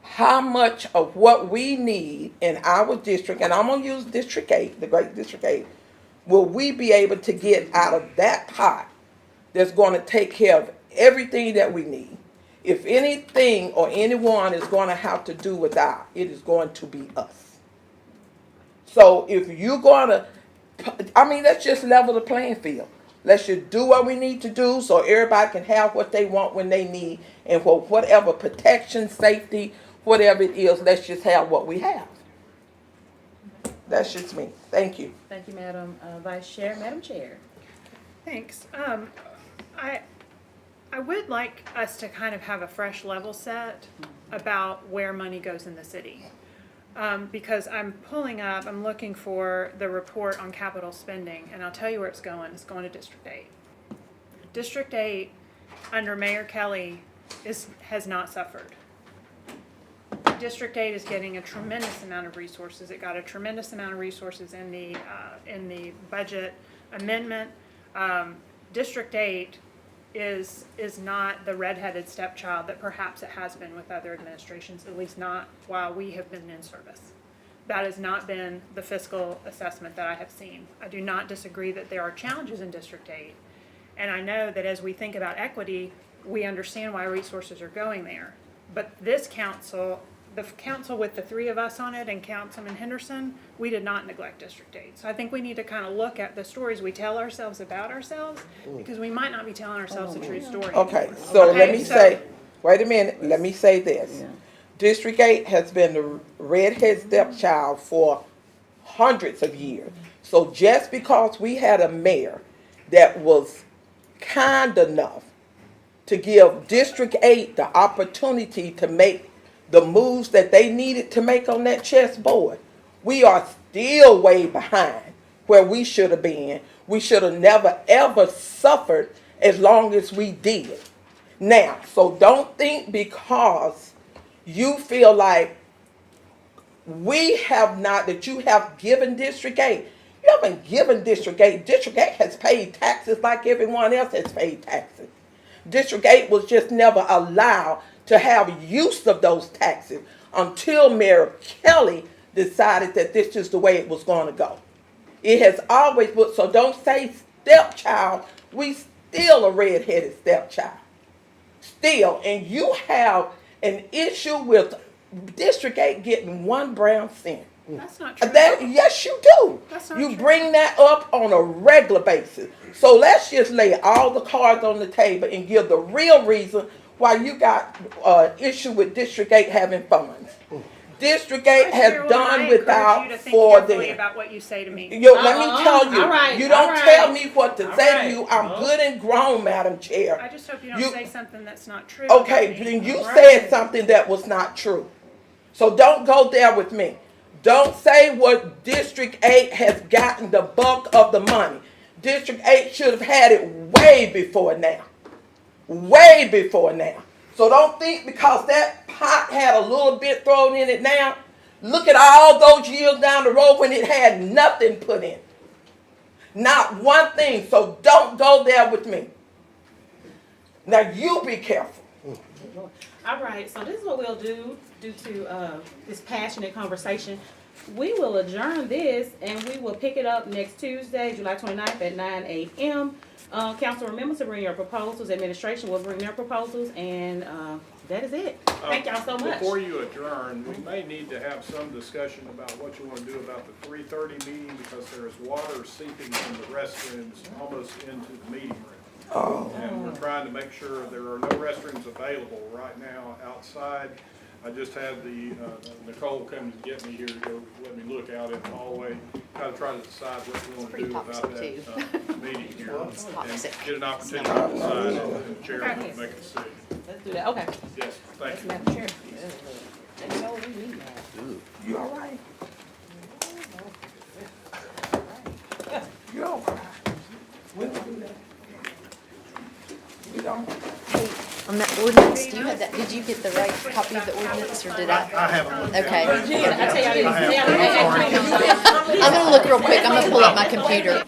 S: how much of what we need in our district, and I'm going to use District 8, the great District 8, will we be able to get out of that pot that's going to take care of everything that we need? If anything or anyone is going to have to do with that, it is going to be us. So if you're going to, let's just level the playing field. Let's just do what we need to do so everybody can have what they want when they need, and for whatever protection, safety, whatever it is, let's just have what we have. That's just me. Thank you.
C: Thank you, Madam Vice Chair. Madam Chair.
N: Thanks. I would like us to kind of have a fresh level set about where money goes in the city. Because I'm looking for the report on capital spending, and I'll tell you where it's going. It's going to District 8. District 8, under Mayor Kelly, has not suffered. District 8 is getting a tremendous amount of resources. It got a tremendous amount of resources in the budget amendment. District 8 is not the redheaded stepchild that perhaps it has been with other administrations, at least not while we have been in service. That has not been the fiscal assessment that I have seen. I do not disagree that there are challenges in District 8, and I know that as we think about equity, we understand why resources are going there. But this council, the council with the three of us on it and Councilman Henderson, we did not neglect District 8. So I think we need to kind of look at the stories we tell ourselves about ourselves, because we might not be telling ourselves the true story.
S: Okay, so let me say, wait a minute, let me say this. District 8 has been the redhead stepchild for hundreds of years. So just because we had a mayor that was kind enough to give District 8 the opportunity to make the moves that they needed to make on that chessboard, we are still way behind where we should have been. We should have never ever suffered as long as we did. Now, so don't think because you feel like we have not, that you have given District 8. You haven't given District 8. District 8 has paid taxes like everyone else has paid taxes. District 8 was just never allowed to have use of those taxes until Mayor Kelly decided that this is the way it was going to go. It has always been, so don't say stepchild. We still a redheaded stepchild. Still, and you have an issue with District 8 getting 1 brown cent.
N: That's not true.
S: Yes, you do.
N: That's not
S: you
N: true.
S: bring that up on a regular basis. So let's just lay all the cards on the table and give the real reason why you got issue with District 8 having funds. District 8 has done without for them.
N: About what you say to me.
S: Let me tell you.
N: Right,
S: you don't tell me what to say to you. I'm good and grown, Madam Chair.
N: I just hope you don't say something that's not true.
S: Okay, then you said something that was not true. So don't go there with me. Don't say what District 8 has gotten the bulk of the money. District 8 should have had it way before now. Way before now. So don't think because that pot had a little bit thrown in it now, look at all those years down the road when it had nothing put in. Not one thing. So don't go there with me. Now you be careful.
C: All right, so this is what we'll do due to this passionate conversation. We will adjourn this and we will pick it up next Tuesday, July 29th at 9 a.m. Council, remember to bring your proposals. Administration will bring their proposals, and that is it. Thank y'all so much.
F: Before you adjourn, we may need to have some discussion about what you want to do about the 3:30 meeting, because there is water seeping from the restrooms almost into the meeting room. And we're trying to make sure there are no restrooms available right now outside. I just had Nicole come to get me here to go let me look out in the hallway, kind of try to decide what we want to do about that meeting here. And get an opportunity to decide, and the chair will make a decision.
C: Let's do that. Okay.
F: Yes, thank you.
C: Madam Chair.
S: You all right? You all right? We don't do that. We don't.
V: On that ordinance, do you have that, did you get the right copy of the ordinance, or did I?
F: I haven't looked at it.
V: Okay.
C: I tell you,
V: I'm gonna look real quick, I'm gonna pull up my computer.